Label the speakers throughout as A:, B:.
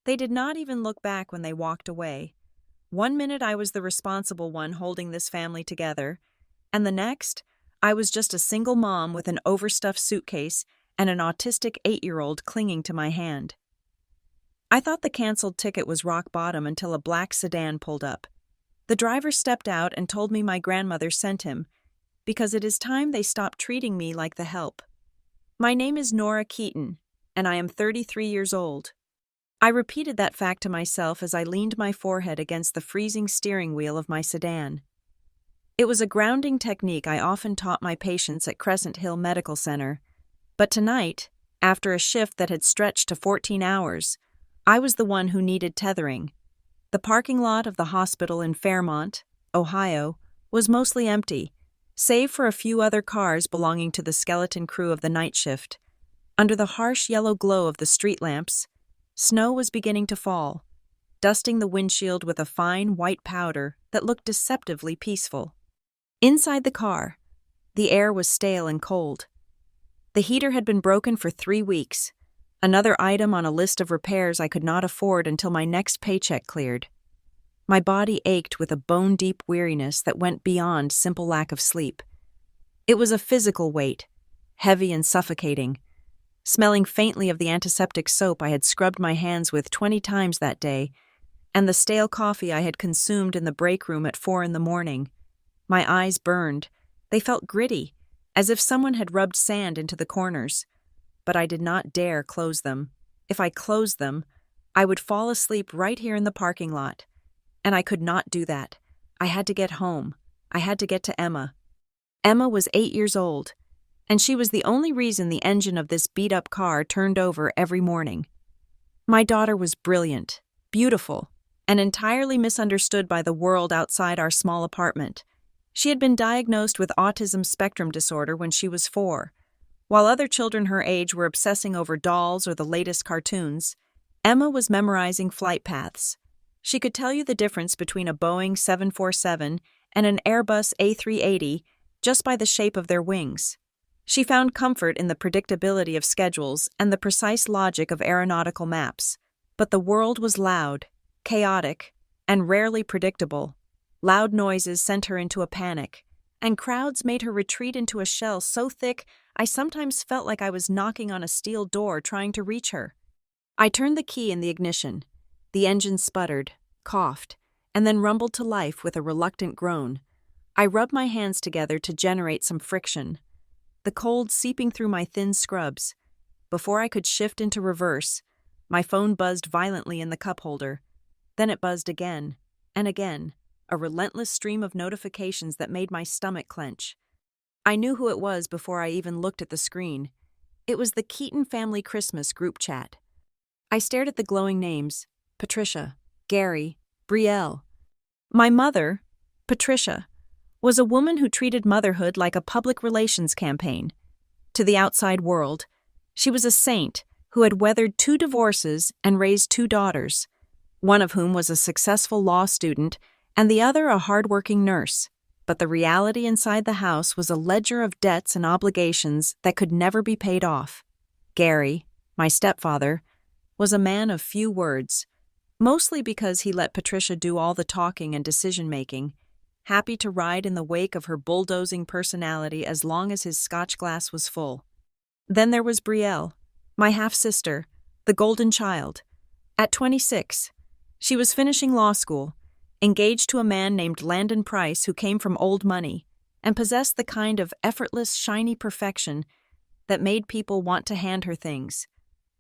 A: They did not even look back when they walked away. One minute I was the responsible one holding this family together, and the next, I was just a single mom with an overstuffed suitcase and an autistic 8-year-old clinging to my hand. I thought the canceled ticket was rock bottom until a black sedan pulled up. The driver stepped out and told me my grandmother sent him, because it is time they stopped treating me like the help. My name is Nora Keaton, and I am 33 years old. I repeated that fact to myself as I leaned my forehead against the freezing steering wheel of my sedan. It was a grounding technique I often taught my patients at Crescent Hill Medical Center, but tonight, after a shift that had stretched to 14 hours, I was the one who needed tethering. The parking lot of the hospital in Fairmont, Ohio, was mostly empty, save for a few other cars belonging to the skeleton crew of the night shift. Under the harsh yellow glow of the street lamps, snow was beginning to fall, dusting the windshield with a fine white powder that looked deceptively peaceful. Inside the car, the air was stale and cold. The heater had been broken for 3 weeks, another item on a list of repairs I could not afford until my next paycheck cleared. My body ached with a bone-deep weariness that went beyond simple lack of sleep. It was a physical weight, heavy and suffocating, smelling faintly of the antiseptic soap I had scrubbed my hands with 20 times that day, and the stale coffee I had consumed in the break room at 4 a.m. My eyes burned. They felt gritty, as if someone had rubbed sand into the corners. But I did not dare close them. If I closed them, I would fall asleep right here in the parking lot. And I could not do that. I had to get home. I had to get to Emma. Emma was 8 years old, and she was the only reason the engine of this beat-up car turned over every morning. My daughter was brilliant, beautiful, and entirely misunderstood by the world outside our small apartment. She had been diagnosed with autism spectrum disorder when she was 4. While other children her age were obsessing over dolls or the latest cartoons, Emma was memorizing flight paths. She could tell you the difference between a Boeing 747 and an Airbus A380 just by the shape of their wings. She found comfort in the predictability of schedules and the precise logic of aeronautical maps. But the world was loud, chaotic, and rarely predictable. Loud noises sent her into a panic, and crowds made her retreat into a shell so thick I sometimes felt like I was knocking on a steel door trying to reach her. I turned the key in the ignition. The engine sputtered, coughed, and then rumbled to life with a reluctant groan. I rubbed my hands together to generate some friction, the cold seeping through my thin scrubs. Before I could shift into reverse, my phone buzzed violently in the cup holder. Then it buzzed again, and again, a relentless stream of notifications that made my stomach clench. I knew who it was before I even looked at the screen. It was the Keaton family Christmas group chat. I stared at the glowing names: Patricia, Gary, Brielle. My mother, Patricia, was a woman who treated motherhood like a public relations campaign. To the outside world, she was a saint who had weathered 2 divorces and raised 2 daughters, one of whom was a successful law student and the other a hardworking nurse. But the reality inside the house was a ledger of debts and obligations that could never be paid off. Gary, my stepfather, was a man of few words, mostly because he let Patricia do all the talking and decision-making, happy to ride in the wake of her bulldozing personality as long as his scotch glass was full. Then there was Brielle, my half-sister, the golden child. At 26, she was finishing law school, engaged to a man named Landon Price who came from old money and possessed the kind of effortless, shiny perfection that made people want to hand her things.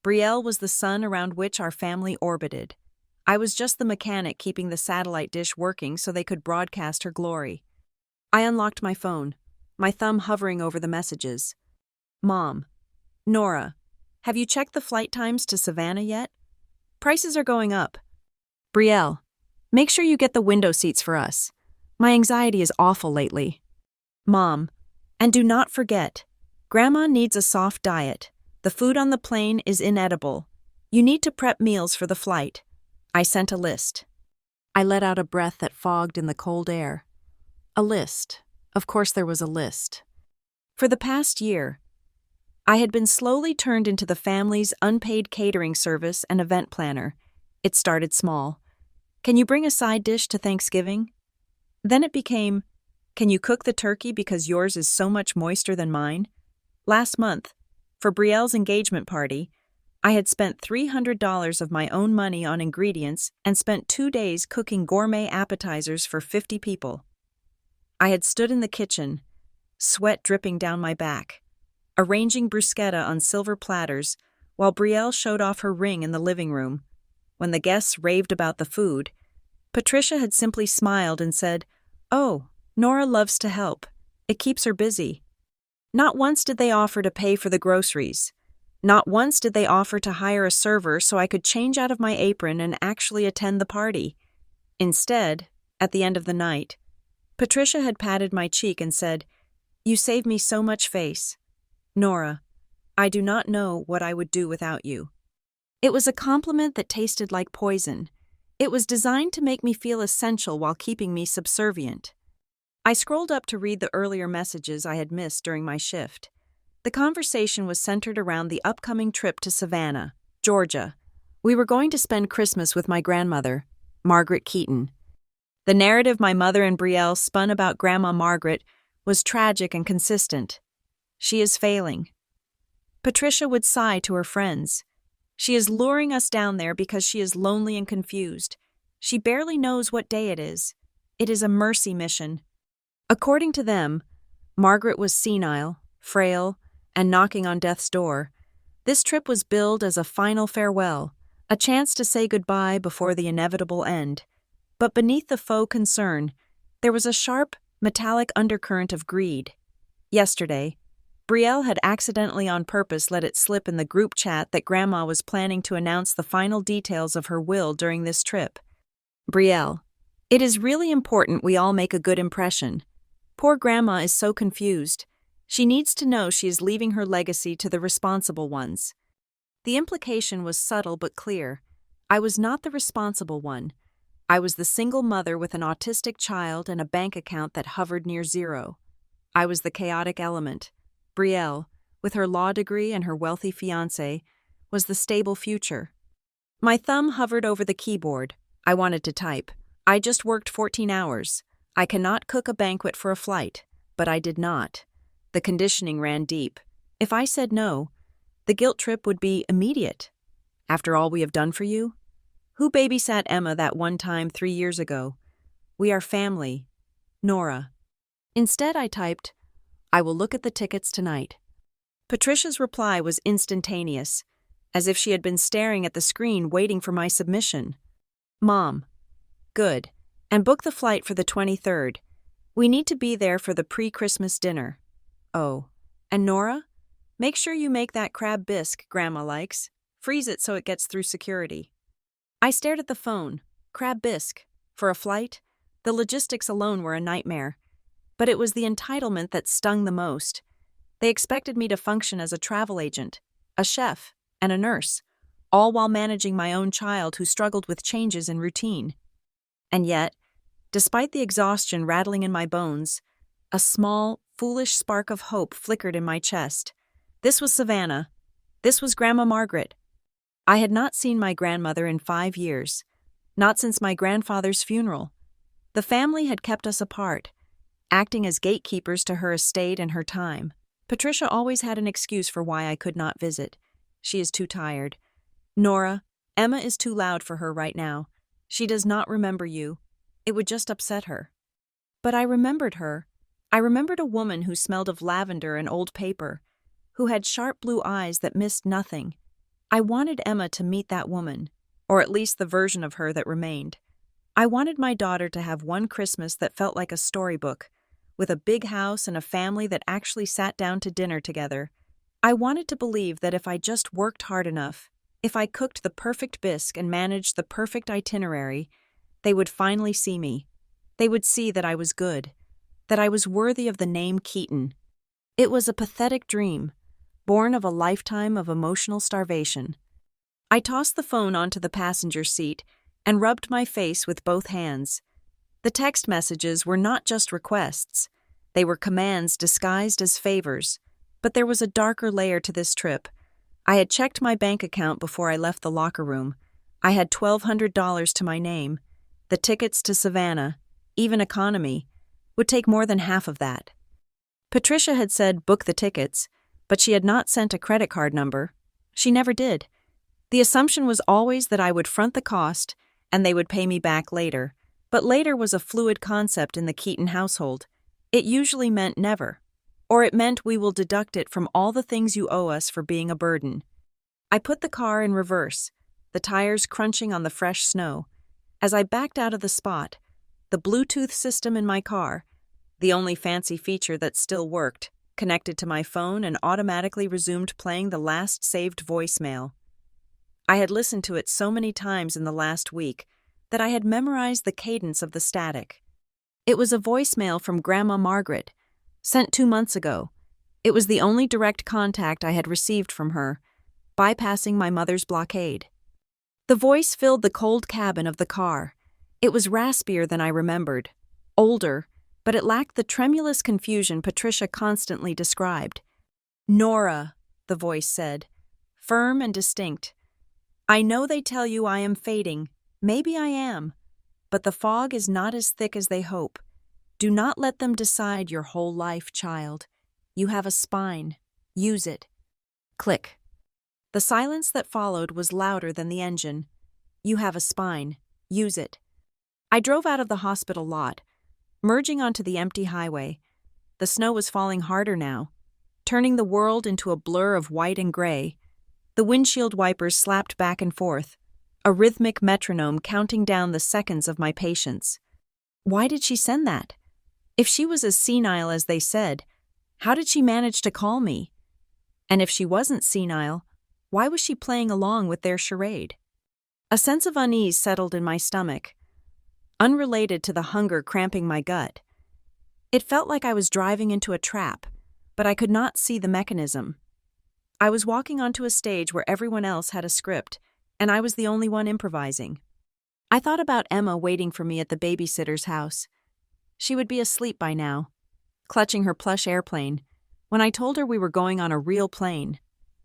A: Brielle was the sun around which our family orbited. I was just the mechanic keeping the satellite dish working so they could broadcast her glory. I unlocked my phone, my thumb hovering over the messages. Mom, Nora, have you checked the flight times to Savannah yet? Prices are going up. Brielle, make sure you get the window seats for us. My anxiety is awful lately. Mom, and do not forget, Grandma needs a soft diet. The food on the plane is inedible. You need to prep meals for the flight. I sent a list. I let out a breath that fogged in the cold air. A list. Of course there was a list. For the past year, I had been slowly turned into the family's unpaid catering service and event planner, It started small. Can you bring a side dish to Thanksgiving? Then it became, can you cook the turkey because yours is so much moister than mine? Last month, for Brielle's engagement party, I had spent $300 of my own money on ingredients and spent 2 days cooking gourmet appetizers for 50 people. I had stood in the kitchen, sweat dripping down my back, arranging bruschetta on silver platters while Brielle showed off her ring in the living room. When the guests raved about the food, Patricia had simply smiled and said, "Oh, Nora loves to help. It keeps her busy." Not once did they offer to pay for the groceries. Not once did they offer to hire a server so I could change out of my apron and actually attend the party. Instead, at the end of the night, Patricia had patted my cheek and said, "You save me so much face. Nora, I do not know what I would do without you." It was a compliment that tasted like poison. It was designed to make me feel essential while keeping me subservient. I scrolled up to read the earlier messages I had missed during my shift. The conversation was centered around the upcoming trip to Savannah, Georgia. We were going to spend Christmas with my grandmother, Margaret Keaton. The narrative my mother and Brielle spun about Grandma Margaret was tragic and consistent. She is failing. Patricia would sigh to her friends. She is luring us down there because she is lonely and confused. She barely knows what day it is. It is a mercy mission. According to them, Margaret was senile, frail, and knocking on death's door. This trip was billed as a final farewell, a chance to say goodbye before the inevitable end. But beneath the faux concern, there was a sharp, metallic undercurrent of greed. Yesterday, Brielle had accidentally on purpose let it slip in the group chat that Grandma was planning to announce the final details of her will during this trip. "Brielle, it is really important we all make a good impression. Poor Grandma is so confused. She needs to know she is leaving her legacy to the responsible ones." The implication was subtle but clear. I was not the responsible one. I was the single mother with an autistic child and a bank account that hovered near zero. I was the chaotic element. Brielle, with her law degree and her wealthy fiancé, was the stable future. My thumb hovered over the keyboard. I wanted to type. I just worked 14 hours. I cannot cook a banquet for a flight, but I did not. The conditioning ran deep. If I said no, the guilt trip would be immediate. After all we have done for you? Who babysat Emma that one time 3 years ago? We are family. Nora. Instead, I typed, "I will look at the tickets tonight." Patricia's reply was instantaneous, as if she had been staring at the screen waiting for my submission. "Mom. Good. And book the flight for the 23rd. We need to be there for the pre-Christmas dinner. Oh. And Nora? Make sure you make that crab bisque Grandma likes. Freeze it so it gets through security." I stared at the phone. Crab bisque. For a flight? The logistics alone were a nightmare. But it was the entitlement that stung the most. They expected me to function as a travel agent, a chef, and a nurse, all while managing my own child who struggled with changes in routine. And yet, despite the exhaustion rattling in my bones, a small, foolish spark of hope flickered in my chest. This was Savannah. This was Grandma Margaret. I had not seen my grandmother in 5 years, not since my grandfather's funeral. The family had kept us apart, acting as gatekeepers to her estate and her time. Patricia always had an excuse for why I could not visit. She is too tired. Nora, Emma is too loud for her right now. She does not remember you. It would just upset her. But I remembered her. I remembered a woman who smelled of lavender and old paper, who had sharp blue eyes that missed nothing. I wanted Emma to meet that woman, or at least the version of her that remained. I wanted my daughter to have one Christmas that felt like a storybook, with a big house and a family that actually sat down to dinner together. I wanted to believe that if I just worked hard enough, if I cooked the perfect bisque and managed the perfect itinerary, they would finally see me. They would see that I was good, that I was worthy of the name Keaton. It was a pathetic dream, born of a lifetime of emotional starvation. I tossed the phone onto the passenger seat and rubbed my face with both hands. The text messages were not just requests. They were commands disguised as favors. But there was a darker layer to this trip. I had checked my bank account before I left the locker room. I had $1,200 to my name. The tickets to Savannah, even economy, would take more than half of that. Patricia had said book the tickets, but she had not sent a credit card number. She never did. The assumption was always that I would front the cost and they would pay me back later, but later was a fluid concept in the Keaton household. It usually meant never, or it meant we will deduct it from all the things you owe us for being a burden. I put the car in reverse, the tires crunching on the fresh snow. As I backed out of the spot, the Bluetooth system in my car, the only fancy feature that still worked, connected to my phone and automatically resumed playing the last saved voicemail. I had listened to it so many times in the last week that I had memorized the cadence of the static. It was a voicemail from Grandma Margaret, sent 2 months ago. It was the only direct contact I had received from her, bypassing my mother's blockade. The voice filled the cold cabin of the car. It was raspier than I remembered, older, but it lacked the tremulous confusion Patricia constantly described. "Nora," the voice said, firm and distinct. "I know they tell you I am fading. Maybe I am. But the fog is not as thick as they hope. Do not let them decide your whole life, child. You have a spine. Use it." Click. The silence that followed was louder than the engine. "You have a spine. Use it." I drove out of the hospital lot, merging onto the empty highway. The snow was falling harder now, turning the world into a blur of white and gray. The windshield wipers slapped back and forth, a rhythmic metronome counting down the seconds of my patience. Why did she send that? If she was as senile as they said, how did she manage to call me? And if she wasn't senile, why was she playing along with their charade? A sense of unease settled in my stomach, unrelated to the hunger cramping my gut. It felt like I was driving into a trap, but I could not see the mechanism. I was walking onto a stage where everyone else had a script, and I was the only one improvising. I thought about Emma waiting for me at the babysitter's house. She would be asleep by now, clutching her plush airplane, when I told her we were going on a real plane.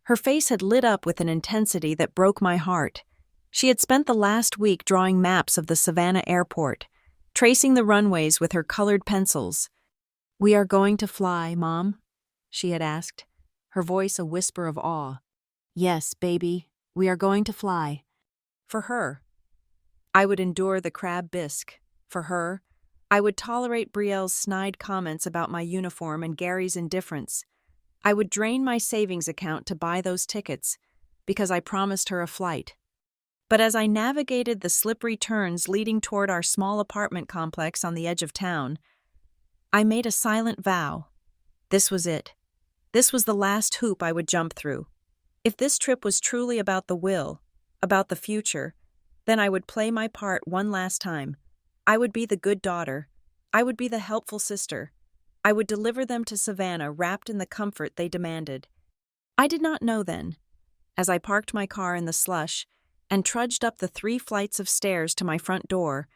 A: Her face had lit up with an intensity that broke my heart. She had spent the last week drawing maps of the Savannah airport, tracing the runways with her colored pencils. "We are going to fly, Mom?" she had asked, her voice a whisper of awe. "Yes, baby, we are going to fly." For her, I would endure the crab bisque. For her, I would tolerate Brielle's snide comments about my uniform and Gary's indifference. I would drain my savings account to buy those tickets, because I promised her a flight. But as I navigated the slippery turns leading toward our small apartment complex on the edge of town, I made a silent vow. This was it. This was the last hoop I would jump through. If this trip was truly about the will, about the future, then I would play my part one last time. I would be the good daughter. I would be the helpful sister. I would deliver them to Savannah wrapped in the comfort they demanded. I did not know then, as I parked my car in the slush and trudged up the 3 flights of stairs to my front door,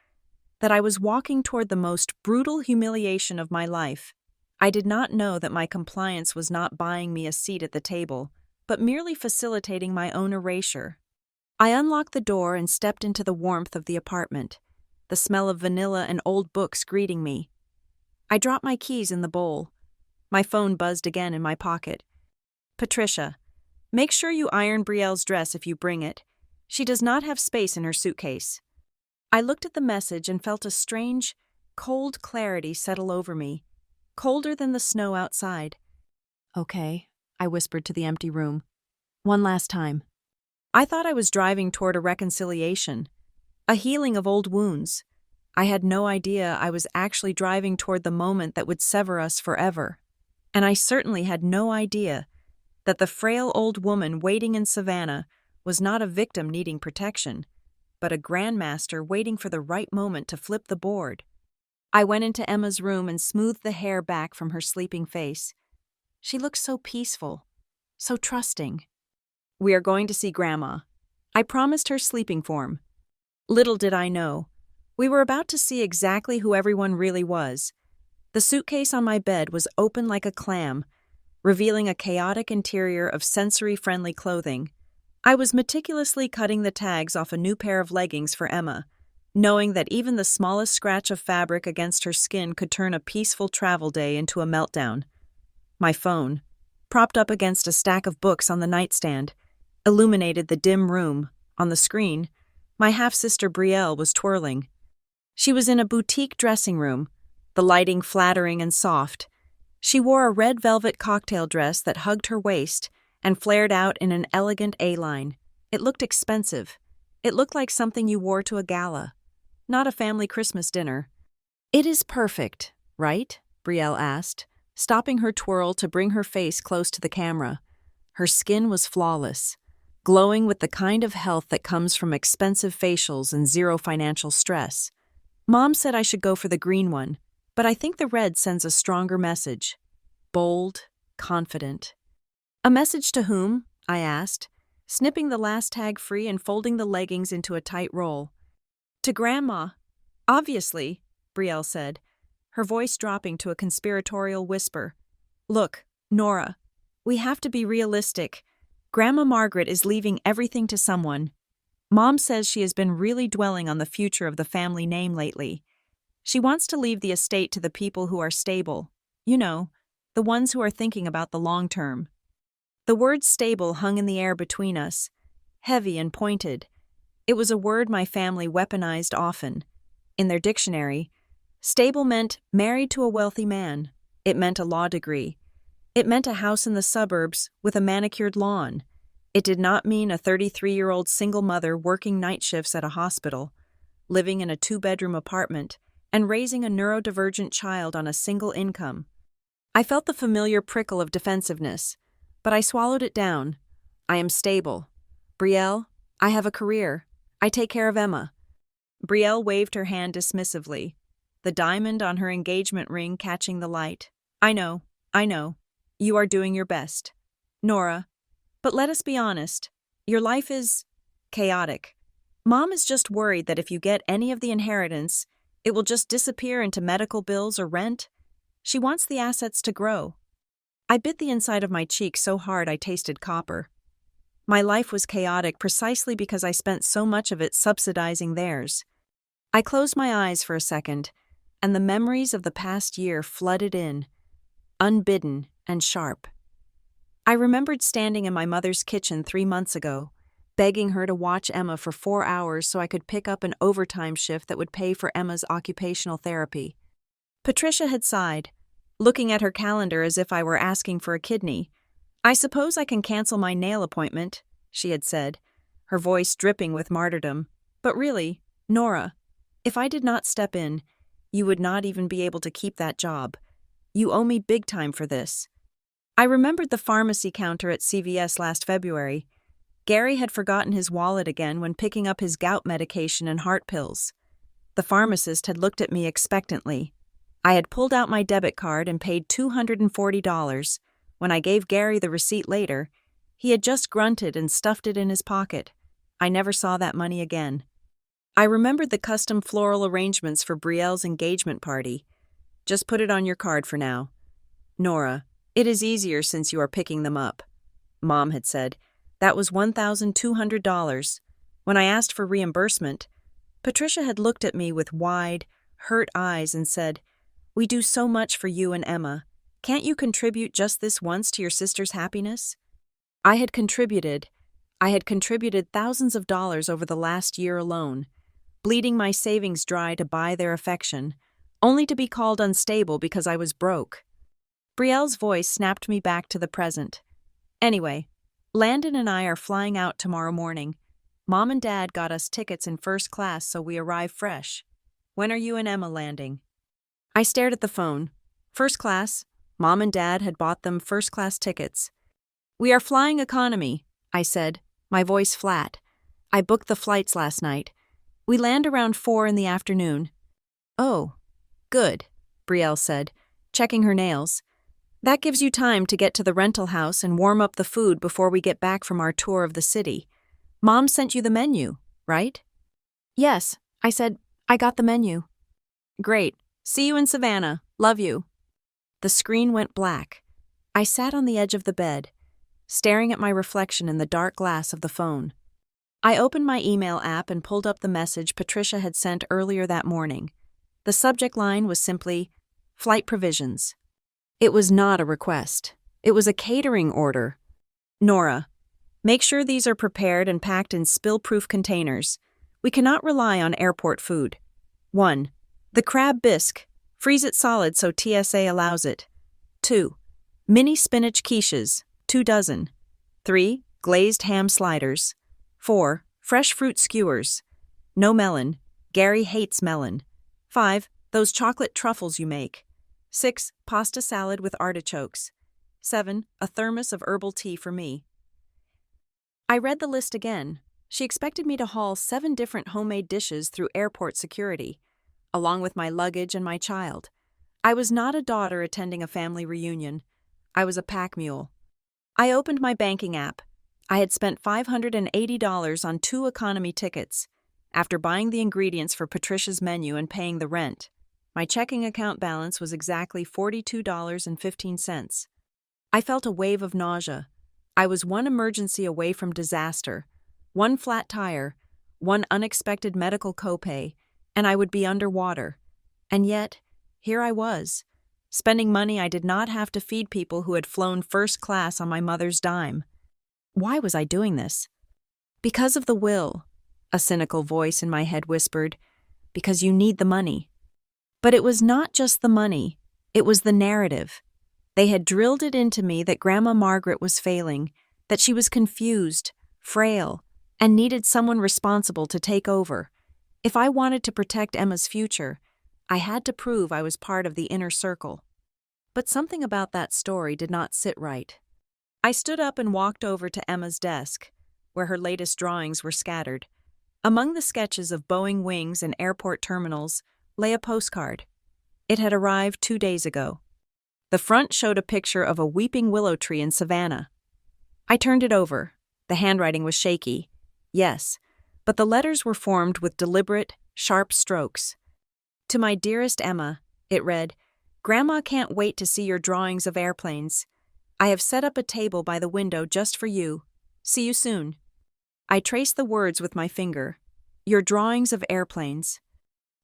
A: that I was walking toward the most brutal humiliation of my life. I did not know that my compliance was not buying me a seat at the table, but merely facilitating my own erasure. I unlocked the door and stepped into the warmth of the apartment, the smell of vanilla and old books greeting me. I dropped my keys in the bowl. My phone buzzed again in my pocket. "Patricia, make sure you iron Brielle's dress if you bring it. She does not have space in her suitcase." I looked at the message and felt a strange, cold clarity settle over me, colder than the snow outside. "Okay," I whispered to the empty room. "One last time." I thought I was driving toward a reconciliation, a healing of old wounds. I had no idea I was actually driving toward the moment that would sever us forever. And I certainly had no idea that the frail old woman waiting in Savannah was not a victim needing protection, but a grandmaster waiting for the right moment to flip the board. I went into Emma's room and smoothed the hair back from her sleeping face. She looked so peaceful, so trusting. "We are going to see Grandma." I promised her sleeping form. Little did I know, we were about to see exactly who everyone really was. The suitcase on my bed was open like a clam, revealing a chaotic interior of sensory-friendly clothing. I was meticulously cutting the tags off a new pair of leggings for Emma, knowing that even the smallest scratch of fabric against her skin could turn a peaceful travel day into a meltdown. My phone, propped up against a stack of books on the nightstand, illuminated the dim room. On the screen, my half-sister Brielle was twirling. She was in a boutique dressing room, the lighting flattering and soft. She wore a red velvet cocktail dress that hugged her waist and flared out in an elegant A-line. It looked expensive. It looked like something you wore to a gala, not a family Christmas dinner. "It is perfect, right?" Brielle asked, stopping her twirl to bring her face close to the camera. Her skin was flawless, glowing with the kind of health that comes from expensive facials and zero financial stress. "Mom said I should go for the green one, but I think the red sends a stronger message. Bold, confident." "A message to whom?" I asked, snipping the last tag free and folding the leggings into a tight roll. "To Grandma. Obviously," Brielle said, her voice dropping to a conspiratorial whisper. "Look, Nora, we have to be realistic. Grandma Margaret is leaving everything to someone. Mom says she has been really dwelling on the future of the family name lately. She wants to leave the estate to the people who are stable. You know, the ones who are thinking about the long term." The word stable hung in the air between us, heavy and pointed. It was a word my family weaponized often. In their dictionary, stable meant married to a wealthy man. It meant a law degree. It meant a house in the suburbs with a manicured lawn. It did not mean a 33-year-old single mother working night shifts at a hospital, living in a 2-bedroom apartment, and raising a neurodivergent child on a single income. I felt the familiar prickle of defensiveness, but I swallowed it down. "I am stable. Brielle, I have a career. I take care of Emma." Brielle waved her hand dismissively, the diamond on her engagement ring catching the light. I know. You are doing your best, Nora. But let us be honest. Your life is chaotic. Mom is just worried that if you get any of the inheritance, it will just disappear into medical bills or rent. She wants the assets to grow." I bit the inside of my cheek so hard I tasted copper. My life was chaotic precisely because I spent so much of it subsidizing theirs. I closed my eyes for a second, and the memories of the past year flooded in, unbidden and sharp. I remembered standing in my mother's kitchen 3 months ago, begging her to watch Emma for 4 hours so I could pick up an overtime shift that would pay for Emma's occupational therapy. Patricia had sighed, looking at her calendar as if I were asking for a kidney. "I suppose I can cancel my nail appointment," she had said, her voice dripping with martyrdom. "But really, Nora, if I did not step in, you would not even be able to keep that job. You owe me big time for this." I remembered the pharmacy counter at CVS last February. Gary had forgotten his wallet again when picking up his gout medication and heart pills. The pharmacist had looked at me expectantly. I had pulled out my debit card and paid $240. When I gave Gary the receipt later, he had just grunted and stuffed it in his pocket. I never saw that money again. I remembered the custom floral arrangements for Brielle's engagement party. "Just put it on your card for now. Nora, it is easier since you are picking them up," Mom had said. That was $1,200. When I asked for reimbursement, Patricia had looked at me with wide, hurt eyes and said, "We do so much for you and Emma. Can't you contribute just this once to your sister's happiness?" I had contributed thousands of dollars over the last year alone, bleeding my savings dry to buy their affection, only to be called unstable because I was broke. Brielle's voice snapped me back to the present. "Anyway, Landon and I are flying out tomorrow morning. Mom and Dad got us tickets in first class so we arrive fresh. When are you and Emma landing?" I stared at the phone. First class. Mom and Dad had bought them first-class tickets. "We are flying economy," I said, my voice flat. "I booked the flights last night. We land around 4 in the afternoon." "Oh, good," Brielle said, checking her nails. "That gives you time to get to the rental house and warm up the food before we get back from our tour of the city. Mom sent you the menu, right?" "Yes," I said. "I got the menu." "Great. See you in Savannah. Love you." The screen went black. I sat on the edge of the bed. staring at my reflection in the dark glass of the phone. I opened my email app and pulled up the message Patricia had sent earlier that morning. The subject line was simply, "Flight provisions." It was not a request. It was a catering order. "Nora, make sure these are prepared and packed in spill-proof containers. We cannot rely on airport food. 1. The crab bisque. Freeze it solid so TSA allows it. 2. Mini spinach quiches, 2 dozen. 3. Glazed ham sliders. 4. Fresh fruit skewers. No melon. Gary hates melon. 5. Those chocolate truffles you make. 6. Pasta salad with artichokes. 7. A thermos of herbal tea for me." I read the list again. She expected me to haul 7 different homemade dishes through airport security, along with my luggage and my child. I was not a daughter attending a family reunion. I was a pack mule. I opened my banking app. I had spent $580 on 2 economy tickets. After buying the ingredients for Patricia's menu and paying the rent, my checking account balance was exactly $42.15. I felt a wave of nausea. I was one emergency away from disaster, one flat tire, one unexpected medical copay, and I would be underwater. And yet, here I was, spending money I did not have to feed people who had flown first class on my mother's dime. Why was I doing this? Because of the will, a cynical voice in my head whispered, because you need the money. But it was not just the money, it was the narrative. They had drilled it into me that Grandma Margaret was failing, that she was confused, frail, and needed someone responsible to take over. If I wanted to protect Emma's future, I had to prove I was part of the inner circle. But something about that story did not sit right. I stood up and walked over to Emma's desk, where her latest drawings were scattered. Among the sketches of Boeing wings and airport terminals lay a postcard. It had arrived 2 days ago. The front showed a picture of a weeping willow tree in Savannah. I turned it over. The handwriting was shaky. Yes, but the letters were formed with deliberate, sharp strokes. To my dearest Emma, it read, "Grandma can't wait to see your drawings of airplanes. I have set up a table by the window just for you. See you soon." I traced the words with my finger. Your drawings of airplanes.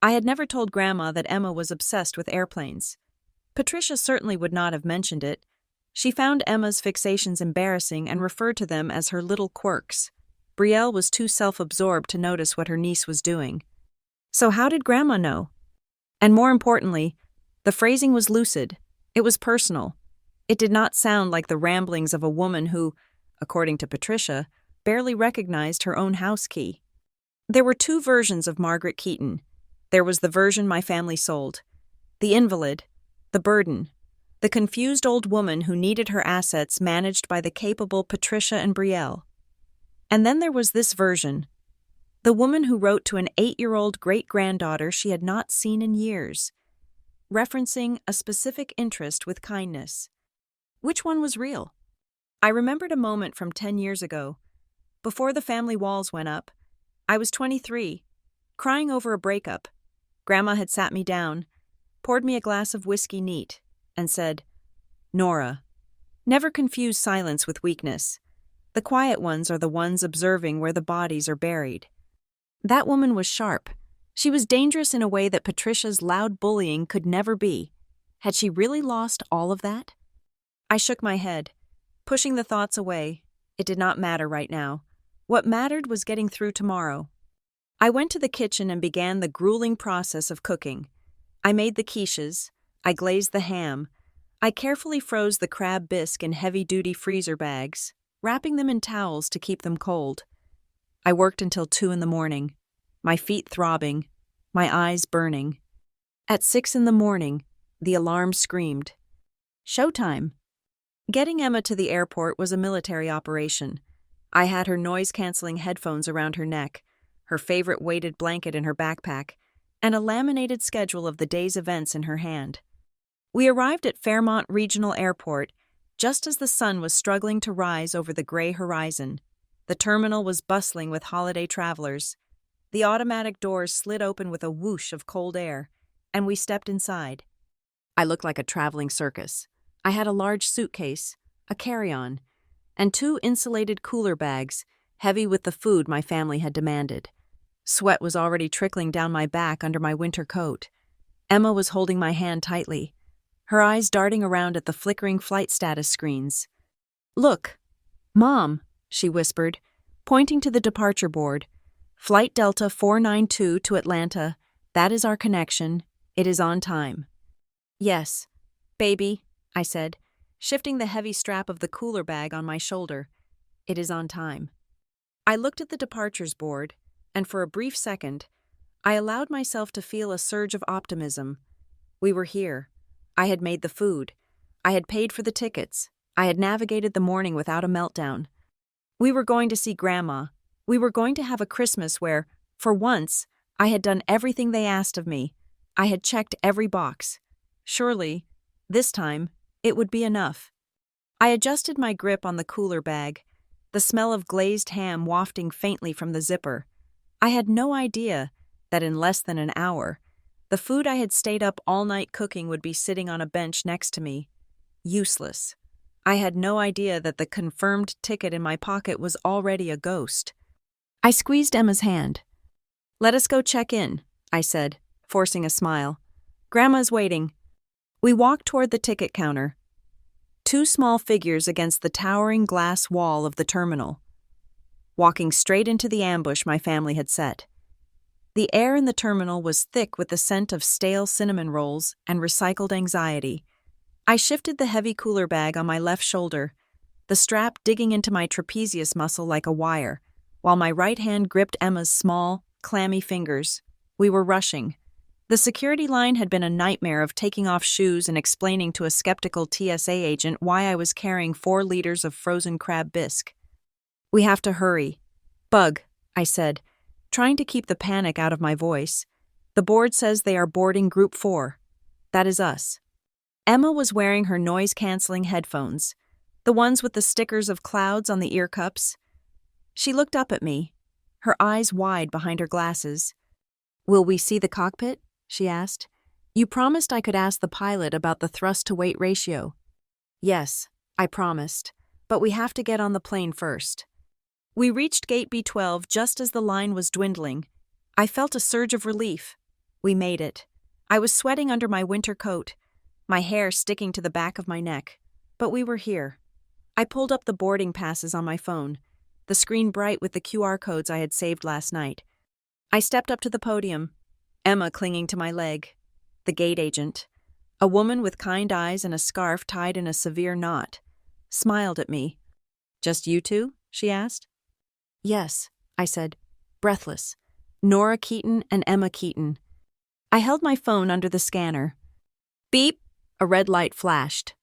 A: I had never told Grandma that Emma was obsessed with airplanes. Patricia certainly would not have mentioned it. She found Emma's fixations embarrassing and referred to them as her little quirks. Brielle was too self-absorbed to notice what her niece was doing. So how did Grandma know? And more importantly, the phrasing was lucid. It was personal. It did not sound like the ramblings of a woman who, according to Patricia, barely recognized her own house key. There were 2 versions of Margaret Keaton. There was the version my family sold. The invalid, the burden, the confused old woman who needed her assets managed by the capable Patricia and Brielle. And then there was this version, the woman who wrote to an 8-year-old great-granddaughter she had not seen in years, referencing a specific interest with kindness. Which one was real? I remembered a moment from 10 years ago. Before the family walls went up, I was 23, crying over a breakup. Grandma had sat me down, poured me a glass of whiskey neat, and said, "Nora, never confuse silence with weakness. The quiet ones are the ones observing where the bodies are buried." That woman was sharp. She was dangerous in a way that Patricia's loud bullying could never be. Had she really lost all of that? I shook my head, pushing the thoughts away. It did not matter right now. What mattered was getting through tomorrow. I went to the kitchen and began the grueling process of cooking. I made the quiches. I glazed the ham. I carefully froze the crab bisque in heavy-duty freezer bags, wrapping them in towels to keep them cold. I worked until 2 a.m, my feet throbbing, my eyes burning. At 6 a.m, the alarm screamed. Showtime! Getting Emma to the airport was a military operation. I had her noise-canceling headphones around her neck, her favorite weighted blanket in her backpack, and a laminated schedule of the day's events in her hand. We arrived at Fairmont Regional Airport just as the sun was struggling to rise over the gray horizon. The terminal was bustling with holiday travelers. The automatic doors slid open with a whoosh of cold air, and we stepped inside. I looked like a traveling circus. I had a large suitcase, a carry-on, and 2 insulated cooler bags, heavy with the food my family had demanded. Sweat was already trickling down my back under my winter coat. Emma was holding my hand tightly, her eyes darting around at the flickering flight status screens. "Look, Mom," she whispered, pointing to the departure board. "Flight Delta 492 to Atlanta. That is our connection. It is on time." "Yes, baby," I said, shifting the heavy strap of the cooler bag on my shoulder. "It is on time." I looked at the departures board, and for a brief second, I allowed myself to feel a surge of optimism. We were here. I had made the food. I had paid for the tickets. I had navigated the morning without a meltdown. We were going to see Grandma. We were going to have a Christmas where, for once, I had done everything they asked of me. I had checked every box. Surely, this time, it would be enough. I adjusted my grip on the cooler bag, the smell of glazed ham wafting faintly from the zipper. I had no idea that in less than an hour, the food I had stayed up all night cooking would be sitting on a bench next to me. Useless. I had no idea that the confirmed ticket in my pocket was already a ghost. I squeezed Emma's hand. "Let us go check in," I said, forcing a smile. "Grandma's waiting." We walked toward the ticket counter. 2 small figures against the towering glass wall of the terminal, walking straight into the ambush my family had set. The air in the terminal was thick with the scent of stale cinnamon rolls and recycled anxiety. I shifted the heavy cooler bag on my left shoulder, the strap digging into my trapezius muscle like a wire, while my right hand gripped Emma's small, clammy fingers. We were rushing. The security line had been a nightmare of taking off shoes and explaining to a skeptical TSA agent why I was carrying 4 liters of frozen crab bisque. "We have to hurry." "Bug," I said, trying to keep the panic out of my voice. "The board says they are boarding Group 4. That is us." Emma was wearing her noise-canceling headphones, the ones with the stickers of clouds on the ear cups. She looked up at me, her eyes wide behind her glasses. "Will we see the cockpit?" she asked. "You promised I could ask the pilot about the thrust-to-weight ratio." "Yes, I promised, but we have to get on the plane first." We reached Gate B12 just as the line was dwindling. I felt a surge of relief. We made it. I was sweating under my winter coat, my hair sticking to the back of my neck. But we were here. I pulled up the boarding passes on my phone, the screen bright with the QR codes I had saved last night. I stepped up to the podium, Emma clinging to my leg. The gate agent, a woman with kind eyes and a scarf tied in a severe knot, smiled at me. "Just you two?" she asked. "Yes," I said, breathless. "Nora Keaton and Emma Keaton." I held my phone under the scanner. Beep! A red light flashed.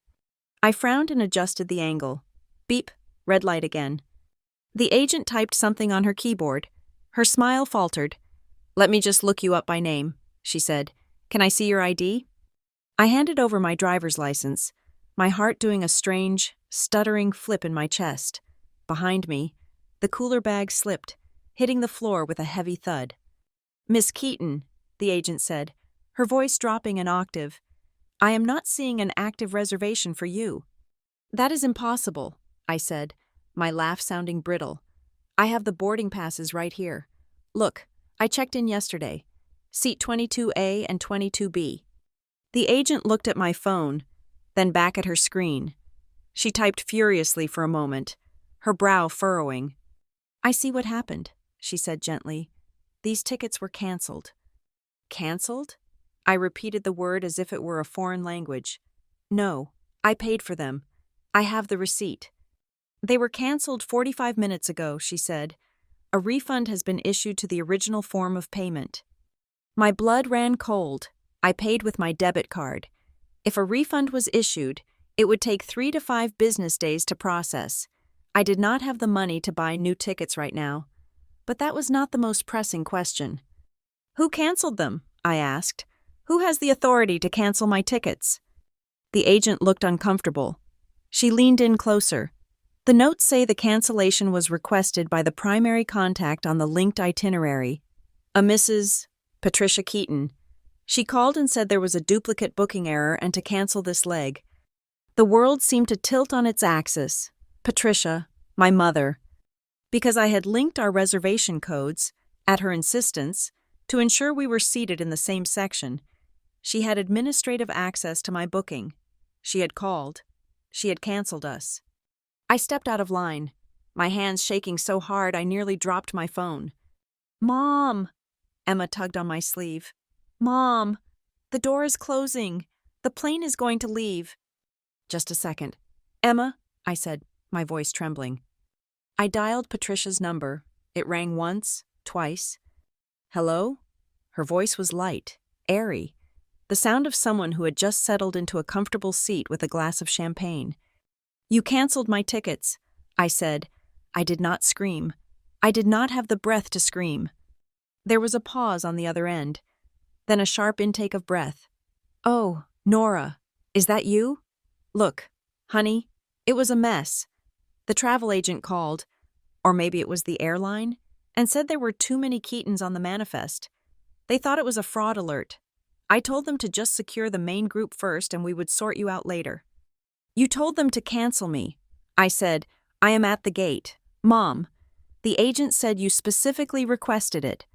A: I frowned and adjusted the angle. Beep! Red light again. The agent typed something on her keyboard. Her smile faltered. "Let me just look you up by name," she said. "Can I see your ID?" I handed over my driver's license, my heart doing a strange, stuttering flip in my chest. Behind me, the cooler bag slipped, hitting the floor with a heavy thud. "Miss Keaton," the agent said, her voice dropping an octave, "I am not seeing an active reservation for you." "That is impossible," I said, my laugh sounding brittle. "I have the boarding passes right here. Look, I checked in yesterday. Seat 22A and 22B. The agent looked at my phone, then back at her screen. She typed furiously for a moment, her brow furrowing. "I see what happened," she said gently. "These tickets were canceled." "Canceled?" I repeated the word as if it were a foreign language. "No, I paid for them. I have the receipt." "They were canceled 45 minutes ago," she said. "A refund has been issued to the original form of payment." My blood ran cold. I paid with my debit card. If a refund was issued, it would take 3 to 5 business days to process. I did not have the money to buy new tickets right now. But that was not the most pressing question. "Who canceled them?" I asked. "Who has the authority to cancel my tickets?" The agent looked uncomfortable. She leaned in closer. "The notes say the cancellation was requested by the primary contact on the linked itinerary, a Mrs. Patricia Keaton. She called and said there was a duplicate booking error and to cancel this leg." The world seemed to tilt on its axis. Patricia, my mother, because I had linked our reservation codes, at her insistence, to ensure we were seated in the same section. She had administrative access to my booking. She had called. She had canceled us. I stepped out of line, my hands shaking so hard I nearly dropped my phone. "Mom!" Emma tugged on my sleeve. "Mom! The door is closing. The plane is going to leave." "Just a second." "Emma," I said, my voice trembling. I dialed Patricia's number. It rang once, twice. "Hello?" Her voice was light, airy, the sound of someone who had just settled into a comfortable seat with a glass of champagne. "You canceled my tickets," I said. I did not scream. I did not have the breath to scream. There was a pause on the other end, then a sharp intake of breath. "Oh, Nora, is that you? Look, honey, it was a mess. The travel agent called, or maybe it was the airline, and said there were too many Keatons on the manifest. They thought it was a fraud alert. I told them to just secure the main group first and we would sort you out later." "You told them to cancel me." I said, "I am at the gate. Mom, the agent said you specifically requested it."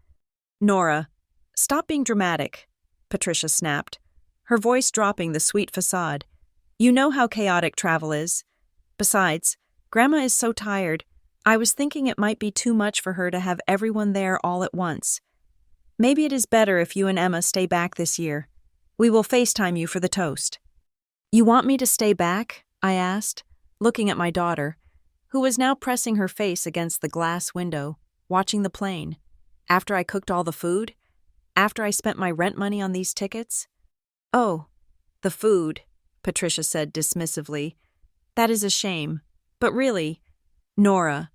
A: "Nora, stop being dramatic," Patricia snapped, her voice dropping the sweet facade. "You know how chaotic travel is. Besides, Grandma is so tired. I was thinking it might be too much for her to have everyone there all at once. Maybe it is better if you and Emma stay back this year. We will FaceTime you for the toast." "You want me to stay back?" I asked, looking at my daughter, who was now pressing her face against the glass window, watching the plane. "After I cooked all the food? After I spent my rent money on these tickets?" "Oh, the food," Patricia said dismissively. "That is a shame. But really, Nora,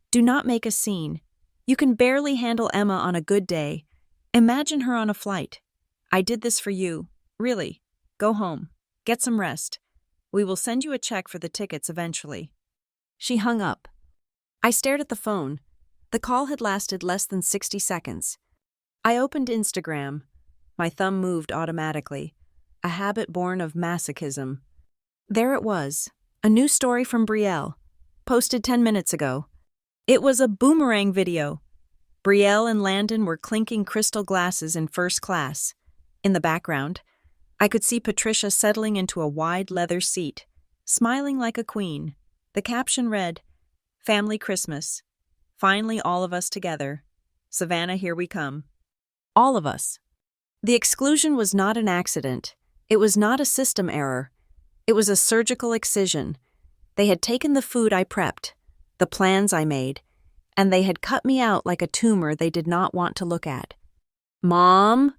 A: do not make a scene. You can barely handle Emma on a good day. Imagine her on a flight. I did this for you. Really. Go home. Get some rest. We will send you a check for the tickets eventually." She hung up. I stared at the phone. The call had lasted less than 60 seconds. I opened Instagram. My thumb moved automatically, a habit born of masochism. There it was, a new story from Brielle, posted 10 minutes ago. It was a boomerang video. Brielle and Landon were clinking crystal glasses in first class. In the background, I could see Patricia settling into a wide leather seat, smiling like a queen. The caption read, "Family Christmas. Finally all of us together. Savannah, here we come." All of us. The exclusion was not an accident. It was not a system error. It was a surgical excision. They had taken the food I prepped, the plans I made, and they had cut me out like a tumor they did not want to look at. "Mom?"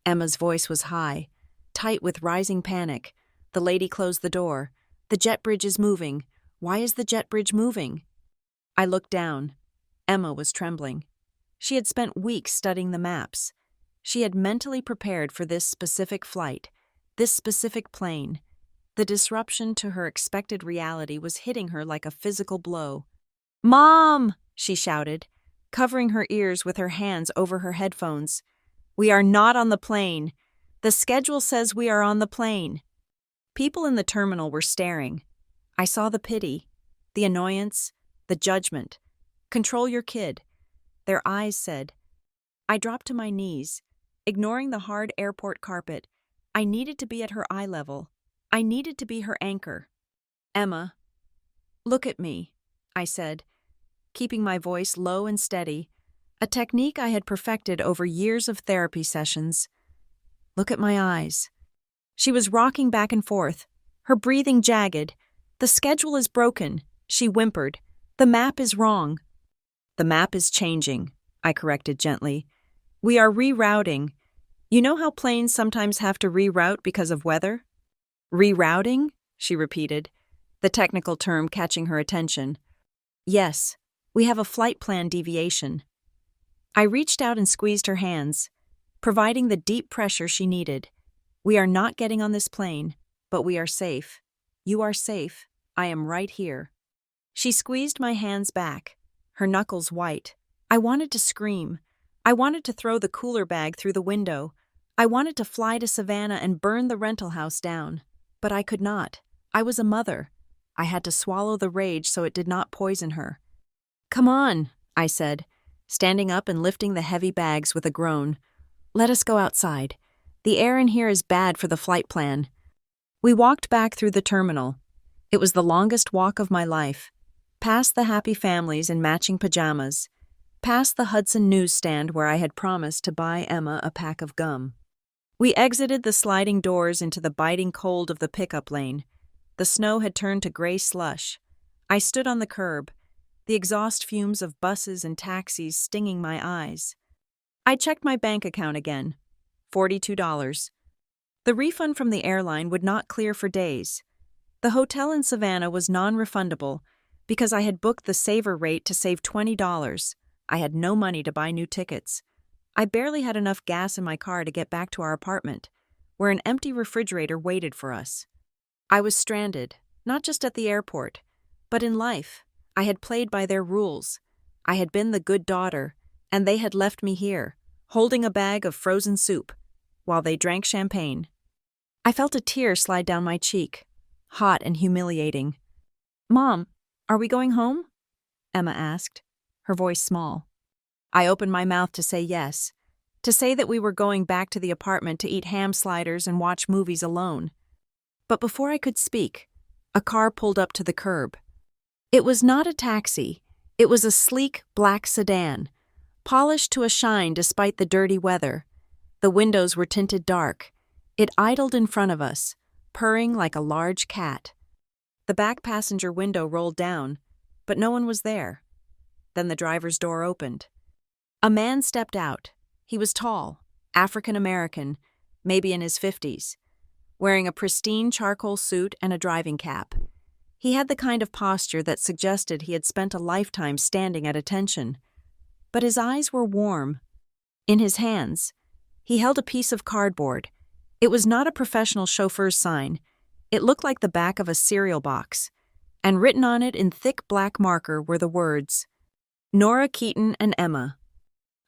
A: Emma's voice was high, tight with rising panic. The lady closed the door. "The jet bridge is moving. Why is the jet bridge moving?" I looked down. Emma was trembling. She had spent weeks studying the maps. She had mentally prepared for this specific flight, this specific plane. The disruption to her expected reality was hitting her like a physical blow. "Mom!" she shouted, covering her ears with her hands over her headphones. "We are not on the plane. The schedule says we are on the plane." People in the terminal were staring. I saw the pity, the annoyance, the judgment. "Control your kid," their eyes said. I dropped to my knees, ignoring the hard airport carpet. I needed to be at her eye level. I needed to be her anchor. "Emma, look at me," I said, keeping my voice low and steady, a technique I had perfected over years of therapy sessions. "Look at my eyes." She was rocking back and forth, her breathing jagged. "The schedule is broken," she whimpered. "The map is wrong." "The map is changing," I corrected gently. "We are rerouting. You know how planes sometimes have to reroute because of weather?" "Rerouting?" she repeated, the technical term catching her attention. "Yes, we have a flight plan deviation." I reached out and squeezed her hands, providing the deep pressure she needed. "We are not getting on this plane, but we are safe. You are safe. I am right here." She squeezed my hands back, her knuckles white. I wanted to scream. I wanted to throw the cooler bag through the window. I wanted to fly to Savannah and burn the rental house down. But I could not. I was a mother. I had to swallow the rage so it did not poison her. "Come on," I said, standing up and lifting the heavy bags with a groan. "Let us go outside. The air in here is bad for the flight plan." We walked back through the terminal. It was the longest walk of my life. Past the happy families in matching pajamas. Past the Hudson newsstand where I had promised to buy Emma a pack of gum. We exited the sliding doors into the biting cold of the pickup lane. The snow had turned to gray slush. I stood on the curb, the exhaust fumes of buses and taxis stinging my eyes. I checked my bank account again. $42. The refund from the airline would not clear for days. The hotel in Savannah was non-refundable because I had booked the saver rate to save $20. I had no money to buy new tickets. I barely had enough gas in my car to get back to our apartment, where an empty refrigerator waited for us. I was stranded, not just at the airport, but in life. I had played by their rules. I had been the good daughter, and they had left me here, holding a bag of frozen soup, while they drank champagne. I felt a tear slide down my cheek, hot and humiliating. "Mom, are we going home?" Emma asked, her voice small. I opened my mouth to say yes, to say that we were going back to the apartment to eat ham sliders and watch movies alone. But before I could speak, a car pulled up to the curb. It was not a taxi. It was a sleek black sedan, polished to a shine despite the dirty weather. The windows were tinted dark. It idled in front of us, purring like a large cat. The back passenger window rolled down, but no one was there. Then the driver's door opened. A man stepped out. He was tall, African-American, maybe in his 50s, wearing a pristine charcoal suit and a driving cap. He had the kind of posture that suggested he had spent a lifetime standing at attention. But his eyes were warm. In his hands, he held a piece of cardboard. It was not a professional chauffeur's sign. It looked like the back of a cereal box, and written on it in thick black marker were the words, "Nora Keaton and Emma."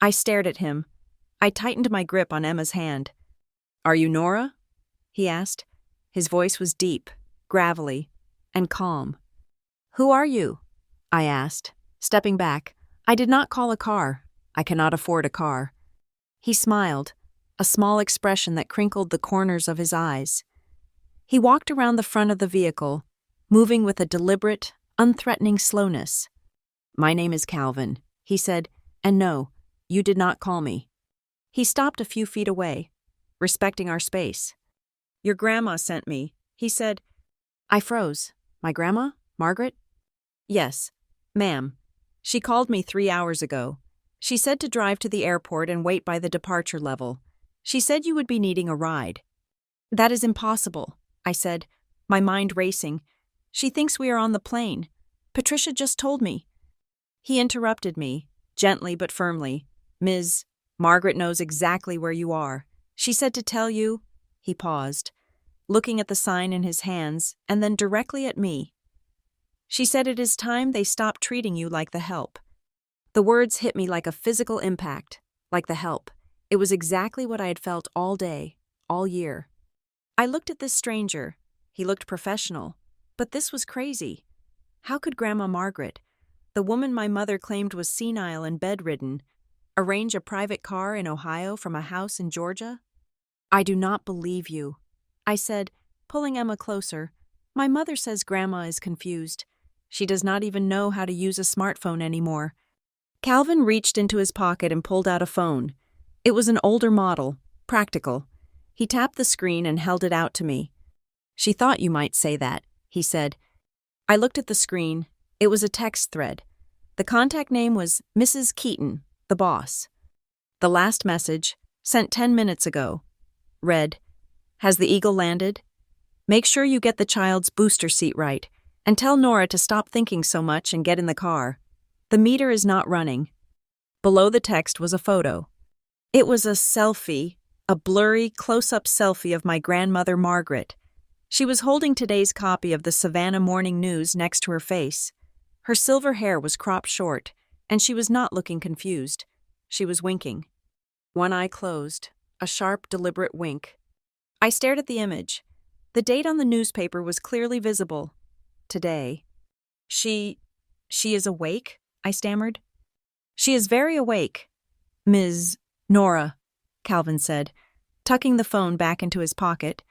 A: I stared at him. I tightened my grip on Emma's hand. "Are you Nora?" he asked. His voice was deep, gravelly, and calm. "Who are you?" I asked, stepping back. I did not call a car. I cannot afford a car. He smiled, a small expression that crinkled the corners of his eyes. He walked around the front of the vehicle, moving with a deliberate, unthreatening slowness. "My name is Calvin," he said, "and no, you did not call me." He stopped a few feet away, respecting our space. "Your grandma sent me," he said. I froze. "My grandma? Margaret?" "Yes, ma'am. She called me 3 hours ago. She said to drive to the airport and wait by the departure level. She said you would be needing a ride." "That is impossible," I said, my mind racing. "She thinks we are on the plane. Patricia just told me." He interrupted me, gently but firmly. "Ms. Margaret knows exactly where you are. She said to tell you—" He paused, looking at the sign in his hands and then directly at me. "She said it is time they stopped treating you like the help." The words hit me like a physical impact, like the help. It was exactly what I had felt all day, all year. I looked at this stranger. He looked professional, but this was crazy. How could Grandma Margaret, the woman my mother claimed was senile and bedridden, arrange a private car in Ohio from a house in Georgia? "I do not believe you," I said, pulling Emma closer. "My mother says Grandma is confused. She does not even know how to use a smartphone anymore." Calvin reached into his pocket and pulled out a phone. It was an older model, practical. He tapped the screen and held it out to me. "She thought you might say that," he said. I looked at the screen. It was a text thread. The contact name was Mrs. Keaton, the boss. The last message, sent 10 minutes ago, read, "Has the Eagle landed? Make sure you get the child's booster seat right, and tell Nora to stop thinking so much and get in the car. The meter is not running." Below the text was a photo. It was a selfie, a blurry, close-up selfie of my grandmother Margaret. She was holding today's copy of the Savannah Morning News next to her face. Her silver hair was cropped short, and she was not looking confused. She was winking. One eye closed, a sharp, deliberate wink. I stared at the image. The date on the newspaper was clearly visible. today. She is awake? I stammered. She is very awake, Ms. Nora, Calvin said, tucking the phone back into his pocket.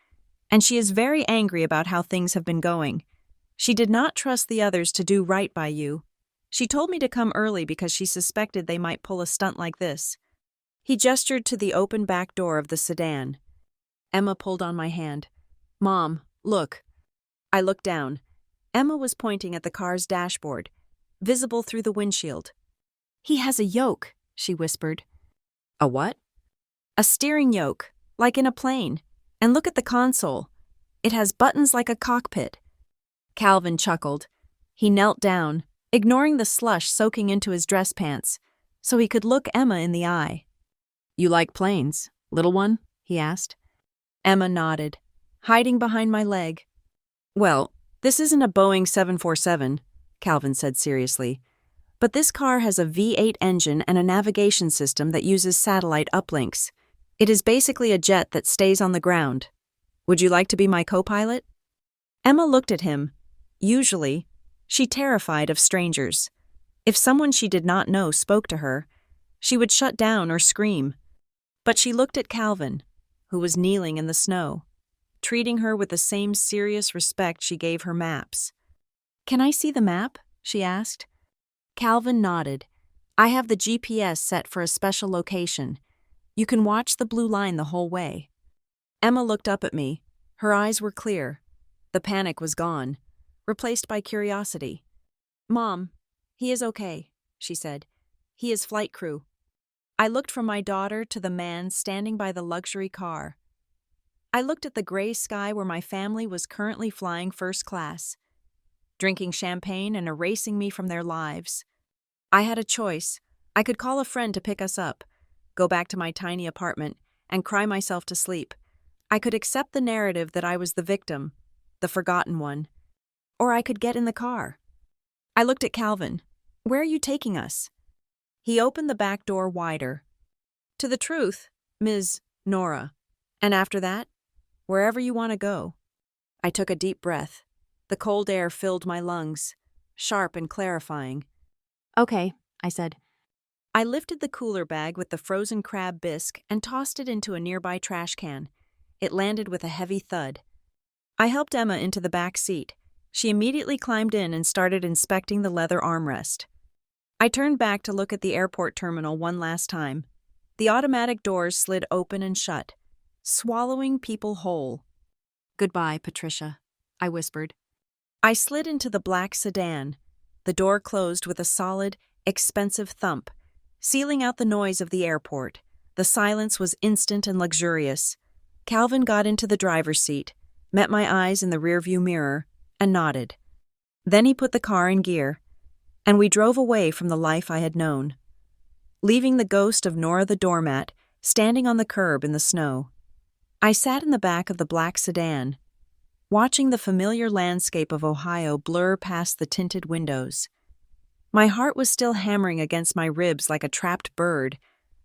A: And she is very angry about how things have been going. She did not trust the others to do right by you. She told me to come early because she suspected they might pull a stunt like this. He gestured to the open back door of the sedan. Emma pulled on my hand. Mom, look. I looked down. Emma was pointing at the car's dashboard, visible through the windshield. He has a yoke, she whispered. A what? A steering yoke, like in a plane. And look at the console. It has buttons like a cockpit. Calvin chuckled. He knelt down, ignoring the slush soaking into his dress pants, so he could look Emma in the eye. You like planes, little one? He asked. Emma nodded, hiding behind my leg. Well, this isn't a Boeing 747, Calvin said seriously, but this car has a V8 engine and a navigation system that uses satellite uplinks. It is basically a jet that stays on the ground. Would you like to be my co-pilot? Emma looked at him. Usually, she terrified of strangers. If someone she did not know spoke to her, she would shut down or scream. But she looked at Calvin, who was kneeling in the snow, treating her with the same serious respect she gave her maps. Can I see the map? She asked. Calvin nodded. I have the GPS set for a special location. You can watch the blue line the whole way. Emma looked up at me. Her eyes were clear. The panic was gone, replaced by curiosity. Mom, he is okay, she said. He is flight crew. I looked from my daughter to the man standing by the luxury car. I looked at the gray sky where my family was currently flying first class, drinking champagne and erasing me from their lives. I had a choice. I could call a friend to pick us up, go back to my tiny apartment, and cry myself to sleep. I could accept the narrative that I was the victim, the forgotten one. Or I could get in the car. I looked at Calvin. Where are you taking us? He opened the back door wider. To the truth, Ms. Nora. And after that, wherever you want to go. I took a deep breath. The cold air filled my lungs, sharp and clarifying. Okay, I said. I lifted the cooler bag with the frozen crab bisque and tossed it into a nearby trash can. It landed with a heavy thud. I helped Emma into the back seat. She immediately climbed in and started inspecting the leather armrest. I turned back to look at the airport terminal one last time. The automatic doors slid open and shut, swallowing people whole. Goodbye, Patricia, I whispered. I slid into the black sedan. The door closed with a solid, expensive thump, sealing out the noise of the airport. The silence was instant and luxurious. Calvin got into the driver's seat, met my eyes in the rearview mirror, and nodded. Then he put the car in gear, and we drove away from the life I had known, leaving the ghost of Nora the doormat standing on the curb in the snow. I sat in the back of the black sedan, watching the familiar landscape of Ohio blur past the tinted windows. My heart was still hammering against my ribs like a trapped bird,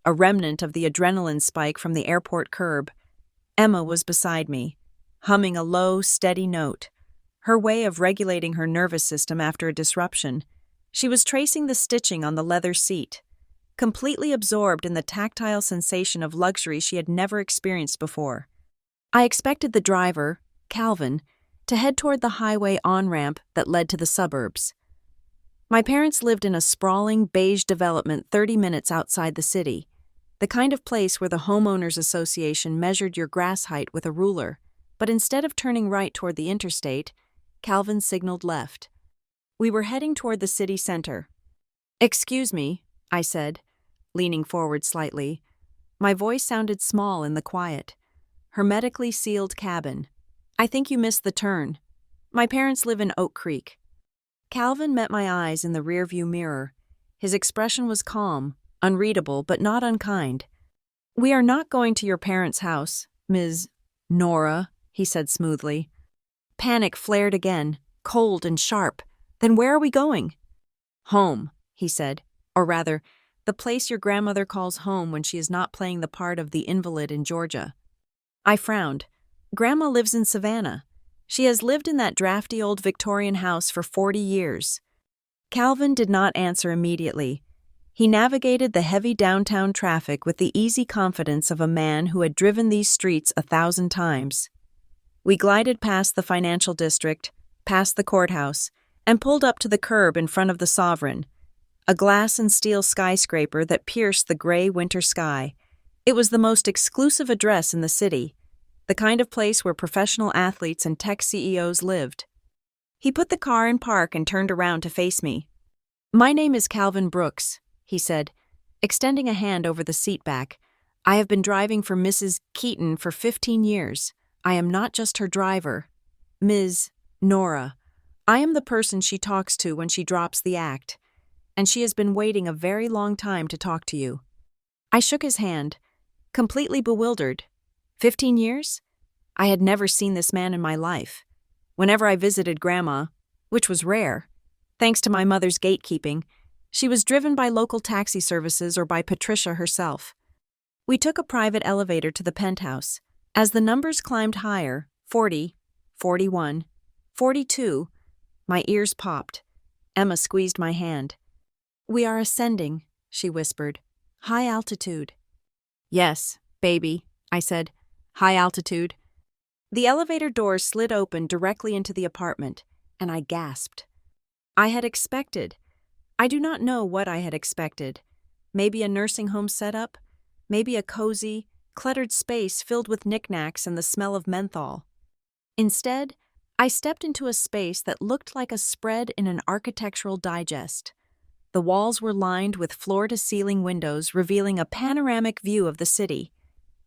A: a remnant of the adrenaline spike from the airport curb. Emma was beside me, humming a low, steady note, her way of regulating her nervous system after a disruption. She was tracing the stitching on the leather seat, completely absorbed in the tactile sensation of luxury she had never experienced before. I expected the driver, Calvin, to head toward the highway on-ramp that led to the suburbs. My parents lived in a sprawling, beige development 30 minutes outside the city, the kind of place where the homeowners association measured your grass height with a ruler. But instead of turning right toward the interstate, Calvin signaled left. We were heading toward the city center. Excuse me, I said, leaning forward slightly. My voice sounded small in the quiet. Hermetically sealed cabin. I think you missed the turn. My parents live in Oak Creek. Calvin met my eyes in the rearview mirror. His expression was calm, unreadable, but not unkind. We are not going to your parents' house, Ms. Nora, he said smoothly. Panic flared again, cold and sharp. Then where are we going? Home, he said, or rather, the place your grandmother calls home when she is not playing the part of the invalid in Georgia. I frowned. Grandma lives in Savannah. She has lived in that drafty old Victorian house for 40 years. Calvin did not answer immediately. He navigated the heavy downtown traffic with the easy confidence of a man who had driven these streets 1,000 times. We glided past the financial district, past the courthouse, and pulled up to the curb in front of the Sovereign, a glass and steel skyscraper that pierced the gray winter sky. It was the most exclusive address in the city, the kind of place where professional athletes and tech CEOs lived. He put the car in park and turned around to face me. "My name is Calvin Brooks," he said, extending a hand over the seat back. "I have been driving for Mrs. Keaton for 15 years. I am not just her driver. Ms. Nora. I am the person she talks to when she drops the act, and she has been waiting a very long time to talk to you." I shook his hand, completely bewildered. 15 years? I had never seen this man in my life. Whenever I visited Grandma, which was rare, thanks to my mother's gatekeeping, she was driven by local taxi services or by Patricia herself. We took a private elevator to the penthouse. As the numbers climbed higher, 40, 41, 42, my ears popped. Emma squeezed my hand. "We are ascending," she whispered. "High altitude." "Yes, baby," I said. "High altitude." The elevator doors slid open directly into the apartment, and I gasped. I had expected. I do not know what I had expected. Maybe a nursing home setup, maybe a cozy, cluttered space filled with knickknacks and the smell of menthol. Instead, I stepped into a space that looked like a spread in an architectural digest. The walls were lined with floor-to-ceiling windows revealing a panoramic view of the city.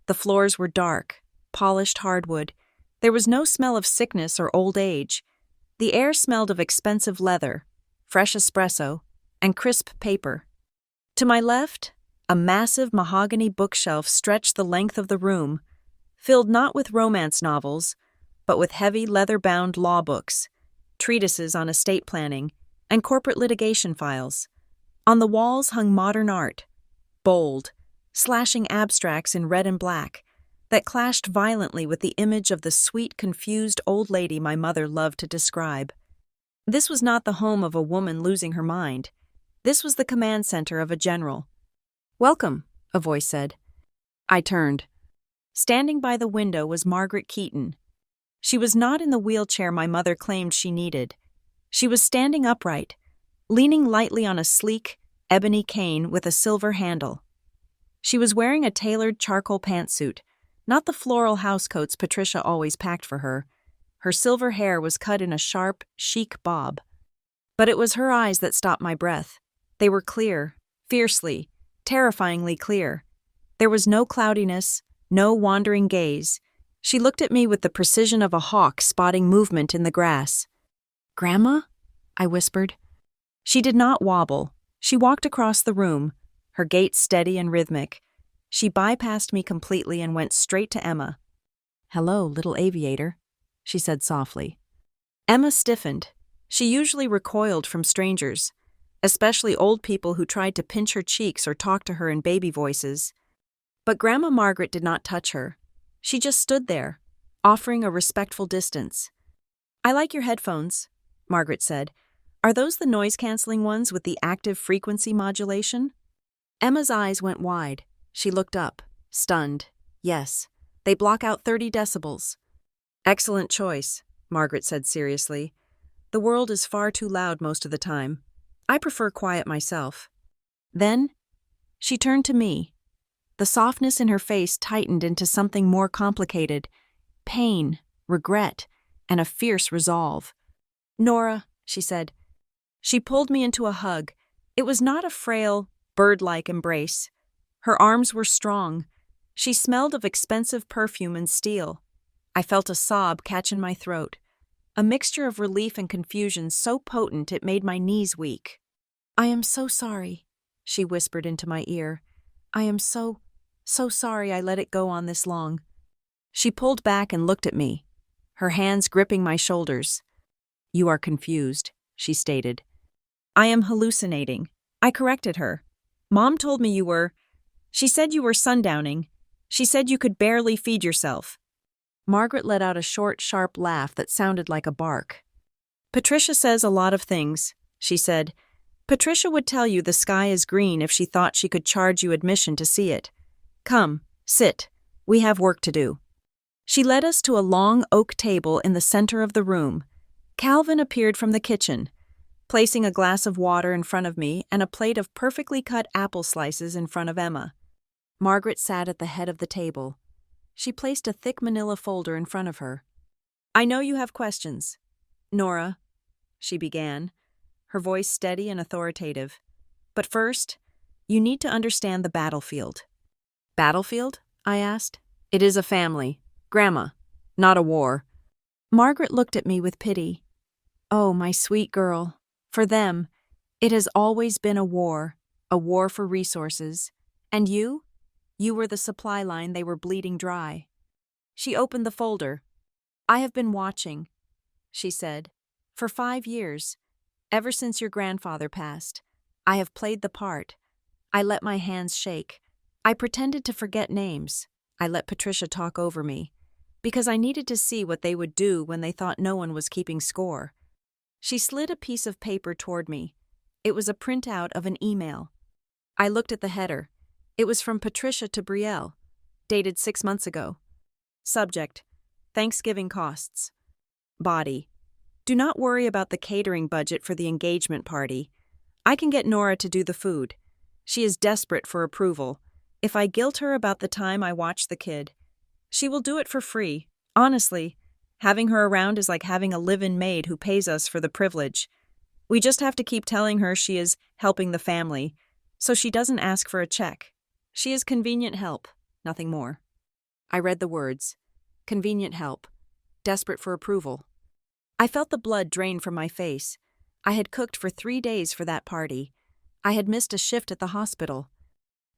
A: The floors were dark, polished hardwood. There was no smell of sickness or old age. The air smelled of expensive leather, fresh espresso, and crisp paper. To my left, a massive mahogany bookshelf stretched the length of the room, filled not with romance novels, but with heavy leather-bound law books, treatises on estate planning, and corporate litigation files. On the walls hung modern art, bold, slashing abstracts in red and black, that clashed violently with the image of the sweet, confused old lady my mother loved to describe. This was not the home of a woman losing her mind. This was the command center of a general. "Welcome," a voice said. I turned. Standing by the window was Margaret Keaton. She was not in the wheelchair my mother claimed she needed. She was standing upright, leaning lightly on a sleek, ebony cane with a silver handle. She was wearing a tailored charcoal pantsuit, not the floral housecoats Patricia always packed for her. Her silver hair was cut in a sharp, chic bob. But it was her eyes that stopped my breath. They were clear, fiercely, terrifyingly clear. There was no cloudiness, no wandering gaze. She looked at me with the precision of a hawk spotting movement in the grass. "Grandma?" I whispered. She did not wobble. She walked across the room, her gait steady and rhythmic. She bypassed me completely and went straight to Emma. "Hello, little aviator," she said softly. Emma stiffened. She usually recoiled from strangers, especially old people who tried to pinch her cheeks or talk to her in baby voices. But Grandma Margaret did not touch her. She just stood there, offering a respectful distance. "I like your headphones," Margaret said. "Are those the noise-canceling ones with the active frequency modulation?" Emma's eyes went wide. She looked up, stunned. "Yes, they block out 30 decibels. "Excellent choice," Margaret said seriously. "The world is far too loud most of the time. I prefer quiet myself." Then, she turned to me. The softness in her face tightened into something more complicated: pain, regret, and a fierce resolve. "Nora," she said. She pulled me into a hug. It was not a frail, bird-like embrace. Her arms were strong. She smelled of expensive perfume and steel. I felt a sob catch in my throat, a mixture of relief and confusion so potent it made my knees weak. "I am so sorry," she whispered into my ear. "I am so sorry I let it go on this long." She pulled back and looked at me, her hands gripping my shoulders. "You are confused," she stated. "I am hallucinating," I corrected her. "Mom told me you were. She said you were sundowning. She said you could barely feed yourself." Margaret let out a short, sharp laugh that sounded like a bark. Patricia says a lot of things, she said. Patricia would tell you the sky is green if she thought she could charge you admission to see it. Come, sit. We have work to do. She led us to a long oak table in the center of the room. Calvin appeared from the kitchen, placing a glass of water in front of me and a plate of perfectly cut apple slices in front of Emma. Margaret sat at the head of the table. She placed a thick manila folder in front of her. I know you have questions. Nora, she began, her voice steady and authoritative. But first, you need to understand the battlefield. Battlefield? I asked. It is a family. Grandma, not a war. Margaret looked at me with pity. Oh, my sweet girl. For them, it has always been a war for resources. And you? You were the supply line they were bleeding dry. She opened the folder. I have been watching, she said, for 5 years. Ever since your grandfather passed, I have played the part. I let my hands shake. I pretended to forget names. I let Patricia talk over me, because I needed to see what they would do when they thought no one was keeping score. She slid a piece of paper toward me. It was a printout of an email. I looked at the header. It was from Patricia to Brielle, dated 6 months ago. Subject: Thanksgiving costs. Body: Do not worry about the catering budget for the engagement party. I can get Nora to do the food. She is desperate for approval. If I guilt her about the time I watched the kid, she will do it for free. Honestly, having her around is like having a live-in maid who pays us for the privilege. We just have to keep telling her she is helping the family, so she doesn't ask for a check. She is convenient help, nothing more. I read the words. Convenient help. Desperate for approval. I felt the blood drain from my face. I had cooked for 3 days for that party. I had missed a shift at the hospital.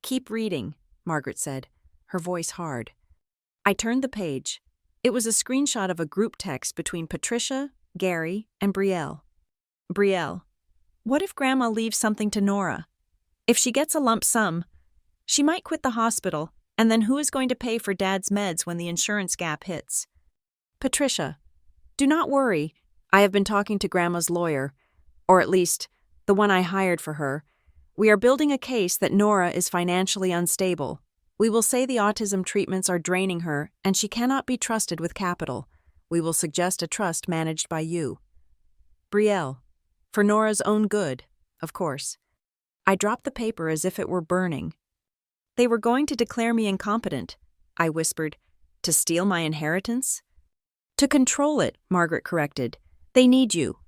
A: Keep reading, Margaret said, her voice hard. I turned the page. It was a screenshot of a group text between Patricia, Gary, and Brielle. Brielle: What if Grandma leaves something to Nora? If she gets a lump sum, she might quit the hospital, and then who is going to pay for Dad's meds when the insurance gap hits? Patricia: Do not worry. I have been talking to Grandma's lawyer, or at least, the one I hired for her. We are building a case that Nora is financially unstable. We will say the autism treatments are draining her and she cannot be trusted with capital. We will suggest a trust managed by you. Brielle: For Nora's own good, of course. I dropped the paper as if it were burning. They were going to declare me incompetent, I whispered. To steal my inheritance? To control it, Margaret corrected. They need you.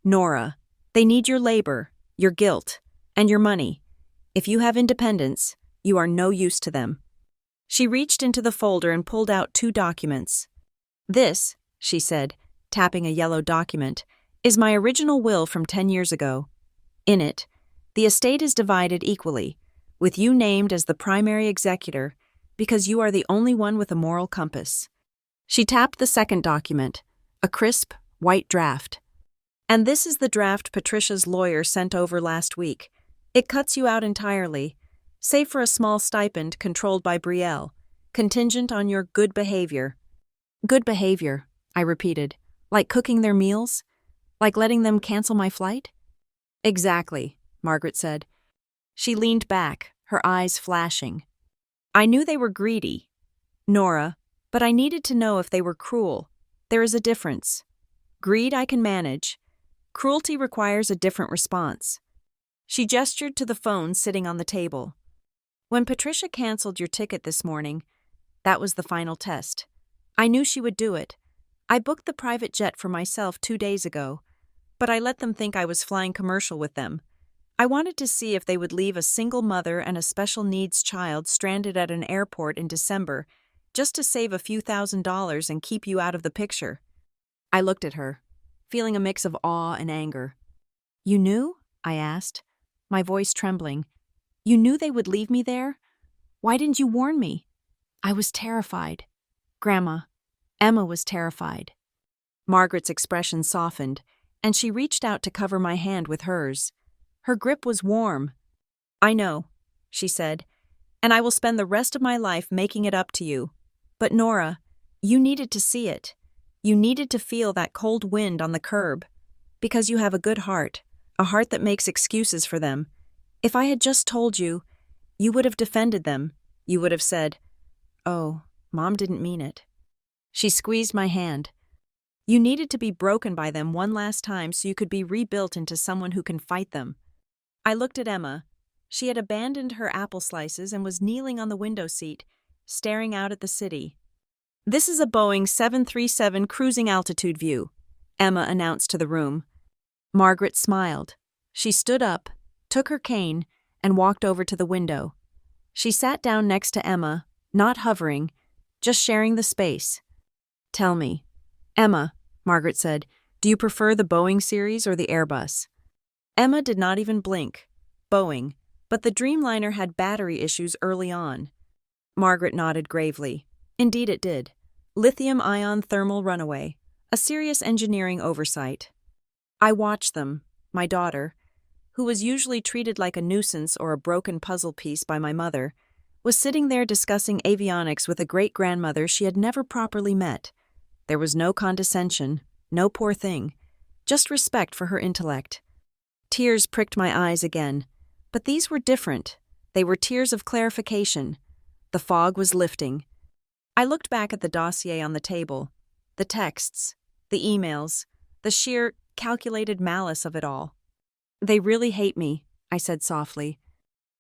A: Nora, they need your labor, your guilt, and your money. If you have independence, you are no use to them. She reached into the folder and pulled out 2 documents. This, she said, tapping a yellow document, is my original will from 10 years ago. In it, the estate is divided equally, with you named as the primary executor because you are the only one with a moral compass. She tapped the second document, a crisp, white draft. And this is the draft Patricia's lawyer sent over last week. It cuts you out entirely, save for a small stipend controlled by Brielle, contingent on your good behavior. Good behavior, I repeated. Like cooking their meals? Like letting them cancel my flight? Exactly, Margaret said. She leaned back, her eyes flashing. I knew they were greedy, Nora, but I needed to know if they were cruel. There is a difference. Greed I can manage. Cruelty requires a different response. She gestured to the phone sitting on the table. When Patricia canceled your ticket this morning, that was the final test. I knew she would do it. I booked the private jet for myself 2 days ago, but I let them think I was flying commercial with them. I wanted to see if they would leave a single mother and a special needs child stranded at an airport in December just to save a few $1,000s and keep you out of the picture. I looked at her, feeling a mix of awe and anger. You knew? I asked, my voice trembling. You knew they would leave me there? Why didn't you warn me? I was terrified. Grandma, Emma was terrified. Margaret's expression softened, and she reached out to cover my hand with hers. Her grip was warm. I know, she said, and I will spend the rest of my life making it up to you. But Nora, You needed to see it. You needed to feel that cold wind on the curb. Because you have a good heart, a heart that makes excuses for them. If I had just told you, you would have defended them. You would have said, "Oh, Mom didn't mean it." She squeezed my hand. You needed to be broken by them one last time so you could be rebuilt into someone who can fight them. I looked at Emma. She had abandoned her apple slices and was kneeling on the window seat, staring out at the city. "This is a Boeing 737 cruising altitude view," Emma announced to the room. Margaret smiled. She stood up, took her cane, and walked over to the window. She sat down next to Emma, not hovering, just sharing the space. "Tell me, Emma," Margaret said, "do you prefer the Boeing series or the Airbus?" Emma did not even blink. Boeing, but the Dreamliner had battery issues early on. Margaret nodded gravely. Indeed it did. Lithium-ion thermal runaway, a serious engineering oversight. I watched them, my daughter, who was usually treated like a nuisance or a broken puzzle piece by my mother, was sitting there discussing avionics with a great-grandmother she had never properly met. There was no condescension, no poor thing, just respect for her intellect. Tears pricked my eyes again, but these were different. They were tears of clarification. The fog was lifting. I looked back at the dossier on the table, the texts, the emails, the sheer, calculated malice of it all. "They really hate me," I said softly.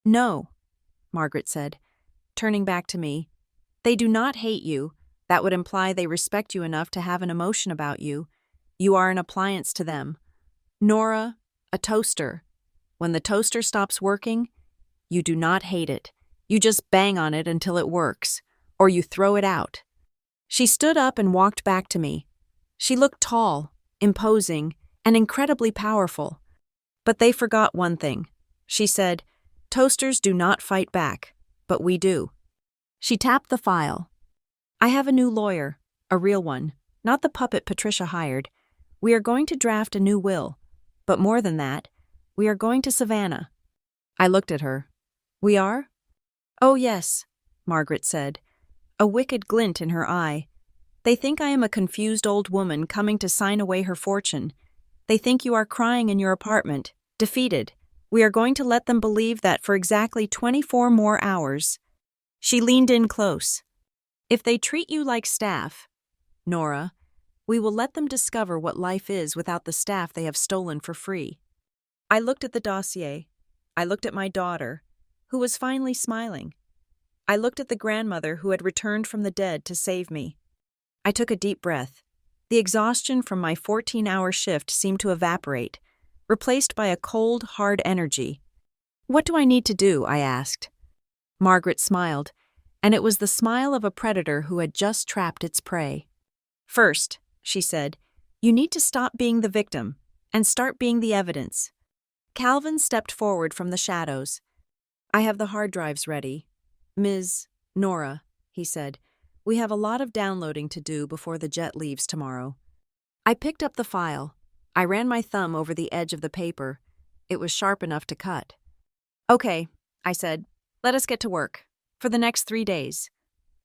A: "No," Margaret said, turning back to me. "They do not hate you. That would imply they respect you enough to have an emotion about you. You are an appliance to them. Nora, a toaster. When the toaster stops working, you do not hate it. You just bang on it until it works, or you throw it out." She stood up and walked back to me. She looked tall, imposing, and incredibly powerful. But they forgot one thing. She said, "Toasters do not fight back, but we do." She tapped the file. "I have a new lawyer, a real one, not the puppet Patricia hired. We are going to draft a new will. But more than that, we are going to Savannah." I looked at her. "We are?" "Oh yes," Margaret said, a wicked glint in her eye. "They think I am a confused old woman coming to sign away her fortune. They think you are crying in your apartment, defeated. We are going to let them believe that for exactly 24 more hours." She leaned in close. "If they treat you like staff, Nora, we will let them discover what life is without the staff they have stolen for free." I looked at the dossier. I looked at my daughter, who was finally smiling. I looked at the grandmother who had returned from the dead to save me. I took a deep breath. The exhaustion from my 14-hour shift seemed to evaporate, replaced by a cold, hard energy. "What do I need to do?" I asked. Margaret smiled, and it was the smile of a predator who had just trapped its prey. "First," she said, "you need to stop being the victim and start being the evidence." Calvin stepped forward from the shadows. "I have the hard drives ready. Ms. Nora," he said, "we have a lot of downloading to do before the jet leaves tomorrow." I picked up the file. I ran my thumb over the edge of the paper. It was sharp enough to cut. "Okay," I said, "let us get to work. For the next 3 days."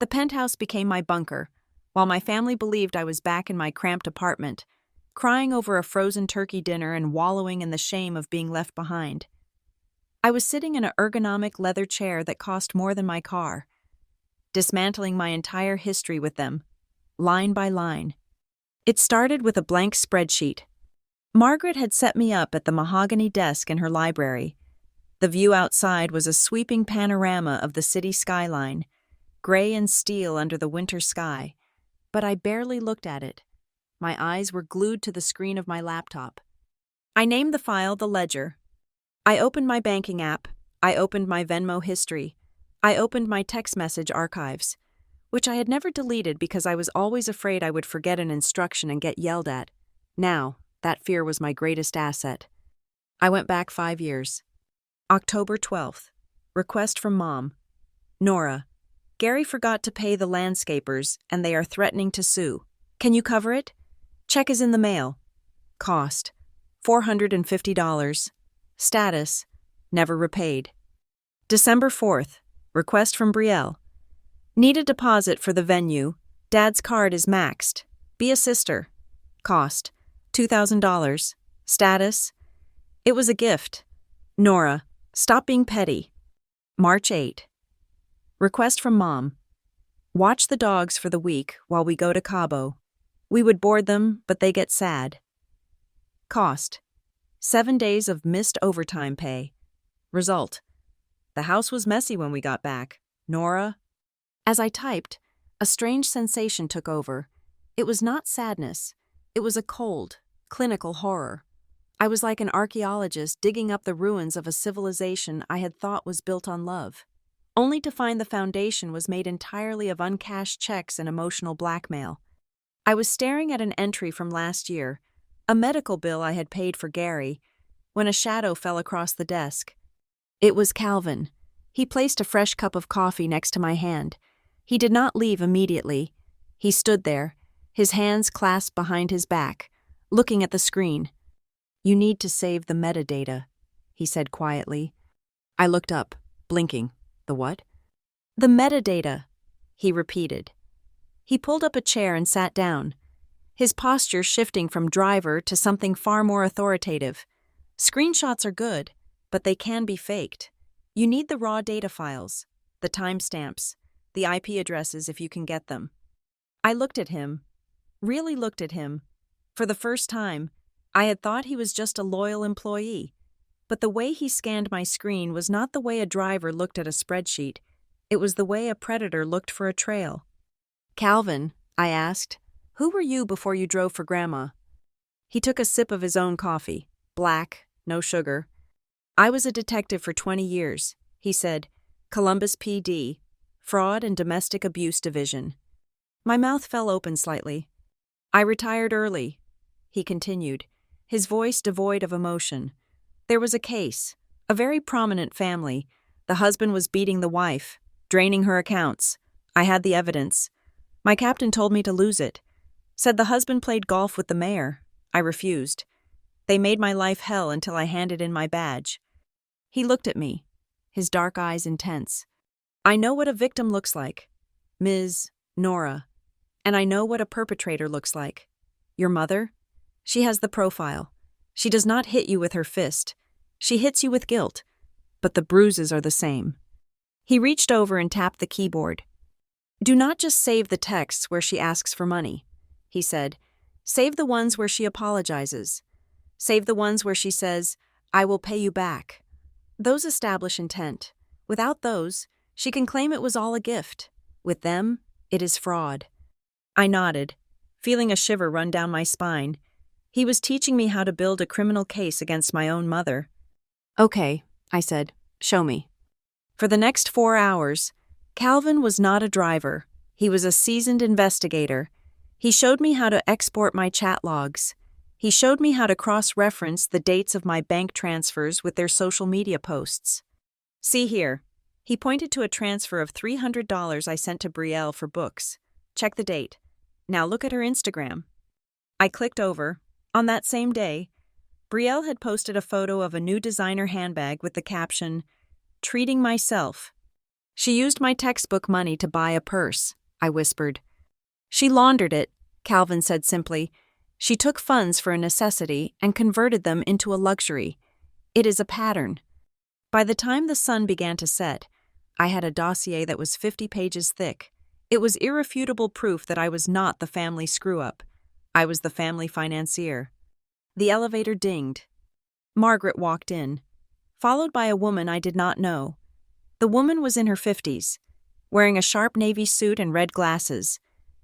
A: The penthouse became my bunker, while my family believed I was back in my cramped apartment, crying over a frozen turkey dinner and wallowing in the shame of being left behind. I was sitting in an ergonomic leather chair that cost more than my car, dismantling my entire history with them, line by line. It started with a blank spreadsheet. Margaret had set me up at the mahogany desk in her library. The view outside was a sweeping panorama of the city skyline, gray and steel under the winter sky, but I barely looked at it. My eyes were glued to the screen of my laptop. I named the file the Ledger. I opened my banking app. I opened my Venmo history. I opened my text message archives, which I had never deleted because I was always afraid I would forget an instruction and get yelled at. Now, that fear was my greatest asset. I went back 5 years. October 12th. Request from Mom. "Nora, Gary forgot to pay the landscapers and they are threatening to sue. Can you cover it? Check is in the mail. Cost, $450. Status, never repaid." December 4th. Request from Brielle. "Need a deposit for the venue. Dad's card is maxed. Be a sister. Cost, $2,000. Status, it was a gift. Nora, stop being petty. March 8. Request from Mom. Watch the dogs for the week while we go to Cabo. We would board them, but they get sad. Cost, 7 days of missed overtime pay. Result, the house was messy when we got back. Nora. As I typed, a strange sensation took over. It was not sadness. It was a cold, clinical horror. I was like an archaeologist digging up the ruins of a civilization I had thought was built on love, only to find the foundation was made entirely of uncashed checks and emotional blackmail. I was staring at an entry from last year, a medical bill I had paid for Gary, when a shadow fell across the desk. It was Calvin. He placed a fresh cup of coffee next to my hand. He did not leave immediately. He stood there, his hands clasped behind his back, looking at the screen. "You need to save the metadata," he said quietly. I looked up, blinking. "The what?" "The metadata," he repeated. He pulled up a chair and sat down, his posture shifting from driver to something far more authoritative. "Screenshots are good, but they can be faked. You need the raw data files, the timestamps, the IP addresses if you can get them." I looked at him, really looked at him. For the first time, I had thought he was just a loyal employee, but the way he scanned my screen was not the way a driver looked at a spreadsheet. It was the way a predator looked for a trail. "Calvin," I asked, "who were you before you drove for Grandma?" He took a sip of his own coffee, black, no sugar. "I was a detective for 20 years, he said. "Columbus PD, Fraud and Domestic Abuse Division." My mouth fell open slightly. "I retired early," he continued, his voice devoid of emotion. "There was a case, a very prominent family. The husband was beating the wife, draining her accounts. I had the evidence. My captain told me to lose it. Said the husband played golf with the mayor. I refused. They made my life hell until I handed in my badge." He looked at me, his dark eyes intense. "I know what a victim looks like, Ms. Nora, and I know what a perpetrator looks like. Your mother? She has the profile. She does not hit you with her fist. She hits you with guilt, but the bruises are the same." He reached over and tapped the keyboard. "Do not just save the texts where she asks for money," he said. "Save the ones where she apologizes. Save the ones where she says, 'I will pay you back.' Those establish intent. Without those, she can claim it was all a gift. With them, it is fraud." I nodded, feeling a shiver run down my spine. He was teaching me how to build a criminal case against my own mother. "Okay," I said, "show me." For the next 4 hours, Calvin was not a driver. He was a seasoned investigator. He showed me how to export my chat logs. He showed me how to cross-reference the dates of my bank transfers with their social media posts. "See here." He pointed to a transfer of $300 I sent to Brielle for books. "Check the date. Now look at her Instagram." I clicked over. On that same day, Brielle had posted a photo of a new designer handbag with the caption, "Treating myself." "She used my textbook money to buy a purse," I whispered. "She laundered it," Calvin said simply. "She took funds for a necessity and converted them into a luxury. It is a pattern." By the time the sun began to set, I had a dossier that was 50 pages thick. It was irrefutable proof that I was not the family screw-up. I was the family financier. The elevator dinged. Margaret walked in, followed by a woman I did not know. The woman was in her 50s, wearing a sharp navy suit and red glasses.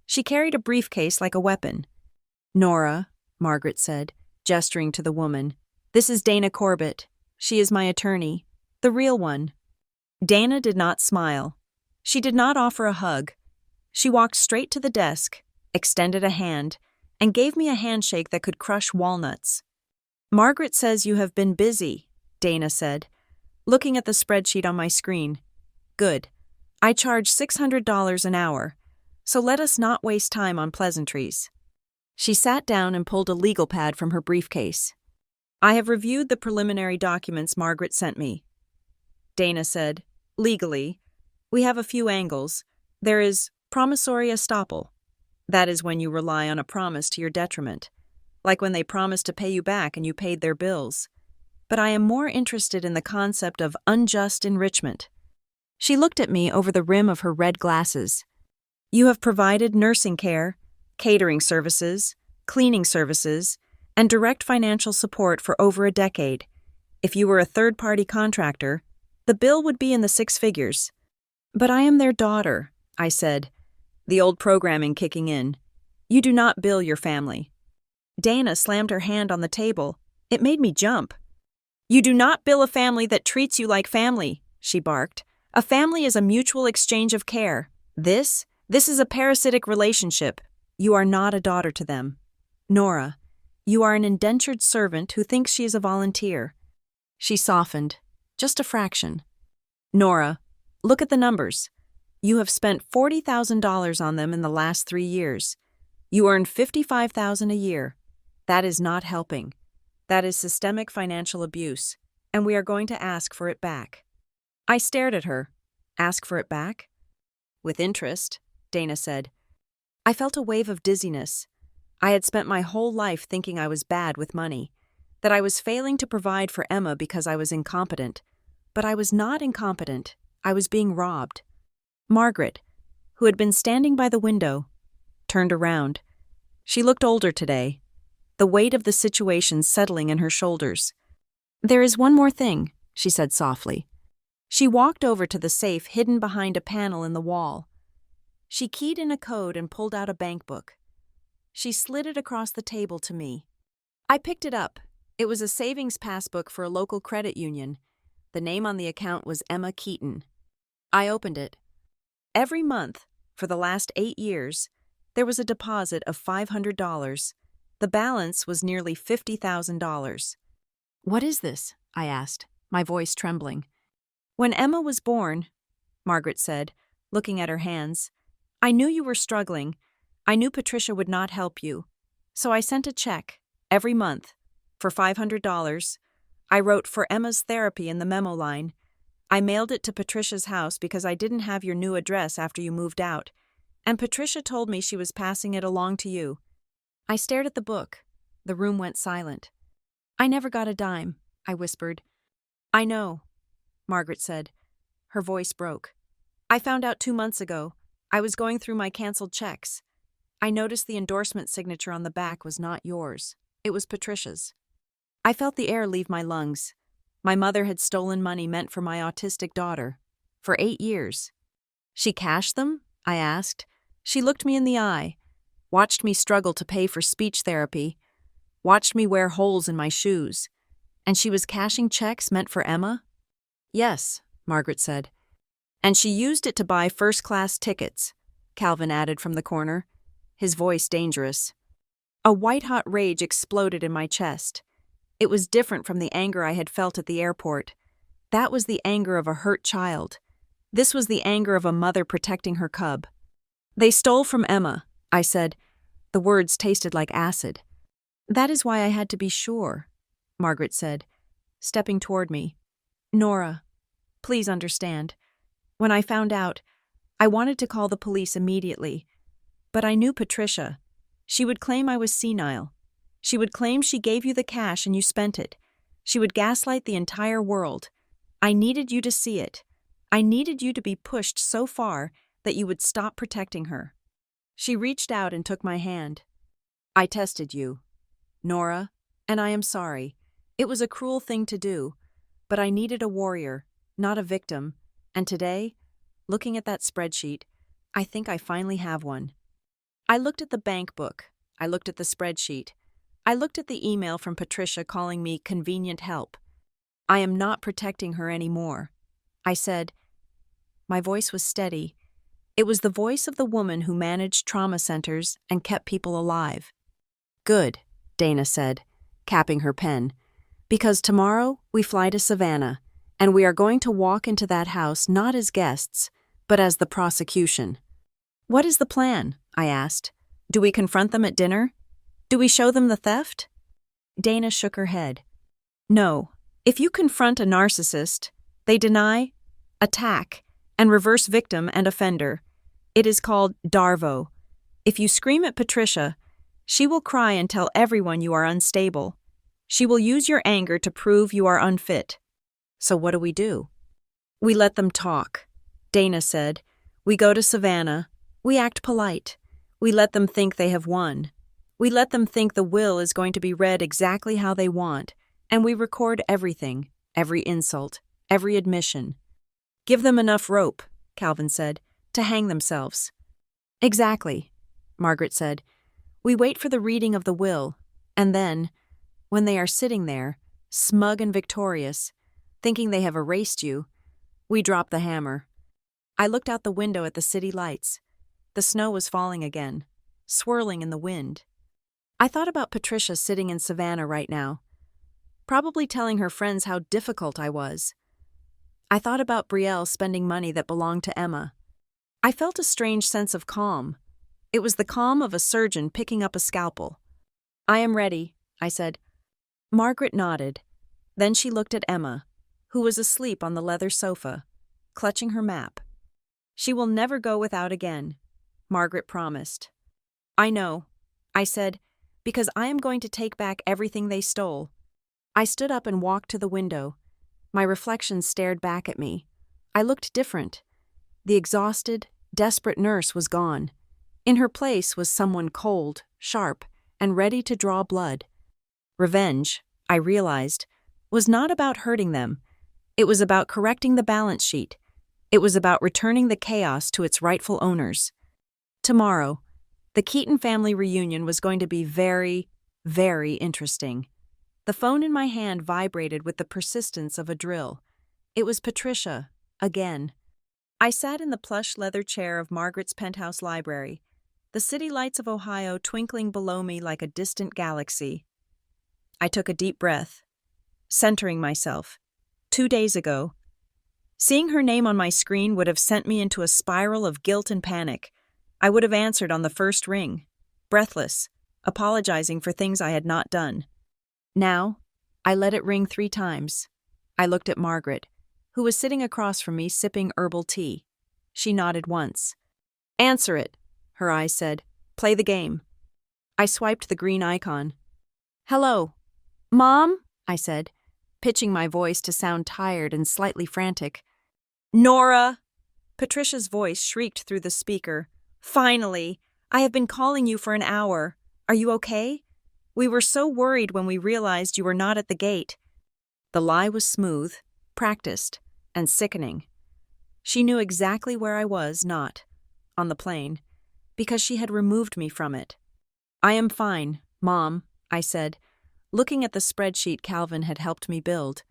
A: She carried a briefcase like a weapon. "Nora," Margaret said, gesturing to the woman, "this is Dana Corbett. She is my attorney, the real one." Dana did not smile. She did not offer a hug. She walked straight to the desk, extended a hand, and gave me a handshake that could crush walnuts. "Margaret says you have been busy," Dana said, looking at the spreadsheet on my screen. "Good. I charge $600 an hour, so let us not waste time on pleasantries." She sat down and pulled a legal pad from her briefcase. "I have reviewed the preliminary documents Margaret sent me," Dana said. "Legally, we have a few angles. There is promissory estoppel. That is when you rely on a promise to your detriment, like when they promised to pay you back and you paid their bills. But I am more interested in the concept of unjust enrichment. She looked at me over the rim of her red glasses. You have provided nursing care, catering services, cleaning services, and direct financial support for over a decade. If you were a third-party contractor, the bill would be in the six figures. But I am their daughter, I said, the old programming kicking in. You do not bill your family. Dana slammed her hand on the table. It made me jump. You do not bill a family that treats you like family, she barked. A family is a mutual exchange of care. This is a parasitic relationship. You are not a daughter to them. Nora, you are an indentured servant who thinks she is a volunteer. She softened, just a fraction. Nora, look at the numbers. You have spent $40,000 on them in the last 3 years. You earn $55,000 a year. That is not helping. That is systemic financial abuse, and we are going to ask for it back. I stared at her. Ask for it back? With interest, Dana said. I felt a wave of dizziness. I had spent my whole life thinking I was bad with money, that I was failing to provide for Emma because I was incompetent. But I was not incompetent. I was being robbed. Margaret, who had been standing by the window, turned around. She looked older today, the weight of the situation settling in her shoulders. There is one more thing, she said softly. She walked over to the safe hidden behind a panel in the wall. She keyed in a code and pulled out a bank book. She slid it across the table to me. I picked it up. It was a savings passbook for a local credit union. The name on the account was Emma Keaton. I opened it. Every month, for the last 8 years, there was a deposit of $500. The balance was nearly $50,000. What is this? I asked, my voice trembling. When Emma was born, Margaret said, looking at her hands, I knew you were struggling. I knew Patricia would not help you. So I sent a check, every month, for $500. I wrote for Emma's therapy in the memo line. I mailed it to Patricia's house because I didn't have your new address after you moved out, and Patricia told me she was passing it along to you. I stared at the book. The room went silent. I never got a dime, I whispered. I know, Margaret said. Her voice broke. I found out 2 months ago. I was going through my canceled checks. I noticed the endorsement signature on the back was not yours. It was Patricia's. I felt the air leave my lungs. My mother had stolen money meant for my autistic daughter. For 8 years. She cashed them? I asked. She looked me in the eye, watched me struggle to pay for speech therapy, watched me wear holes in my shoes. And she was cashing checks meant for Emma? Yes, Margaret said. And she used it to buy first-class tickets, Calvin added from the corner, his voice dangerous. A white-hot rage exploded in my chest. It was different from the anger I had felt at the airport. That was the anger of a hurt child. This was the anger of a mother protecting her cub. They stole from Emma, I said. The words tasted like acid. That is why I had to be sure, Margaret said, stepping toward me. Nora, please understand. When I found out, I wanted to call the police immediately. But I knew Patricia. She would claim I was senile. She would claim she gave you the cash and you spent it. She would gaslight the entire world. I needed you to see it. I needed you to be pushed so far that you would stop protecting her. She reached out and took my hand. I tested you, Nora, and I am sorry. It was a cruel thing to do, but I needed a warrior, not a victim. And today, looking at that spreadsheet, I think I finally have one. I looked at the bank book. I looked at the spreadsheet. I looked at the email from Patricia calling me convenient help. I am not protecting her anymore. I said. My voice was steady. It was the voice of the woman who managed trauma centers and kept people alive. Good, Dana said, capping her pen. Because tomorrow we fly to Savannah, and we are going to walk into that house not as guests, but as the prosecution. What is the plan? I asked. Do we confront them at dinner? Do we show them the theft? Dana shook her head. No. If you confront a narcissist, they deny, attack, and reverse victim and offender. It is called DARVO, If you scream at Patricia, she will cry and tell everyone you are unstable. She will use your anger to prove you are unfit. So what do? We let them talk, Dana said. We go to Savannah. We act polite. We let them think they have won. We let them think the will is going to be read exactly how they want, and we record everything, every insult, every admission. Give them enough rope, Calvin said, to hang themselves. Exactly, Margaret said. We wait for the reading of the will, and then, when they are sitting there, smug and victorious, thinking they have erased you, we drop the hammer. I looked out the window at the city lights. The snow was falling again, swirling in the wind. I thought about Patricia sitting in Savannah right now, probably telling her friends how difficult I was. I thought about Brielle spending money that belonged to Emma. I felt a strange sense of calm. It was the calm of a surgeon picking up a scalpel. I am ready, I said. Margaret nodded. Then she looked at Emma, who was asleep on the leather sofa, clutching her map. She will never go without again, Margaret promised. I know, I said, because I am going to take back everything they stole. I stood up and walked to the window. My reflection stared back at me. I looked different. The exhausted, desperate nurse was gone. In her place was someone cold, sharp, and ready to draw blood. Revenge, I realized, was not about hurting them. It was about correcting the balance sheet. It was about returning the chaos to its rightful owners. Tomorrow, the Keaton family reunion was going to be very, very interesting. The phone in my hand vibrated with the persistence of a drill. It was Patricia, again. I sat in the plush leather chair of Margaret's penthouse library, the city lights of Ohio twinkling below me like a distant galaxy. I took a deep breath, centering myself. 2 days ago, seeing her name on my screen would have sent me into a spiral of guilt and panic. I would have answered on the first ring, breathless, apologizing for things I had not done. Now, I let it ring 3 times. I looked at Margaret, who was sitting across from me sipping herbal tea. She nodded once. Answer it, her eyes said. Play the game. I swiped the green icon. Hello. Mom, I said, pitching my voice to sound tired and slightly frantic. Nora! Patricia's voice shrieked through the speaker. Finally! I have been calling you for an hour. Are you okay? We were so worried when we realized you were not at the gate. The lie was smooth, practiced, and sickening. She knew exactly where I was not, on the plane, because she had removed me from it. I am fine, Mom, I said, looking at the spreadsheet Calvin had helped me build.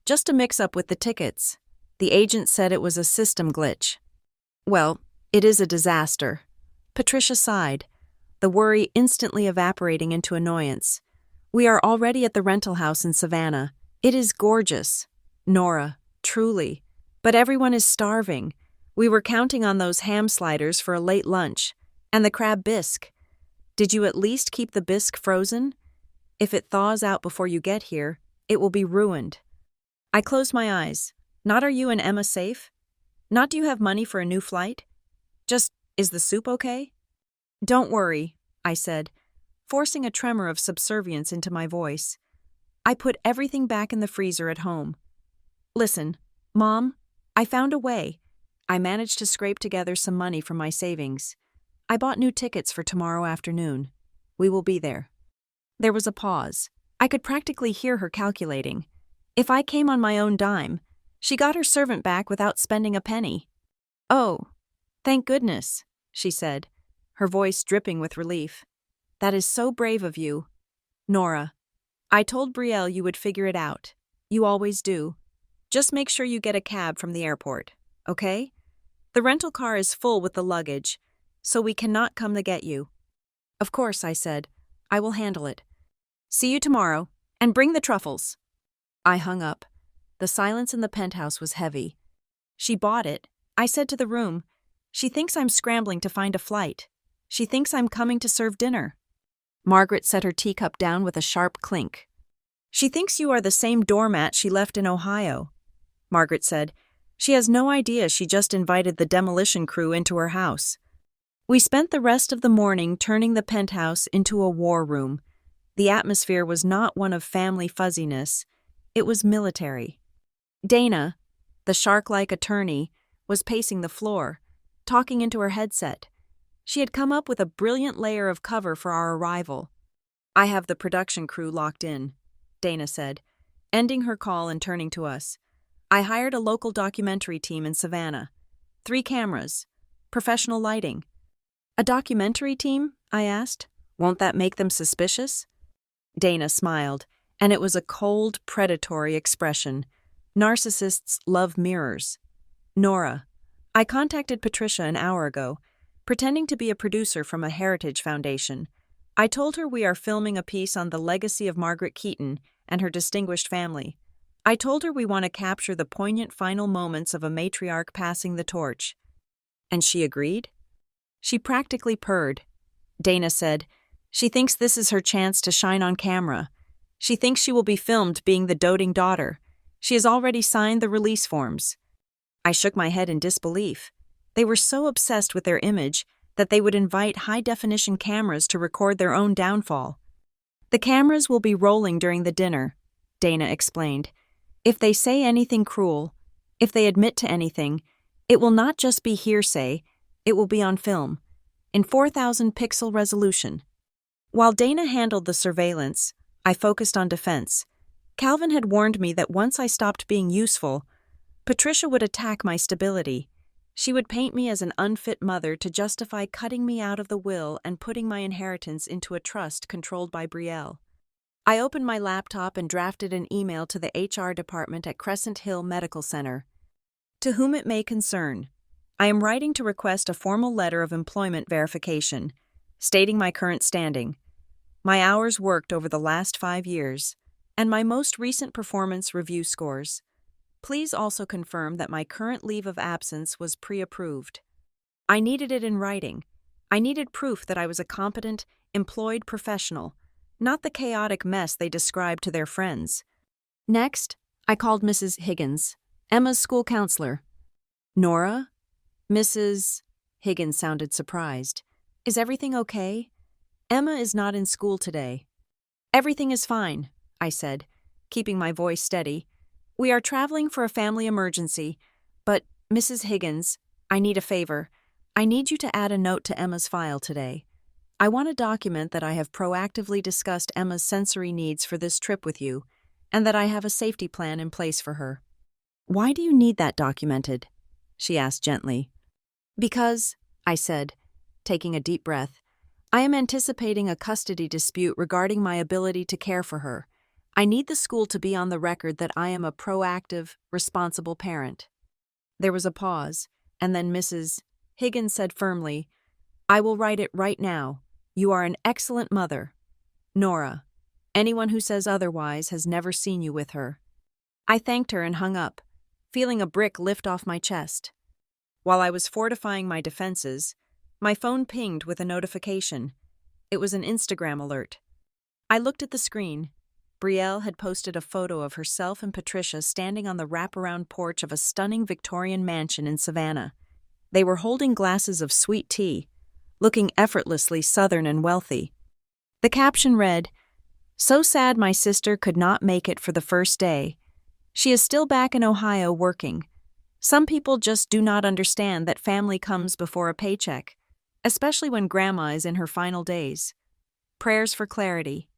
A: Just a mix-up with the tickets. The agent said it was a system glitch. Well, it is a disaster. Patricia sighed, the worry instantly evaporating into annoyance. We are already at the rental house in Savannah. It is gorgeous. Nora, truly. But everyone is starving. We were counting on those ham sliders for a late lunch. And the crab bisque. Did you at least keep the bisque frozen? If it thaws out before you get here, it will be ruined. I closed my eyes. Not are you and Emma safe? Not do you have money for a new flight? Just, is the soup okay? Don't worry, I said, forcing a tremor of subservience into my voice. I put everything back in the freezer at home. Listen, Mom, I found a way. I managed to scrape together some money from my savings. I bought new tickets for tomorrow afternoon. We will be there. There was a pause. I could practically hear her calculating. If I came on my own dime, she got her servant back without spending a penny. Oh, thank goodness, she said, her voice dripping with relief. That is so brave of you. Nora, I told Brielle you would figure it out. You always do. Just make sure you get a cab from the airport, okay? The rental car is full with the luggage, so we cannot come to get you. Of course, I said. I will handle it. See you tomorrow, and bring the truffles. I hung up. The silence in the penthouse was heavy. She bought it. I said to the room, she thinks I'm scrambling to find a flight. She thinks I'm coming to serve dinner. Margaret set her teacup down with a sharp clink. She thinks you are the same doormat she left in Ohio, Margaret said. She has no idea she just invited the demolition crew into her house. We spent the rest of the morning turning the penthouse into a war room. The atmosphere was not one of family fuzziness, it was military. Dana, the shark-like attorney, was pacing the floor, talking into her headset. She had come up with a brilliant layer of cover for our arrival. "I have the production crew locked in," Dana said, ending her call and turning to us. "I hired a local documentary team in Savannah. 3 cameras, professional lighting." "A documentary team?" I asked. "Won't that make them suspicious?" Dana smiled, and it was a cold, predatory expression. Narcissists love mirrors. "Nora, I contacted Patricia an hour ago, pretending to be a producer from a heritage foundation. I told her we are filming a piece on the legacy of Margaret Keaton and her distinguished family. I told her we want to capture the poignant final moments of a matriarch passing the torch." "And she agreed?" "She practically purred." Dana said, "She thinks this is her chance to shine on camera. She thinks she will be filmed being the doting daughter. She has already signed the release forms." I shook my head in disbelief. They were so obsessed with their image that they would invite high-definition cameras to record their own downfall. "The cameras will be rolling during the dinner," Dana explained. "If they say anything cruel, if they admit to anything, it will not just be hearsay, it will be on film, in 4,000 pixel resolution." While Dana handled the surveillance, I focused on defense. Calvin had warned me that once I stopped being useful, Patricia would attack my stability. She would paint me as an unfit mother to justify cutting me out of the will and putting my inheritance into a trust controlled by Brielle. I opened my laptop and drafted an email to the HR department at Crescent Hill Medical Center. "To whom it may concern, I am writing to request a formal letter of employment verification, stating my current standing, my hours worked over the last 5 years, and my most recent performance review scores. Please also confirm that my current leave of absence was pre-approved." I needed it in writing. I needed proof that I was a competent, employed professional, not the chaotic mess they described to their friends. Next, I called Mrs. Higgins, Emma's school counselor. "Nora?" "Mrs. Higgins sounded surprised. "Is everything okay? Emma is not in school today." "Everything is fine," I said, keeping my voice steady. "We are traveling for a family emergency, but, Mrs. Higgins, I need a favor. I need you to add a note to Emma's file today. I want to document that I have proactively discussed Emma's sensory needs for this trip with you, and that I have a safety plan in place for her." "Why do you need that documented?" she asked gently. "Because," I said, taking a deep breath, "I am anticipating a custody dispute regarding my ability to care for her. I need the school to be on the record that I am a proactive, responsible parent." There was a pause, and then Mrs. Higgins said firmly, "I will write it right now. You are an excellent mother. Nora, anyone who says otherwise has never seen you with her." I thanked her and hung up, feeling a brick lift off my chest. While I was fortifying my defenses, my phone pinged with a notification. It was an Instagram alert. I looked at the screen. Brielle had posted a photo of herself and Patricia standing on the wraparound porch of a stunning Victorian mansion in Savannah. They were holding glasses of sweet tea, looking effortlessly southern and wealthy. The caption read, "So sad my sister could not make it for the first day. She is still back in Ohio working. Some people just do not understand that family comes before a paycheck, especially when grandma is in her final days. Prayers for clarity."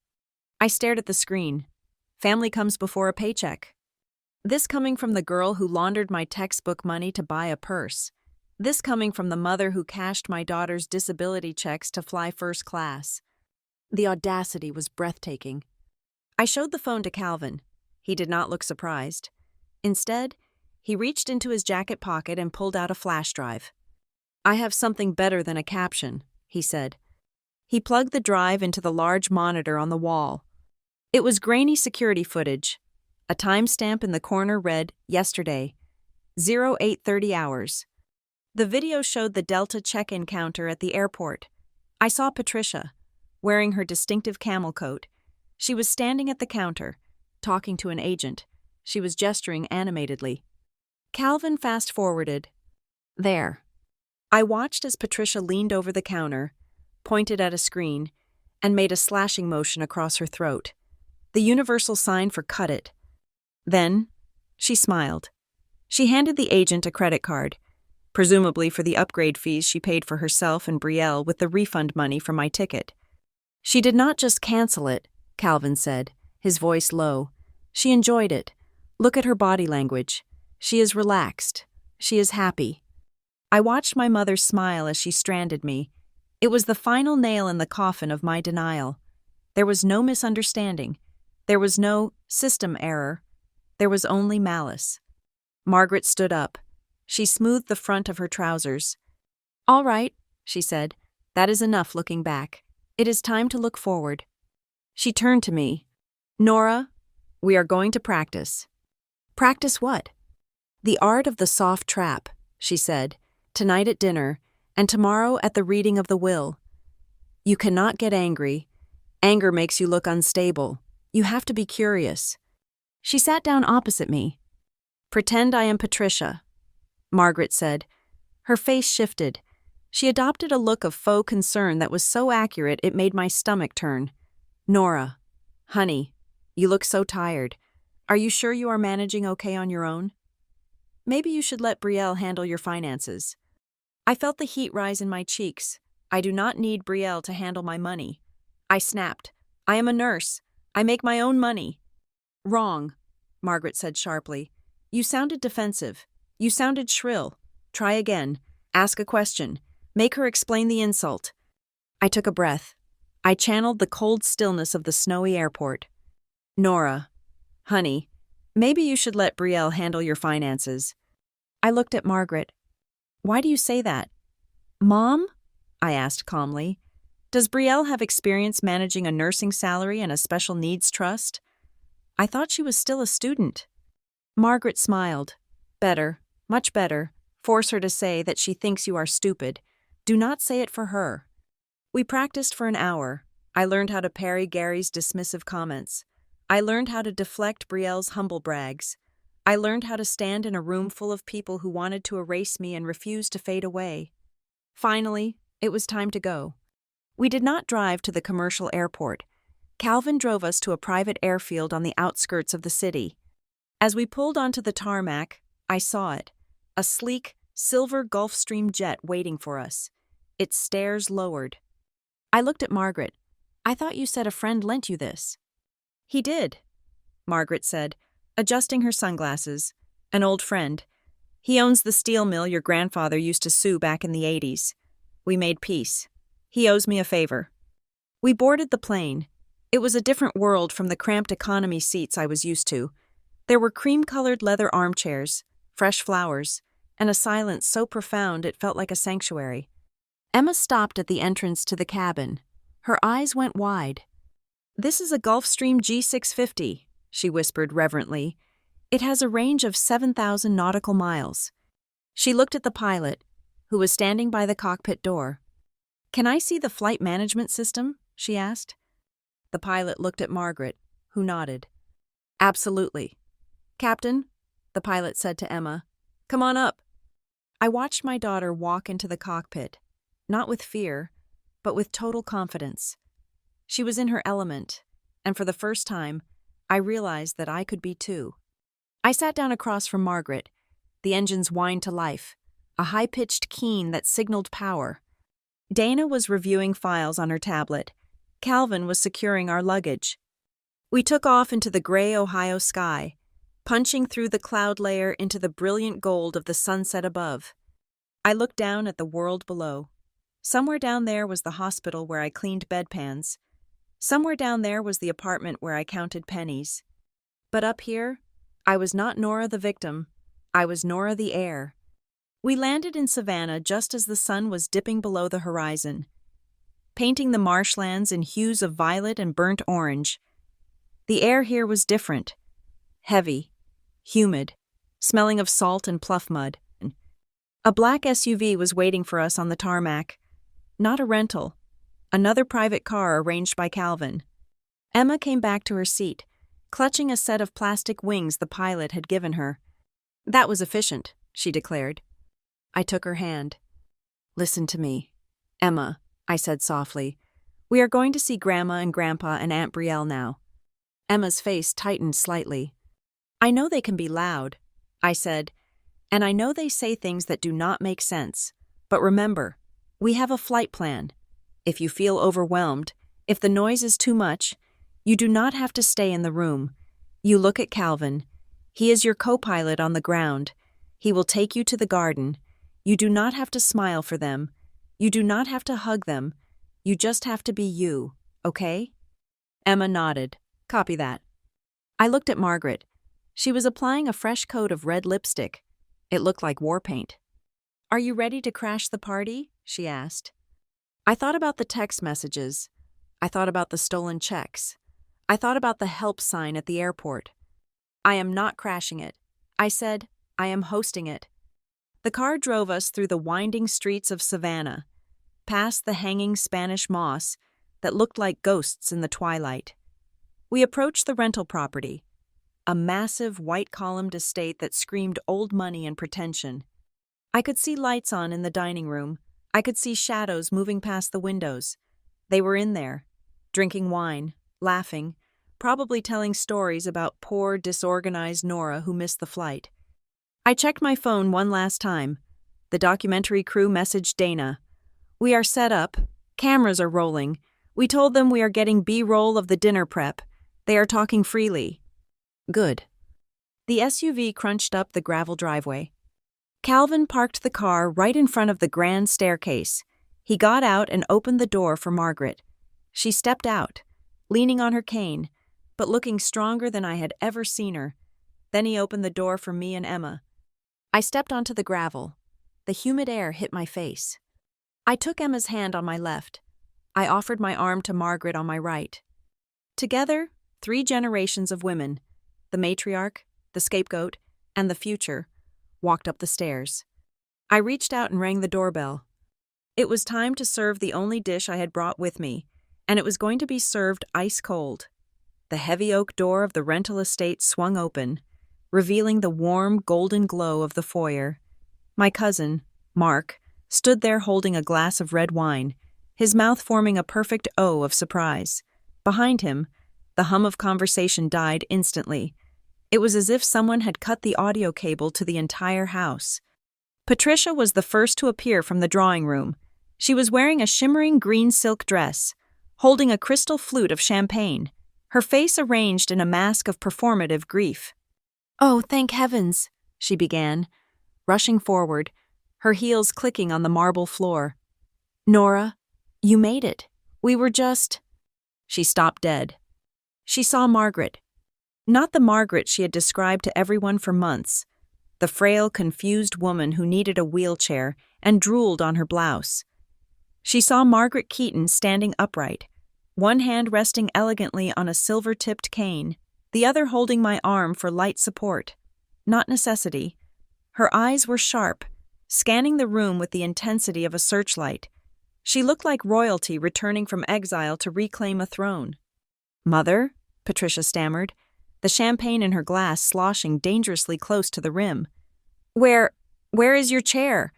A: I stared at the screen. Family comes before a paycheck. This coming from the girl who laundered my textbook money to buy a purse. This coming from the mother who cashed my daughter's disability checks to fly first class. The audacity was breathtaking. I showed the phone to Calvin. He did not look surprised. Instead, he reached into his jacket pocket and pulled out a flash drive. "I have something better than a caption," he said. He plugged the drive into the large monitor on the wall. It was grainy security footage. A timestamp in the corner read, "Yesterday, 08:30 hours." The video showed the Delta check-in counter at the airport. I saw Patricia, wearing her distinctive camel coat. She was standing at the counter, talking to an agent. She was gesturing animatedly. Calvin fast-forwarded. "There. I watched as Patricia leaned over the counter, pointed at a screen, and made a slashing motion across her throat, the universal sign for cut it. Then, she smiled. She handed the agent a credit card, presumably for the upgrade fees she paid for herself and Brielle with the refund money from my ticket. She did not just cancel it, Calvin said, his voice low. She enjoyed it. Look at her body language. She is relaxed. She is happy. I watched my mother smile as she stranded me. It was the final nail in the coffin of my denial. There was no misunderstanding. There was no system error. There was only malice. Margaret stood up. She smoothed the front of her trousers. "All right," she said. "That is enough looking back. It is time to look forward." She turned to me. "Nora, we are going to practice." "Practice what?" "The art of the soft trap," she said, "tonight at dinner, and tomorrow at the reading of the will. You cannot get angry. Anger makes you look unstable. You have to be curious." She sat down opposite me. "Pretend I am Patricia," Margaret said. Her face shifted. She adopted a look of faux concern that was so accurate it made my stomach turn. "Nora, honey, you look so tired. Are you sure you are managing okay on your own? Maybe you should let Brielle handle your finances." I felt the heat rise in my cheeks. I do not need Brielle to handle my money. I snapped. "I am a nurse. I make my own money." "Wrong," Margaret said sharply. "You sounded defensive. You sounded shrill. Try again. Ask a question. Make her explain the insult." I took a breath. I channeled the cold stillness of the snowy airport. "Nora, honey, maybe you should let Brielle handle your finances." I looked at Margaret. "Why do you say that?" "Mom?" I asked calmly. "Does Brielle have experience managing a nursing salary and a special needs trust? I thought she was still a student." Margaret smiled. "Better, much better. Force her to say that she thinks you are stupid. Do not say it for her." We practiced for an hour. I learned how to parry Gary's dismissive comments. I learned how to deflect Brielle's humble brags. I learned how to stand in a room full of people who wanted to erase me and refused to fade away. Finally, it was time to go. We did not drive to the commercial airport. Calvin drove us to a private airfield on the outskirts of the city. As we pulled onto the tarmac, I saw it, a sleek, silver Gulfstream jet waiting for us. Its stairs lowered. I looked at Margaret. "I thought you said a friend lent you this." "He did," Margaret said, adjusting her sunglasses. "An old friend. He owns the steel mill your grandfather used to sue back in the 80s. We made peace. He owes me a favor." We boarded the plane. It was a different world from the cramped economy seats I was used to. There were cream-colored leather armchairs, fresh flowers, and a silence so profound it felt like a sanctuary. Emma stopped at the entrance to the cabin. Her eyes went wide. "This is a Gulfstream G650, she whispered reverently. "It has a range of 7,000 nautical miles." She looked at the pilot, who was standing by the cockpit door. "Can I see the flight management system?" she asked. The pilot looked at Margaret, who nodded. "Absolutely." "Captain," the pilot said to Emma, "come on up." I watched my daughter walk into the cockpit, not with fear, but with total confidence. She was in her element, and for the first time, I realized that I could be too. I sat down across from Margaret. The engines whined to life, a high-pitched keen that signaled power. Dana was reviewing files on her tablet. Calvin was securing our luggage. We took off into the gray Ohio sky, punching through the cloud layer into the brilliant gold of the sunset above. I looked down at the world below. Somewhere down there was the hospital where I cleaned bedpans. Somewhere down there was the apartment where I counted pennies. But up here, I was not Nora the victim. I was Nora the heir. We landed in Savannah just as the sun was dipping below the horizon, painting the marshlands in hues of violet and burnt orange. The air here was different. Heavy, humid, smelling of salt and pluff mud. A black SUV was waiting for us on the tarmac. Not a rental. Another private car arranged by Calvin. Emma came back to her seat, clutching a set of plastic wings the pilot had given her. "That was efficient," she declared. I took her hand. Listen to me. Emma, I said softly. We are going to see Grandma and Grandpa and Aunt Brielle now. Emma's face tightened slightly. I know they can be loud, I said, and I know they say things that do not make sense. But remember, we have a flight plan. If you feel overwhelmed, if the noise is too much, you do not have to stay in the room. You look at Calvin. He is your co-pilot on the ground. He will take you to the garden. You do not have to smile for them. You do not have to hug them. You just have to be you, okay? Emma nodded. Copy that. I looked at Margaret. She was applying a fresh coat of red lipstick. It looked like war paint. Are you ready to crash the party? She asked. I thought about the text messages. I thought about the stolen checks. I thought about the help sign at the airport. I am not crashing it. I said, I am hosting it. The car drove us through the winding streets of Savannah, past the hanging Spanish moss that looked like ghosts in the twilight. We approached the rental property, a massive white-columned estate that screamed old money and pretension. I could see lights on in the dining room. I could see shadows moving past the windows. They were in there, drinking wine, laughing, probably telling stories about poor, disorganized Nora who missed the flight. I checked my phone one last time. The documentary crew messaged Dana. We are set up. Cameras are rolling. We told them we are getting B-roll of the dinner prep. They are talking freely. Good. The SUV crunched up the gravel driveway. Calvin parked the car right in front of the grand staircase. He got out and opened the door for Margaret. She stepped out, leaning on her cane, but looking stronger than I had ever seen her. Then he opened the door for me and Emma. I stepped onto the gravel. The humid air hit my face. I took Emma's hand on my left. I offered my arm to Margaret on my right. Together, 3 generations of women, the matriarch, the scapegoat, and the future, walked up the stairs. I reached out and rang the doorbell. It was time to serve the only dish I had brought with me, and it was going to be served ice cold. The heavy oak door of the rental estate swung open, revealing the warm, golden glow of the foyer. My cousin, Mark, stood there holding a glass of red wine, his mouth forming a perfect O of surprise. Behind him, the hum of conversation died instantly. It was as if someone had cut the audio cable to the entire house. Patricia was the first to appear from the drawing room. She was wearing a shimmering green silk dress, holding a crystal flute of champagne, her face arranged in a mask of performative grief. "Oh, thank heavens," she began, rushing forward, her heels clicking on the marble floor. "Nora, you made it. We were just—" She stopped dead. She saw Margaret. Not the Margaret she had described to everyone for months, the frail, confused woman who needed a wheelchair and drooled on her blouse. She saw Margaret Keaton standing upright, one hand resting elegantly on a silver-tipped cane, the other holding my arm for light support. Not necessity. Her eyes were sharp, scanning the room with the intensity of a searchlight. She looked like royalty returning from exile to reclaim a throne. "Mother?" Patricia stammered, the champagne in her glass sloshing dangerously close to the rim. Where is your chair?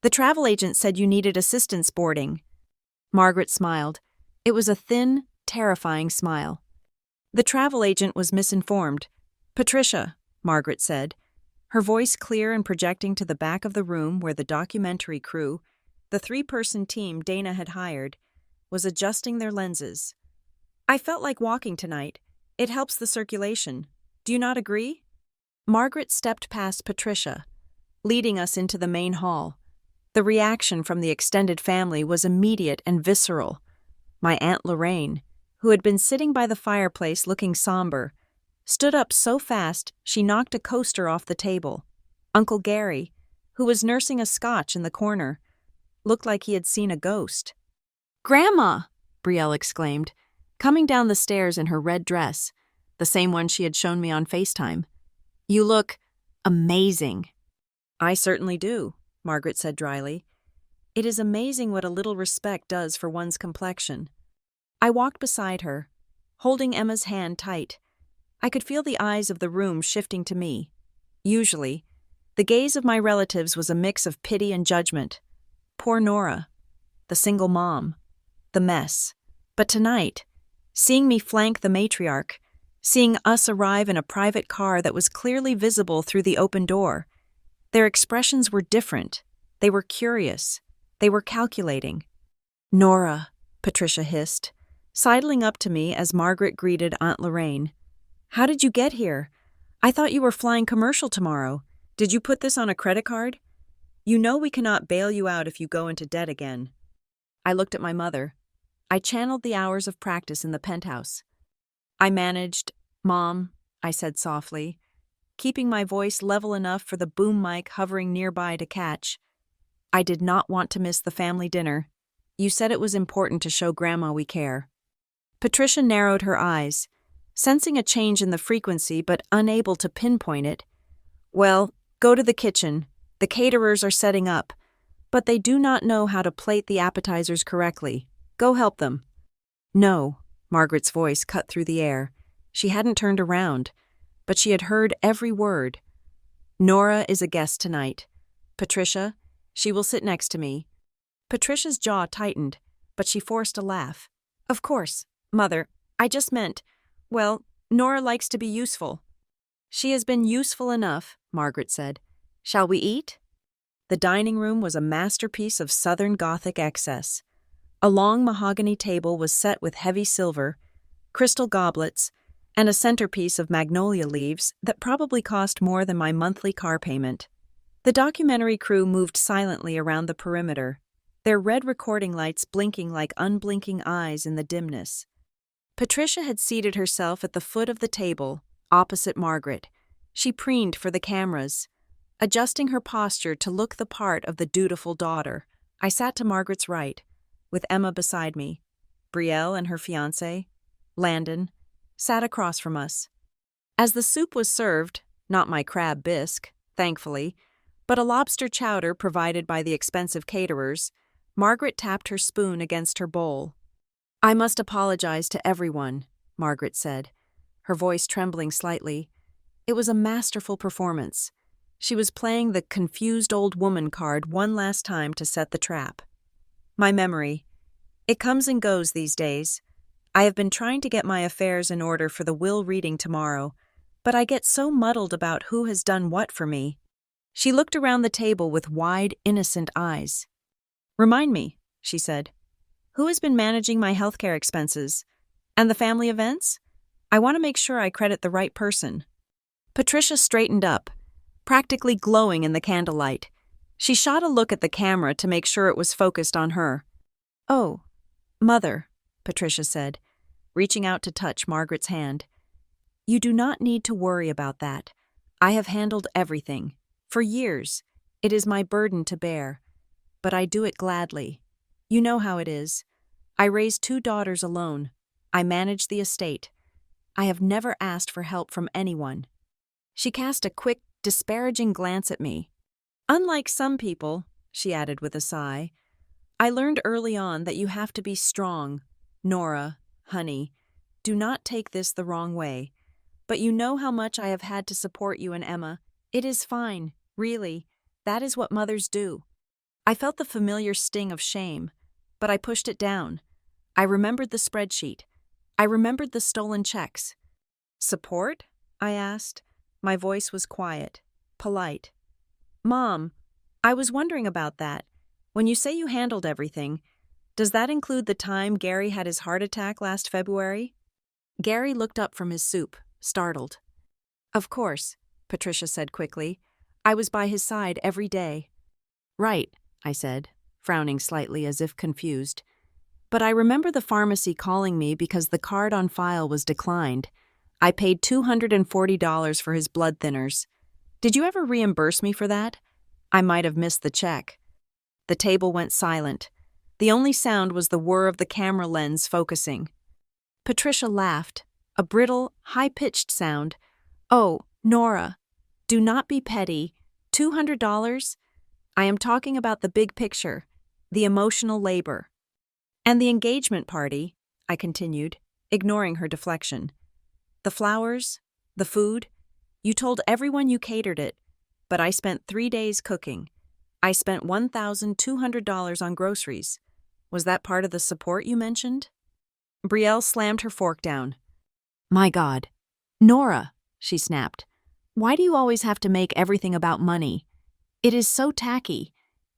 A: The travel agent said you needed assistance boarding." Margaret smiled. It was a thin, terrifying smile. The travel agent was misinformed. "Patricia," Margaret said, her voice clear and projecting to the back of the room where the documentary crew, the 3-person team Dana had hired, was adjusting their lenses. "I felt like walking tonight. It helps the circulation. Do you not agree?" Margaret stepped past Patricia, leading us into the main hall. The reaction from the extended family was immediate and visceral. My Aunt Lorraine, who had been sitting by the fireplace looking somber, stood up so fast she knocked a coaster off the table. Uncle Gary, who was nursing a scotch in the corner, looked like he had seen a ghost. "Grandma!" Brielle exclaimed, coming down the stairs in her red dress, the same one she had shown me on FaceTime. "You look amazing." "I certainly do," Margaret said dryly. "It is amazing what a little respect does for one's complexion." I walked beside her, holding Emma's hand tight. I could feel the eyes of the room shifting to me. Usually, the gaze of my relatives was a mix of pity and judgment. Poor Nora. The single mom. The mess. But tonight, seeing me flank the matriarch, seeing us arrive in a private car that was clearly visible through the open door, their expressions were different. They were curious. They were calculating. "Nora," Patricia hissed, sidling up to me as Margaret greeted Aunt Lorraine. "How did you get here? I thought you were flying commercial tomorrow. Did you put this on a credit card? You know we cannot bail you out if you go into debt again." I looked at my mother. I channeled the hours of practice in the penthouse. I managed, "Mom," I said softly, keeping my voice level enough for the boom mic hovering nearby to catch. "I did not want to miss the family dinner. You said it was important to show Grandma we care." Patricia narrowed her eyes, sensing a change in the frequency but unable to pinpoint it. "Well, go to the kitchen. The caterers are setting up, but they do not know how to plate the appetizers correctly. Go help them." "No," Margaret's voice cut through the air. She hadn't turned around, but she had heard every word. "Nora is a guest tonight. Patricia, she will sit next to me." Patricia's jaw tightened, but she forced a laugh. "Of course, Mother. I just meant, well, Nora likes to be useful." "She has been useful enough," Margaret said. "Shall we eat?" The dining room was a masterpiece of Southern Gothic excess. A long mahogany table was set with heavy silver, crystal goblets, and a centerpiece of magnolia leaves that probably cost more than my monthly car payment. The documentary crew moved silently around the perimeter, their red recording lights blinking like unblinking eyes in the dimness. Patricia had seated herself at the foot of the table, opposite Margaret. She preened for the cameras, adjusting her posture to look the part of the dutiful daughter. I sat to Margaret's right, with Emma beside me. Brielle and her fiancé, Landon, sat across from us. As the soup was served, not my crab bisque, thankfully, but a lobster chowder provided by the expensive caterers, Margaret tapped her spoon against her bowl. "I must apologize to everyone," Margaret said, her voice trembling slightly. It was a masterful performance. She was playing the confused old woman card one last time to set the trap. "My memory. It comes and goes these days. I have been trying to get my affairs in order for the will reading tomorrow, but I get so muddled about who has done what for me." She looked around the table with wide, innocent eyes. "Remind me," she said, "who has been managing my healthcare expenses? And the family events? I want to make sure I credit the right person." Patricia straightened up, practically glowing in the candlelight. She shot a look at the camera to make sure it was focused on her. "Oh, Mother," Patricia said, reaching out to touch Margaret's hand. "You do not need to worry about that. I have handled everything. For years, it is my burden to bear, but I do it gladly. You know how it is. I raised 2 daughters alone. I manage the estate. I have never asked for help from anyone." She cast a quick, disparaging glance at me. "Unlike some people," she added with a sigh, "I learned early on that you have to be strong. Nora, honey, do not take this the wrong way, but you know how much I have had to support you and Emma. It is fine, really. That is what mothers do." I felt the familiar sting of shame, but I pushed it down. I remembered the spreadsheet. I remembered the stolen checks. "Support?" I asked. My voice was quiet, polite. "Mom, I was wondering about that. When you say you handled everything, does that include the time Gary had his heart attack last February?" Gary looked up from his soup, startled. "Of course," Patricia said quickly. "I was by his side every day." "Right," I said, frowning slightly as if confused. "But I remember the pharmacy calling me because the card on file was declined. I paid $240 for his blood thinners. Did you ever reimburse me for that? I might have missed the check." The table went silent. The only sound was the whir of the camera lens focusing. Patricia laughed, a brittle, high-pitched sound. "Oh, Nora, do not be petty. $200? I am talking about the big picture, the emotional labor." "And the engagement party," I continued, ignoring her deflection. "The flowers, the food, you told everyone you catered it, but I spent 3 days cooking. I spent $1,200 on groceries. Was that part of the support you mentioned? Brielle slammed her fork down. My God. Nora, she snapped. Why do you always have to make everything about money? It is so tacky.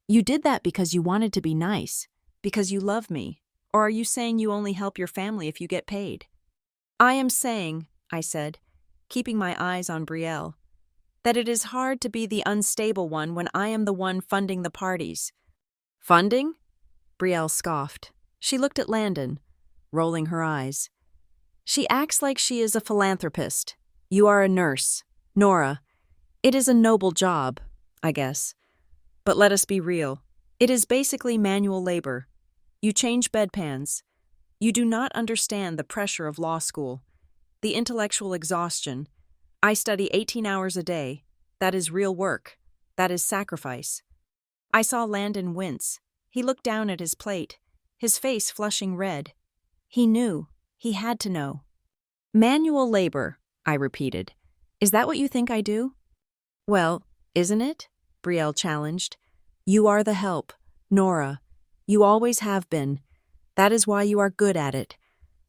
A: You did that because you wanted to be nice, because you love me. Or are you saying you only help your family if you get paid? I am saying, I said, keeping my eyes on Brielle, that it is hard to be the unstable one when I am the one funding the parties. Funding? Brielle scoffed. She looked at Landon, rolling her eyes. She acts like she is a philanthropist. You are a nurse. Nora, it is a noble job, I guess. But let us be real. It is basically manual labor. You change bedpans. You do not understand the pressure of law school, the intellectual exhaustion. I study 18 hours a day. That is real work. That is sacrifice. I saw Landon wince. He looked down at his plate, his face flushing red. He knew. He had to know. Manual labor, I repeated. Is that what you think I do? Well, isn't it? Brielle challenged. You are the help, Nora. You always have been. That is why you are good at it.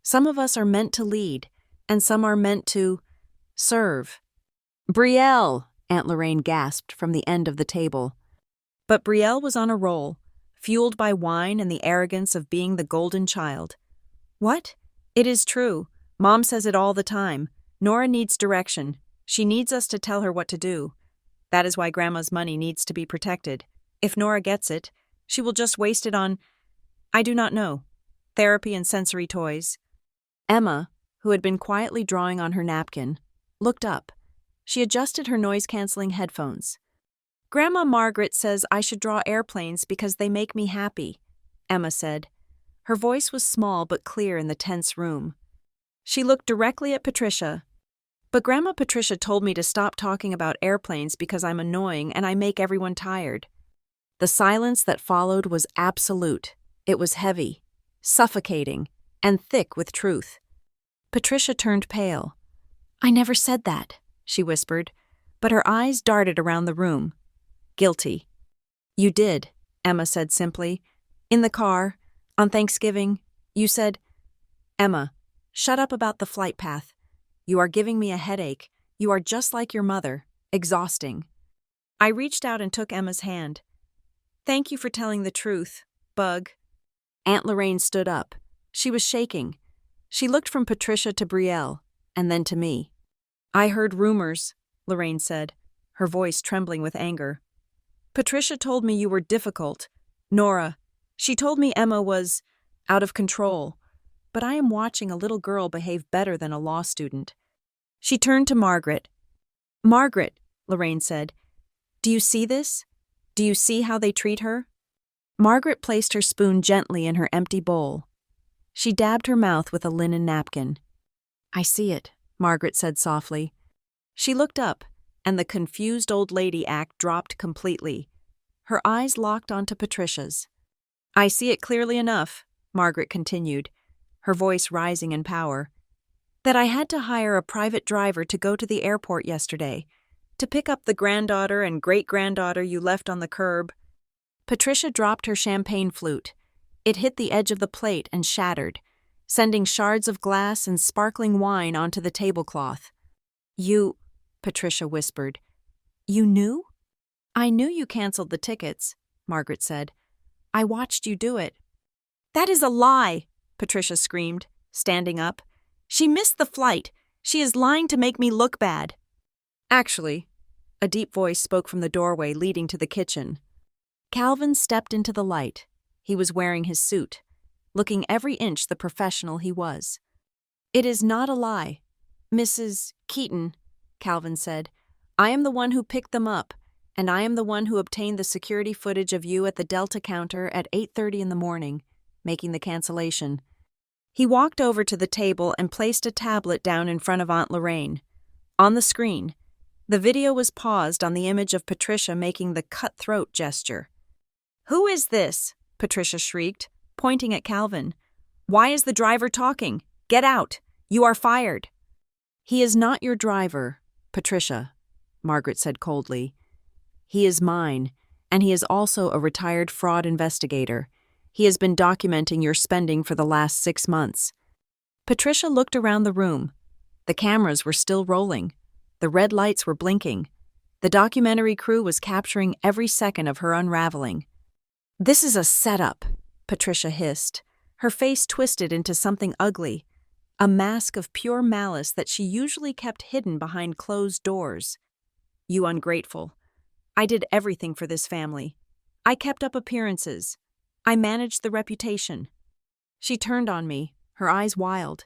A: Some of us are meant to lead, and some are meant to serve. Brielle, Aunt Lorraine gasped from the end of the table. But Brielle was on a roll, fueled by wine and the arrogance of being the golden child. What? It is true. Mom says it all the time. Nora needs direction. She needs us to tell her what to do. That is why Grandma's money needs to be protected. If Nora gets it, she will just waste it on, I do not know, therapy and sensory toys. Emma, who had been quietly drawing on her napkin, looked up. She adjusted her noise-canceling headphones. Grandma Margaret says I should draw airplanes because they make me happy, Emma said. Her voice was small but clear in the tense room. She looked directly at Patricia. But Grandma Patricia told me to stop talking about airplanes because I'm annoying and I make everyone tired. The silence that followed was absolute. It was heavy, suffocating, and thick with truth. Patricia turned pale. I never said that, she whispered, but her eyes darted around the room. Guilty. You did, Emma said simply. In the car, on Thanksgiving, you said, Emma, shut up about the flight path. You are giving me a headache. You are just like your mother, exhausting. I reached out and took Emma's hand. Thank you for telling the truth, Bug. Aunt Lorraine stood up. She was shaking. She looked from Patricia to Brielle, and then to me. I heard rumors, Lorraine said, her voice trembling with anger. Patricia told me you were difficult. Nora, she told me Emma was out of control. But I am watching a little girl behave better than a law student. She turned to Margaret. Margaret, Lorraine said, do you see this? Do you see how they treat her? Margaret placed her spoon gently in her empty bowl. She dabbed her mouth with a linen napkin. I see it, Margaret said softly. She looked up, and the confused old lady act dropped completely. Her eyes locked onto Patricia's. I see it clearly enough, Margaret continued, her voice rising in power, that I had to hire a private driver to go to the airport yesterday, to pick up the granddaughter and great-granddaughter you left on the curb. Patricia dropped her champagne flute. It hit the edge of the plate and shattered, sending shards of glass and sparkling wine onto the tablecloth. You, Patricia whispered. You knew? I knew you canceled the tickets, Margaret said. I watched you do it. That is a lie, Patricia screamed, standing up. She missed the flight. She is lying to make me look bad. Actually, a deep voice spoke from the doorway leading to the kitchen. Calvin stepped into the light. He was wearing his suit, looking every inch the professional he was. It is not a lie, Mrs. Keaton, Calvin said. I am the one who picked them up, and I am the one who obtained the security footage of you at the Delta counter at 8:30 in the morning, making the cancellation. He walked over to the table and placed a tablet down in front of Aunt Lorraine. On the screen, the video was paused on the image of Patricia making the cutthroat gesture. Who is this? Patricia shrieked, pointing at Calvin. Why is the driver talking? Get out! You are fired! He is not your driver, Patricia, Margaret said coldly. He is mine, and he is also a retired fraud investigator. He has been documenting your spending for the last 6 months." Patricia looked around the room. The cameras were still rolling. The red lights were blinking. The documentary crew was capturing every second of her unraveling. "This is a setup," Patricia hissed. Her face twisted into something ugly, a mask of pure malice that she usually kept hidden behind closed doors. "You ungrateful. I did everything for this family. I kept up appearances. I managed the reputation." She turned on me, her eyes wild.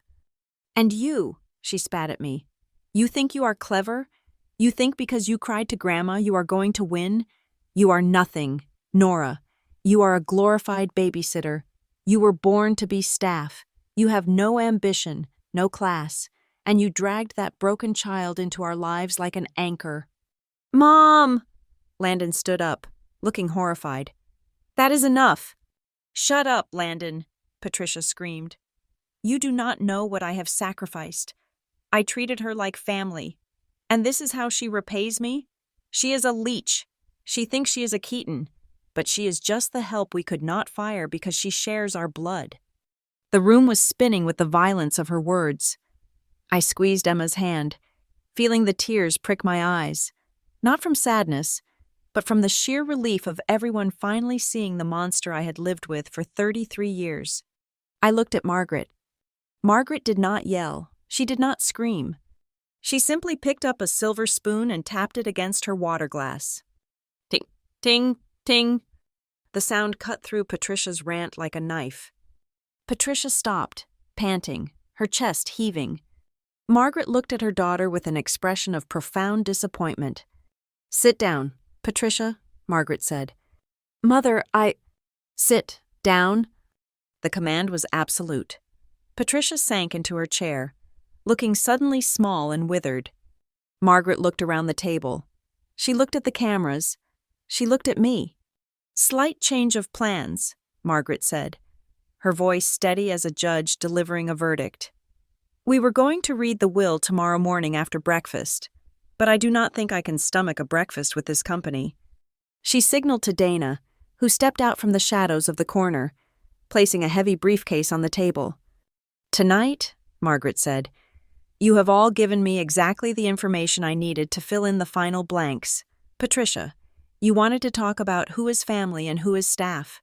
A: "And you," she spat at me. "You think you are clever? You think because you cried to Grandma you are going to win? You are nothing, Nora. You are a glorified babysitter. You were born to be staff. You have no ambition, no class, and you dragged that broken child into our lives like an anchor." "Mom!" Landon stood up, looking horrified. "That is enough." "Shut up, Landon," Patricia screamed. "You do not know what I have sacrificed. I treated her like family. And this is how she repays me? She is a leech. She thinks she is a Keaton, but she is just the help we could not fire because she shares our blood." The room was spinning with the violence of her words. I squeezed Emma's hand, feeling the tears prick my eyes, not from sadness, but from the sheer relief of everyone finally seeing the monster I had lived with for 33 years. I looked at Margaret. Margaret did not yell. She did not scream. She simply picked up a silver spoon and tapped it against her water glass. Ting, ting, ting. The sound cut through Patricia's rant like a knife. Patricia stopped, panting, her chest heaving. Margaret looked at her daughter with an expression of profound disappointment. "Sit down, Patricia," Margaret said. "Mother, Sit down." The command was absolute. Patricia sank into her chair, looking suddenly small and withered. Margaret looked around the table. She looked at the cameras. She looked at me. "Slight change of plans," Margaret said, her voice steady as a judge delivering a verdict. "We were going to read the will tomorrow morning after breakfast, but I do not think I can stomach a breakfast with this company." She signaled to Dana, who stepped out from the shadows of the corner, placing a heavy briefcase on the table. "Tonight," Margaret said, "you have all given me exactly the information I needed to fill in the final blanks. Patricia, you wanted to talk about who is family and who is staff."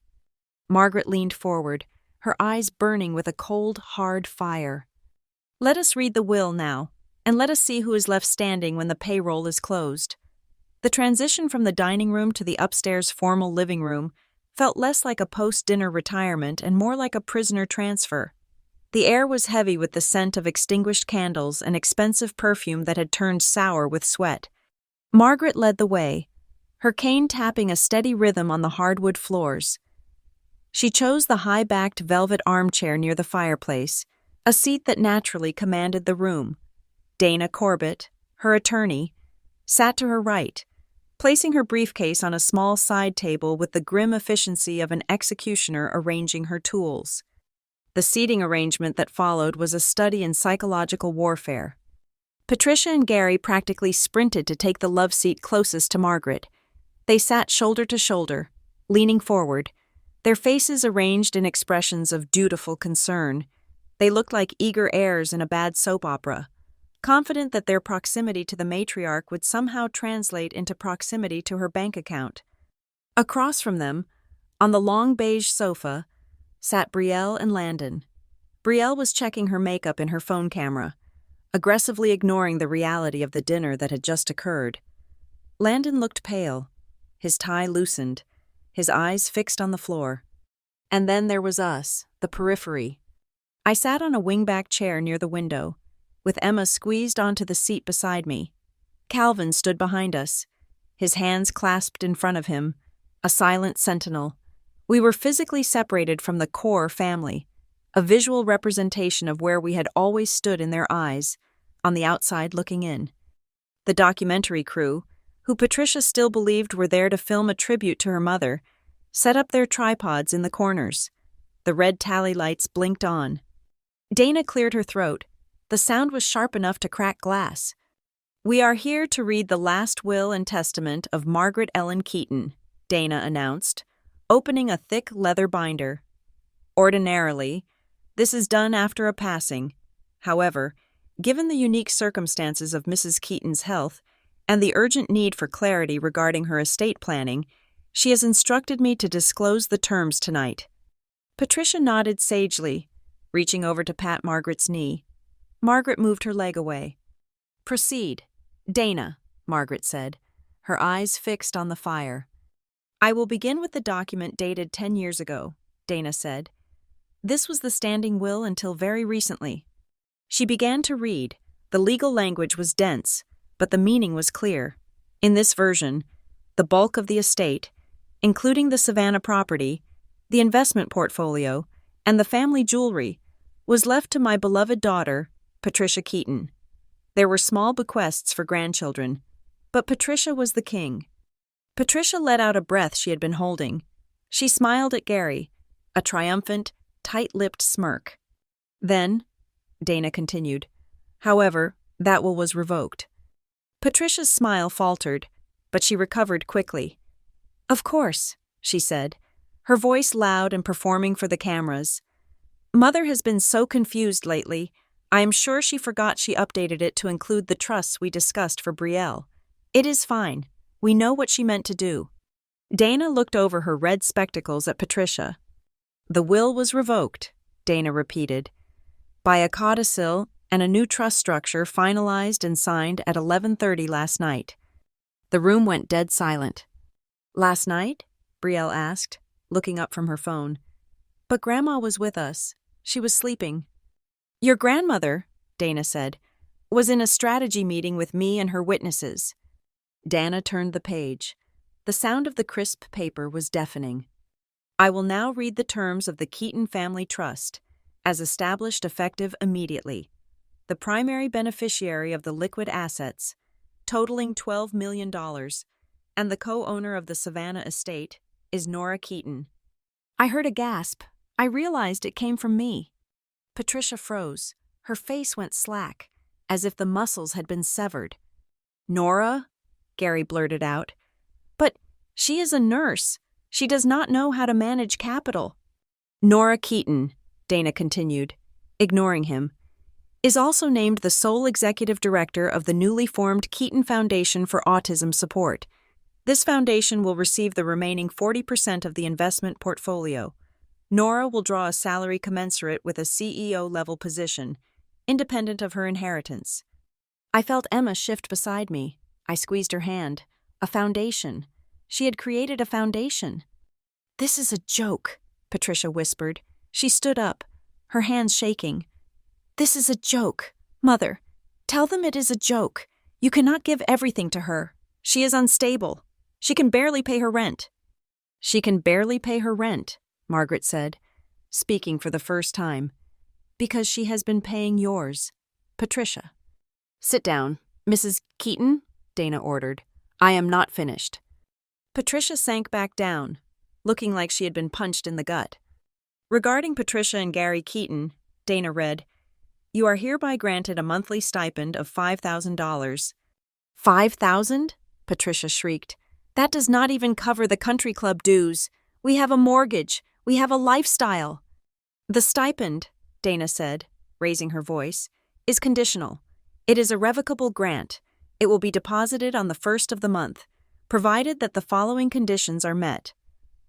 A: Margaret leaned forward, her eyes burning with a cold, hard fire. "Let us read the will now, and let us see who is left standing when the payroll is closed." The transition from the dining room to the upstairs formal living room felt less like a post-dinner retirement and more like a prisoner transfer. The air was heavy with the scent of extinguished candles and expensive perfume that had turned sour with sweat. Margaret led the way, her cane tapping a steady rhythm on the hardwood floors. She chose the high-backed velvet armchair near the fireplace, a seat that naturally commanded the room. Dana Corbett, her attorney, sat to her right, placing her briefcase on a small side table with the grim efficiency of an executioner arranging her tools. The seating arrangement that followed was a study in psychological warfare. Patricia and Gary practically sprinted to take the love seat closest to Margaret. They sat shoulder to shoulder, leaning forward, their faces arranged in expressions of dutiful concern. They looked like eager heirs in a bad soap opera, confident that their proximity to the matriarch would somehow translate into proximity to her bank account. Across from them, on the long beige sofa, sat Brielle and Landon. Brielle was checking her makeup in her phone camera, aggressively ignoring the reality of the dinner that had just occurred. Landon looked pale, his tie loosened, his eyes fixed on the floor. And then there was us, the periphery. I sat on a wingback chair near the window, with Emma squeezed onto the seat beside me. Calvin stood behind us, his hands clasped in front of him, a silent sentinel. We were physically separated from the core family, a visual representation of where we had always stood in their eyes, on the outside looking in. The documentary crew, who Patricia still believed were there to film a tribute to her mother, set up their tripods in the corners. The red tally lights blinked on. Dana cleared her throat. The sound was sharp enough to crack glass. "We are here to read the last will and testament of Margaret Ellen Keaton," Dana announced, opening a thick leather binder. Ordinarily, this is done after a passing. However, given the unique circumstances of Mrs. Keaton's health and the urgent need for clarity regarding her estate planning, she has instructed me to disclose the terms tonight. Patricia nodded sagely, reaching over to pat Margaret's knee. Margaret moved her leg away. "Proceed, Dana," Margaret said, her eyes fixed on the fire. "I will begin with the document dated 10 years ago," Dana said. "This was the standing will until very recently." She began to read. The legal language was dense, but the meaning was clear. In this version, the bulk of the estate, including the Savannah property, the investment portfolio, and the family jewelry, was left to my beloved daughter, Patricia Keaton. There were small bequests for grandchildren, but Patricia was the king. Patricia let out a breath she had been holding. She smiled at Gary, a triumphant, tight-lipped smirk. "Then," Dana continued, "however, that will was revoked." Patricia's smile faltered, but she recovered quickly. "Of course," she said, her voice loud and performing for the cameras. "Mother has been so confused lately. I am sure she forgot she updated it to include the trusts we discussed for Brielle. It is fine. We know what she meant to do." Dana looked over her red spectacles at Patricia. "The will was revoked," Dana repeated, "by a codicil and a new trust structure finalized and signed at 11:30 last night." The room went dead silent. "Last night?" Brielle asked, looking up from her phone. "But Grandma was with us. She was sleeping." "Your grandmother," Dana said, "was in a strategy meeting with me and her witnesses." Dana turned the page. The sound of the crisp paper was deafening. "I will now read the terms of the Keaton Family Trust, as established effective immediately. The primary beneficiary of the liquid assets, totaling $12 million, and the co-owner of the Savannah estate, is Nora Keaton." I heard a gasp. I realized it came from me. Patricia froze. Her face went slack, as if the muscles had been severed. "Nora?" Gary blurted out. "But she is a nurse. She does not know how to manage capital." "Nora Keaton," Dana continued, ignoring him, "is also named the sole executive director of the newly formed Keaton Foundation for Autism Support. This foundation will receive the remaining 40% of the investment portfolio. Nora will draw a salary commensurate with a CEO-level position, independent of her inheritance." I felt Emma shift beside me. I squeezed her hand. A foundation. She had created a foundation. "This is a joke," Patricia whispered. She stood up, her hands shaking. "This is a joke. Mother, tell them it is a joke. You cannot give everything to her. She is unstable. She can barely pay her rent." "She can barely pay her rent," Margaret said, speaking for the first time, "because she has been paying yours, Patricia." "Sit down, Mrs. Keaton," Dana ordered. "I am not finished." Patricia sank back down, looking like she had been punched in the gut. Regarding Patricia and Gary Keaton, Dana read, "You are hereby granted a monthly stipend of $5,000. "5,000?" Patricia shrieked. "That does not even cover the country club dues. We have a mortgage. We have a lifestyle." "The stipend," Dana said, raising her voice, "is conditional. It is a revocable grant. It will be deposited on the 1st of the month, provided that the following conditions are met.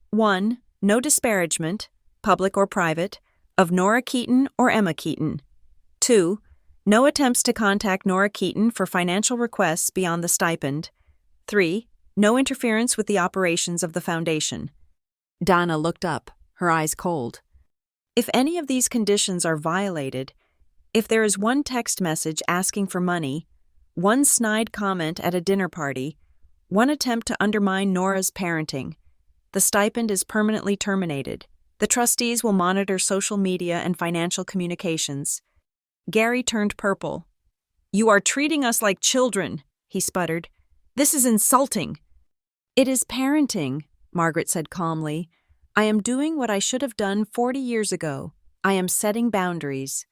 A: 1. No disparagement, public or private, of Nora Keaton or Emma Keaton. 2. No attempts to contact Nora Keaton for financial requests beyond the stipend. 3. No interference with the operations of the foundation." Dana looked up, her eyes cold. "If any of these conditions are violated, if there is one text message asking for money, one snide comment at a dinner party, one attempt to undermine Nora's parenting, the stipend is permanently terminated. The trustees will monitor social media and financial communications." Gary turned purple. "You are treating us like children," he sputtered. "This is insulting." "It is parenting," Margaret said calmly. "I am doing what I should have done 40 years ago. I am setting boundaries."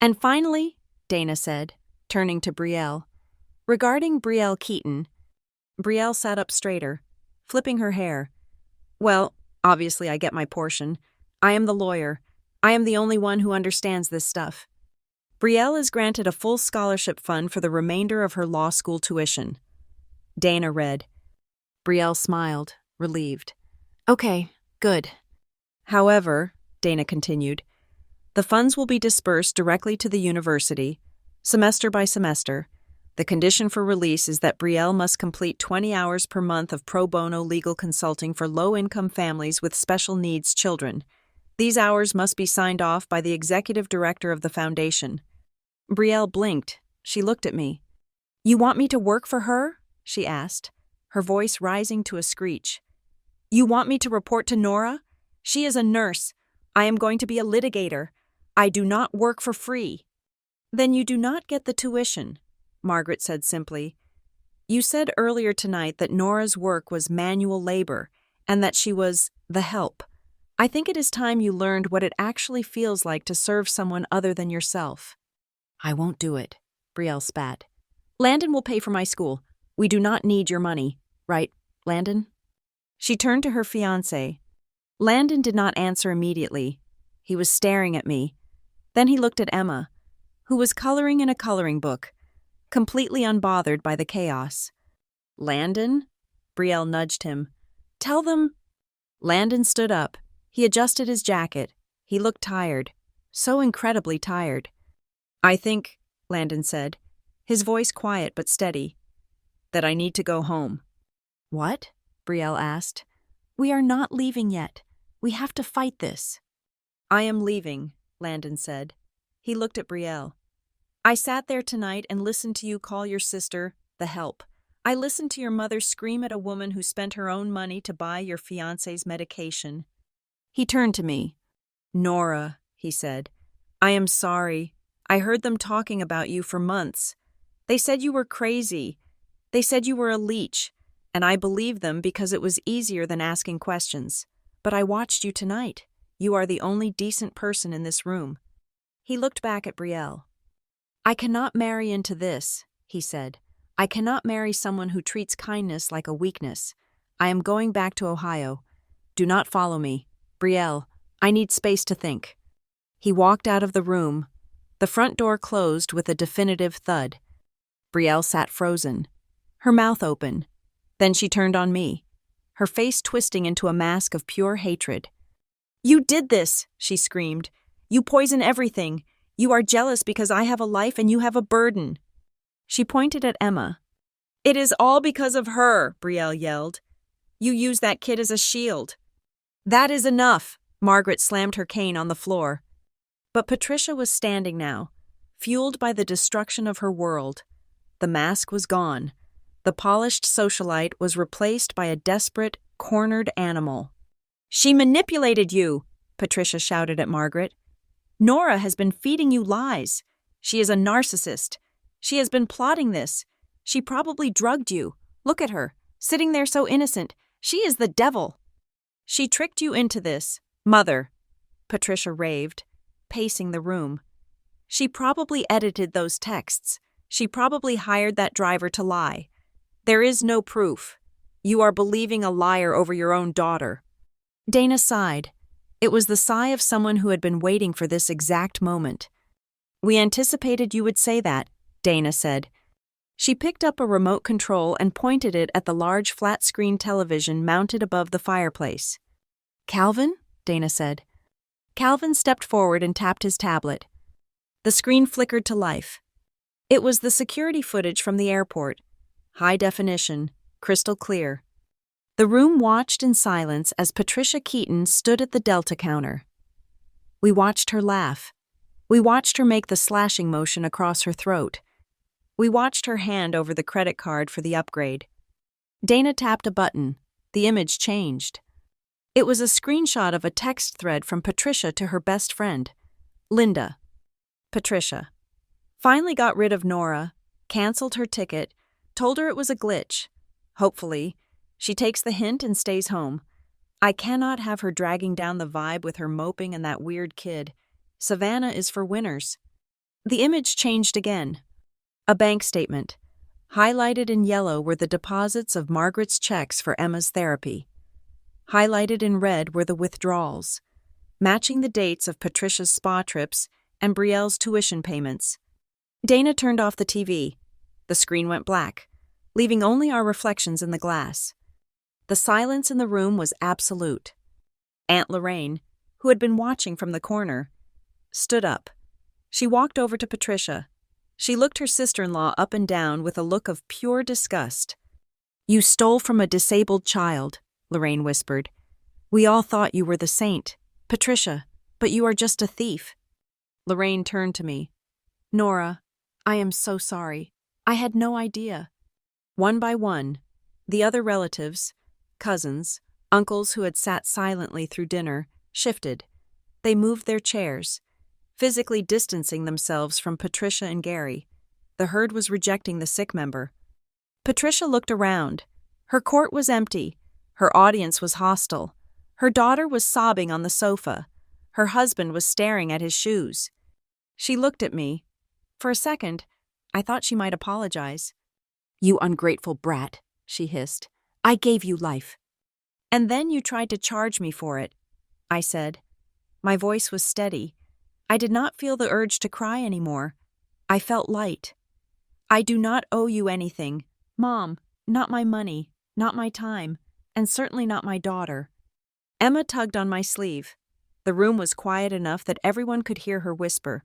A: "And finally," Dana said, turning to Brielle, "regarding Brielle Keaton." Brielle sat up straighter. flipping her hair. Well, obviously I get my portion. I am the lawyer. I am the only one who understands this stuff. Brielle is granted a full scholarship fund for the remainder of her law school tuition. Dana read. Brielle smiled, relieved. Okay, good. However, Dana continued, the funds will be dispersed directly to the university, semester by semester. The condition for release is that Brielle must complete 20 hours per month of pro bono legal consulting for low-income families with special needs children. These hours must be signed off by the executive director of the foundation. Brielle blinked. She looked at me. You want me to work for her? She asked, her voice rising to a screech. You want me to report to Nora? She is a nurse. I am going to be a litigator. I do not work for free. Then you do not get the tuition, Margaret said simply. You said earlier tonight that Nora's work was manual labor and that she was the help. I think it is time you learned what it actually feels like to serve someone other than yourself. I won't do it, Brielle spat. Landon will pay for my school. We do not need your money, right, Landon? She turned to her fiancé. Landon did not answer immediately. He was staring at me. Then he looked at Emma, who was coloring in a coloring book, completely unbothered by the chaos. Landon? Brielle nudged him. Tell them. Landon stood up. He adjusted his jacket. He looked tired, so incredibly tired. I think, Landon said, his voice quiet but steady, that I need to go home. What? Brielle asked. We are not leaving yet. We have to fight this. I am leaving, Landon said. He looked at Brielle. I sat there tonight and listened to you call your sister the help. I listened to your mother scream at a woman who spent her own money to buy your fiancé's medication. He turned to me. Nora, he said, I am sorry. I heard them talking about you for months. They said you were crazy. They said you were a leech, and I believed them because it was easier than asking questions. But I watched you tonight. You are the only decent person in this room. He looked back at Brielle. I cannot marry into this, he said. I cannot marry someone who treats kindness like a weakness. I am going back to Ohio. Do not follow me. Brielle, I need space to think. He walked out of the room. The front door closed with a definitive thud. Brielle sat frozen, her mouth open. Then she turned on me, her face twisting into a mask of pure hatred. You did this, she screamed. You poison everything. You are jealous because I have a life and you have a burden. She pointed at Emma. It is all because of her, Brielle yelled. You use that kid as a shield. That is enough, Margaret slammed her cane on the floor. But Patricia was standing now, fueled by the destruction of her world. The mask was gone. The polished socialite was replaced by a desperate, cornered animal. She manipulated you, Patricia shouted at Margaret. Nora has been feeding you lies. She is a narcissist. She has been plotting this. She probably drugged you. Look at her, sitting there so innocent. She is the devil. She tricked you into this, Mother, Patricia raved, pacing the room. She probably edited those texts. She probably hired that driver to lie. There is no proof. You are believing a liar over your own daughter. Dana sighed. It was the sigh of someone who had been waiting for this exact moment. We anticipated you would say that, Dana said. She picked up a remote control and pointed it at the large flat-screen television mounted above the fireplace. Calvin? Dana said. Calvin stepped forward and tapped his tablet. The screen flickered to life. It was the security footage from the airport. High definition, crystal clear. The room watched in silence as Patricia Keaton stood at the Delta counter. We watched her laugh. We watched her make the slashing motion across her throat. We watched her hand over the credit card for the upgrade. Dana tapped a button. The image changed. It was a screenshot of a text thread from Patricia to her best friend, Linda. Patricia. Finally got rid of Nora, canceled her ticket, told her it was a glitch. Hopefully, she takes the hint and stays home. I cannot have her dragging down the vibe with her moping and that weird kid. Savannah is for winners. The image changed again. A bank statement. Highlighted in yellow were the deposits of Margaret's checks for Emma's therapy. Highlighted in red were the withdrawals, matching the dates of Patricia's spa trips and Brielle's tuition payments. Dana turned off the TV. The screen went black, leaving only our reflections in the glass. The silence in the room was absolute. Aunt Lorraine, who had been watching from the corner, stood up. She walked over to Patricia. She looked her sister-in-law up and down with a look of pure disgust. "You stole from a disabled child," Lorraine whispered. "We all thought you were the saint, Patricia, but you are just a thief." Lorraine turned to me. "Nora, I am so sorry. I had no idea." One by one, the other relatives, cousins, uncles who had sat silently through dinner, shifted. They moved their chairs, physically distancing themselves from Patricia and Gary. The herd was rejecting the sick member. Patricia looked around. Her court was empty. Her audience was hostile. Her daughter was sobbing on the sofa. Her husband was staring at his shoes. She looked at me. For a second, I thought she might apologize. "You ungrateful brat," she hissed. "I gave you life." "And then you tried to charge me for it," I said. My voice was steady. I did not feel the urge to cry anymore. I felt light. "I do not owe you anything, Mom, not my money, not my time, and certainly not my daughter." Emma tugged on my sleeve. The room was quiet enough that everyone could hear her whisper.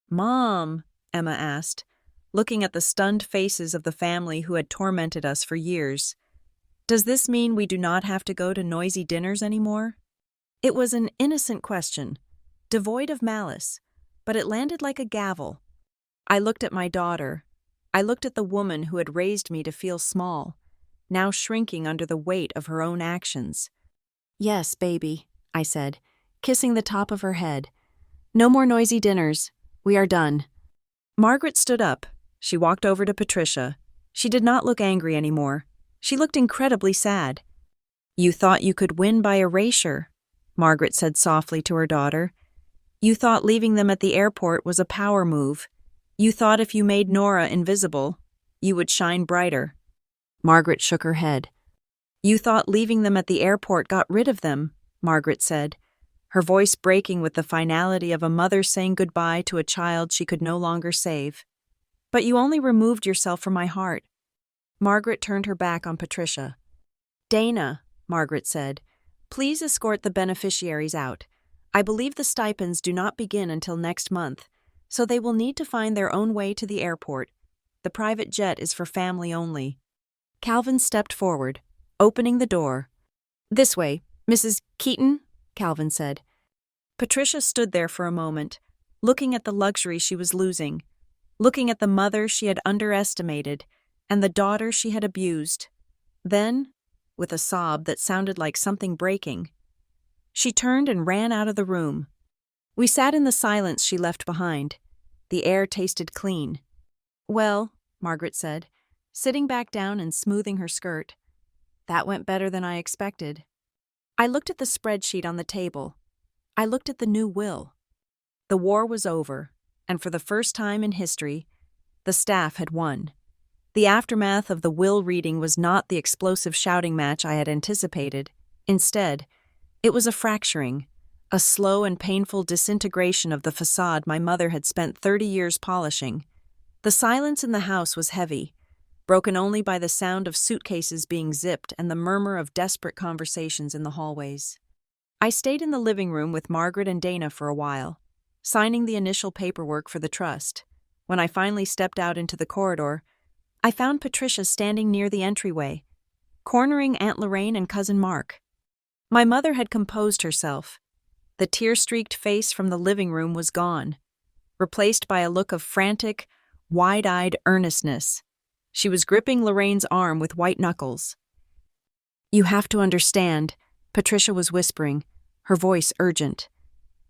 A: "Mom," Emma asked, looking at the stunned faces of the family who had tormented us for years. "Does this mean we do not have to go to noisy dinners anymore?" It was an innocent question, devoid of malice, but it landed like a gavel. I looked at my daughter. I looked at the woman who had raised me to feel small, now shrinking under the weight of her own actions. "Yes, baby," I said, kissing the top of her head. "No more noisy dinners. We are done." Margaret stood up. She walked over to Patricia. She did not look angry anymore. She looked incredibly sad. "You thought you could win by erasure," Margaret said softly to her daughter. "You thought leaving them at the airport was a power move. You thought if you made Nora invisible, you would shine brighter." Margaret shook her head. "You thought leaving them at the airport got rid of them," Margaret said, her voice breaking with the finality of a mother saying goodbye to a child she could no longer save. "But you only removed yourself from my heart." Margaret turned her back on Patricia. "Dana," Margaret said, "please escort the beneficiaries out. I believe the stipends do not begin until next month, so they will need to find their own way to the airport. The private jet is for family only." Calvin stepped forward, opening the door. "This way, Mrs. Keaton," Calvin said. Patricia stood there for a moment, looking at the luxury she was losing, looking at the mother she had underestimated and the daughter she had abused. Then, with a sob that sounded like something breaking, she turned and ran out of the room. We sat in the silence she left behind. The air tasted clean. "Well," Margaret said, sitting back down and smoothing her skirt, "that went better than I expected." I looked at the spreadsheet on the table. I looked at the new will. The war was over, and for the first time in history, the staff had won. The aftermath of the will reading was not the explosive shouting match I had anticipated. Instead, it was a fracturing, a slow and painful disintegration of the facade my mother had spent 30 years polishing. The silence in the house was heavy, broken only by the sound of suitcases being zipped and the murmur of desperate conversations in the hallways. I stayed in the living room with Margaret and Dana for a while, signing the initial paperwork for the trust. When I finally stepped out into the corridor, I found Patricia standing near the entryway, cornering Aunt Lorraine and Cousin Mark. My mother had composed herself. The tear-streaked face from the living room was gone, replaced by a look of frantic, wide-eyed earnestness. She was gripping Lorraine's arm with white knuckles. "You have to understand," Patricia was whispering, her voice urgent.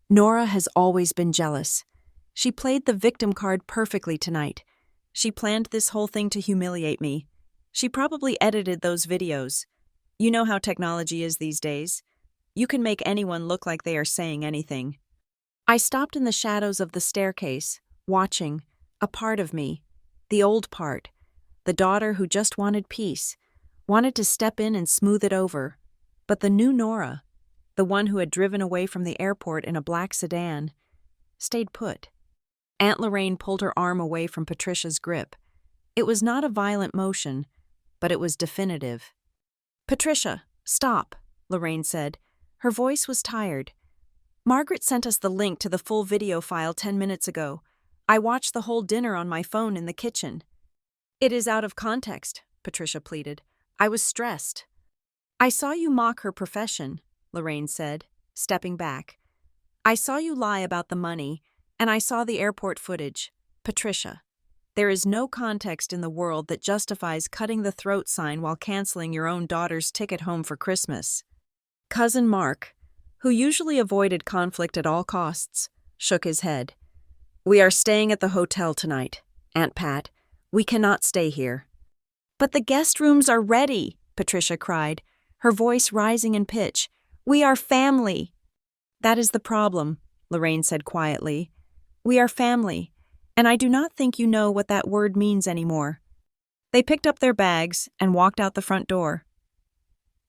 A: "Nora has always been jealous. She played the victim card perfectly tonight. She planned this whole thing to humiliate me. She probably edited those videos. You know how technology is these days. You can make anyone look like they are saying anything." I stopped in the shadows of the staircase, watching, a part of me, the old part, the daughter who just wanted peace, wanted to step in and smooth it over. But the new Nora, the one who had driven away from the airport in a black sedan, stayed put. Aunt Lorraine pulled her arm away from Patricia's grip. It was not a violent motion, but it was definitive. "Patricia, stop," Lorraine said. Her voice was tired. "Margaret sent us the link to the full video file 10 minutes ago. I watched the whole dinner on my phone in the kitchen." "It is out of context," Patricia pleaded. "I was stressed." "I saw you mock her profession," Lorraine said, stepping back. "I saw you lie about the money, and I saw the airport footage. Patricia, there is no context in the world that justifies cutting the throat sign while canceling your own daughter's ticket home for Christmas." Cousin Mark, who usually avoided conflict at all costs, shook his head. "We are staying at the hotel tonight, Aunt Pat. We cannot stay here." "But the guest rooms are ready," Patricia cried, her voice rising in pitch. "We are family." "That is the problem," Lorraine said quietly. "We are family, and I do not think you know what that word means anymore." They picked up their bags and walked out the front door,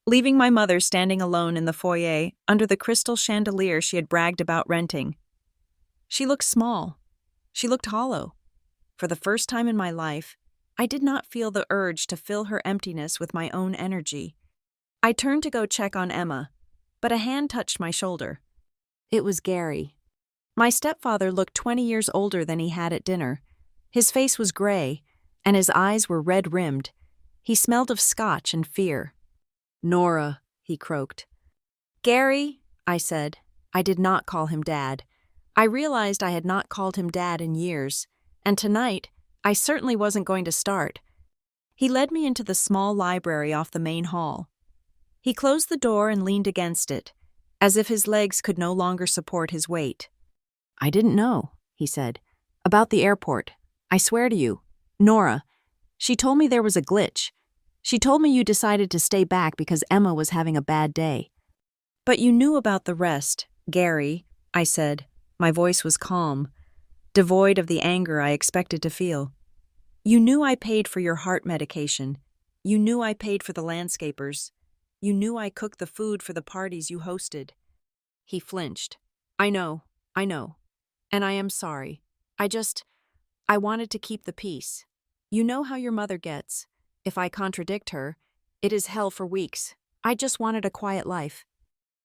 A: leaving my mother standing alone in the foyer under the crystal chandelier she had bragged about renting. She looked small. She looked hollow. For the first time in my life, I did not feel the urge to fill her emptiness with my own energy. I turned to go check on Emma, but a hand touched my shoulder. It was Gary. My stepfather looked 20 years older than he had at dinner. His face was gray, and his eyes were red-rimmed. He smelled of scotch and fear. "Nora," he croaked. "Gary," I said. I did not call him Dad. I realized I had not called him Dad in years, and tonight, I certainly wasn't going to start. He led me into the small library off the main hall. He closed the door and leaned against it, as if his legs could no longer support his weight. "I didn't know," he said. "About the airport. I swear to you. Nora, she told me there was a glitch. She told me you decided to stay back because Emma was having a bad day." "But you knew about the rest, Gary," I said. My voice was calm, devoid of the anger I expected to feel. "You knew I paid for your heart medication. You knew I paid for the landscapers. You knew I cooked the food for the parties you hosted." He flinched. I know. And I am sorry. I wanted to keep the peace. You know how your mother gets. If I contradict her, it is hell for weeks. I just wanted a quiet life."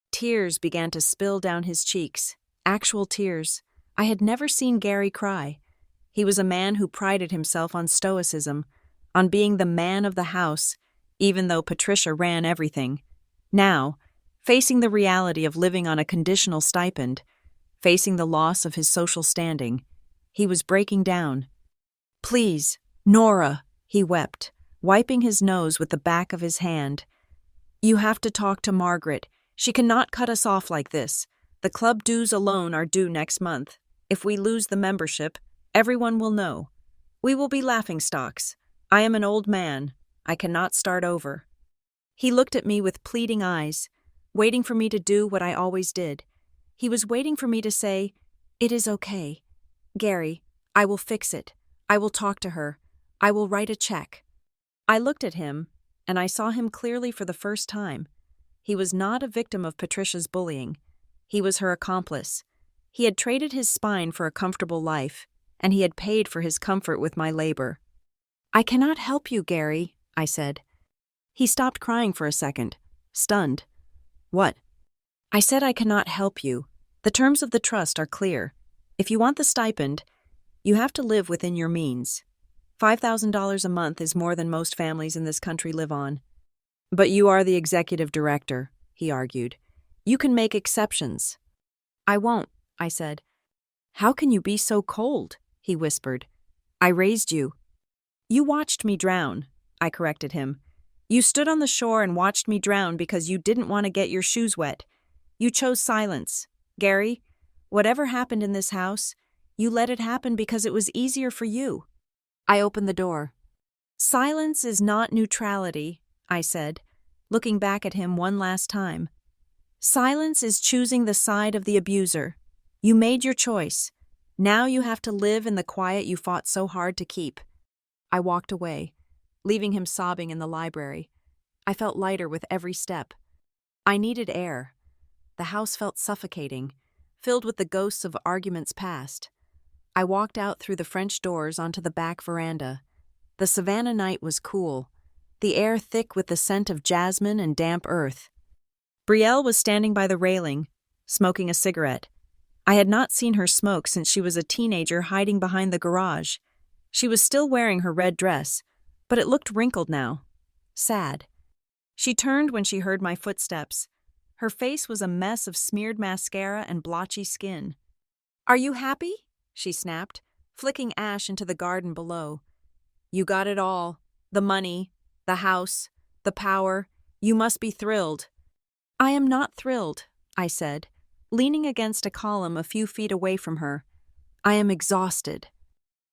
A: Tears began to spill down his cheeks. Actual tears. I had never seen Gary cry. He was a man who prided himself on stoicism, on being the man of the house, even though Patricia ran everything. Now, facing the reality of living on a conditional stipend, facing the loss of his social standing, he was breaking down. "Please, Nora," he wept, wiping his nose with the back of his hand. "You have to talk to Margaret. She cannot cut us off like this. The club dues alone are due next month. If we lose the membership, everyone will know. We will be laughingstocks. I am an old man. I cannot start over." He looked at me with pleading eyes, waiting for me to do what I always did. He was waiting for me to say, "It is okay. Gary, I will fix it. I will talk to her. I will write a check." I looked at him, and I saw him clearly for the first time. He was not a victim of Patricia's bullying. He was her accomplice. He had traded his spine for a comfortable life, and he had paid for his comfort with my labor. "I cannot help you, Gary," I said. He stopped crying for a second, stunned. "What?" "I said I cannot help you. The terms of the trust are clear. If you want the stipend, you have to live within your means. $5,000 a month is more than most families in this country live on." "But you are the executive director," he argued. "You can make exceptions." "I won't," I said. "How can you be so cold?" he whispered. "I raised you." "You watched me drown," I corrected him. "You stood on the shore and watched me drown because you didn't want to get your shoes wet. You chose silence. Gary, whatever happened in this house, you let it happen because it was easier for you." I opened the door. "Silence is not neutrality," I said, looking back at him one last time. "Silence is choosing the side of the abuser. You made your choice. Now you have to live in the quiet you fought so hard to keep." I walked away. leaving him sobbing in the library. I felt lighter with every step. I needed air. The house felt suffocating, filled with the ghosts of arguments past. I walked out through the French doors onto the back veranda. The Savannah night was cool, the air thick with the scent of jasmine and damp earth. Brielle was standing by the railing, smoking a cigarette. I had not seen her smoke since she was a teenager hiding behind the garage. She was still wearing her red dress, but it looked wrinkled now. Sad. She turned when she heard my footsteps. Her face was a mess of smeared mascara and blotchy skin. "Are you happy?" she snapped, flicking ash into the garden below. "You got it all. The money, the house, the power. You must be thrilled." "I am not thrilled," I said, leaning against a column a few feet away from her. "I am exhausted."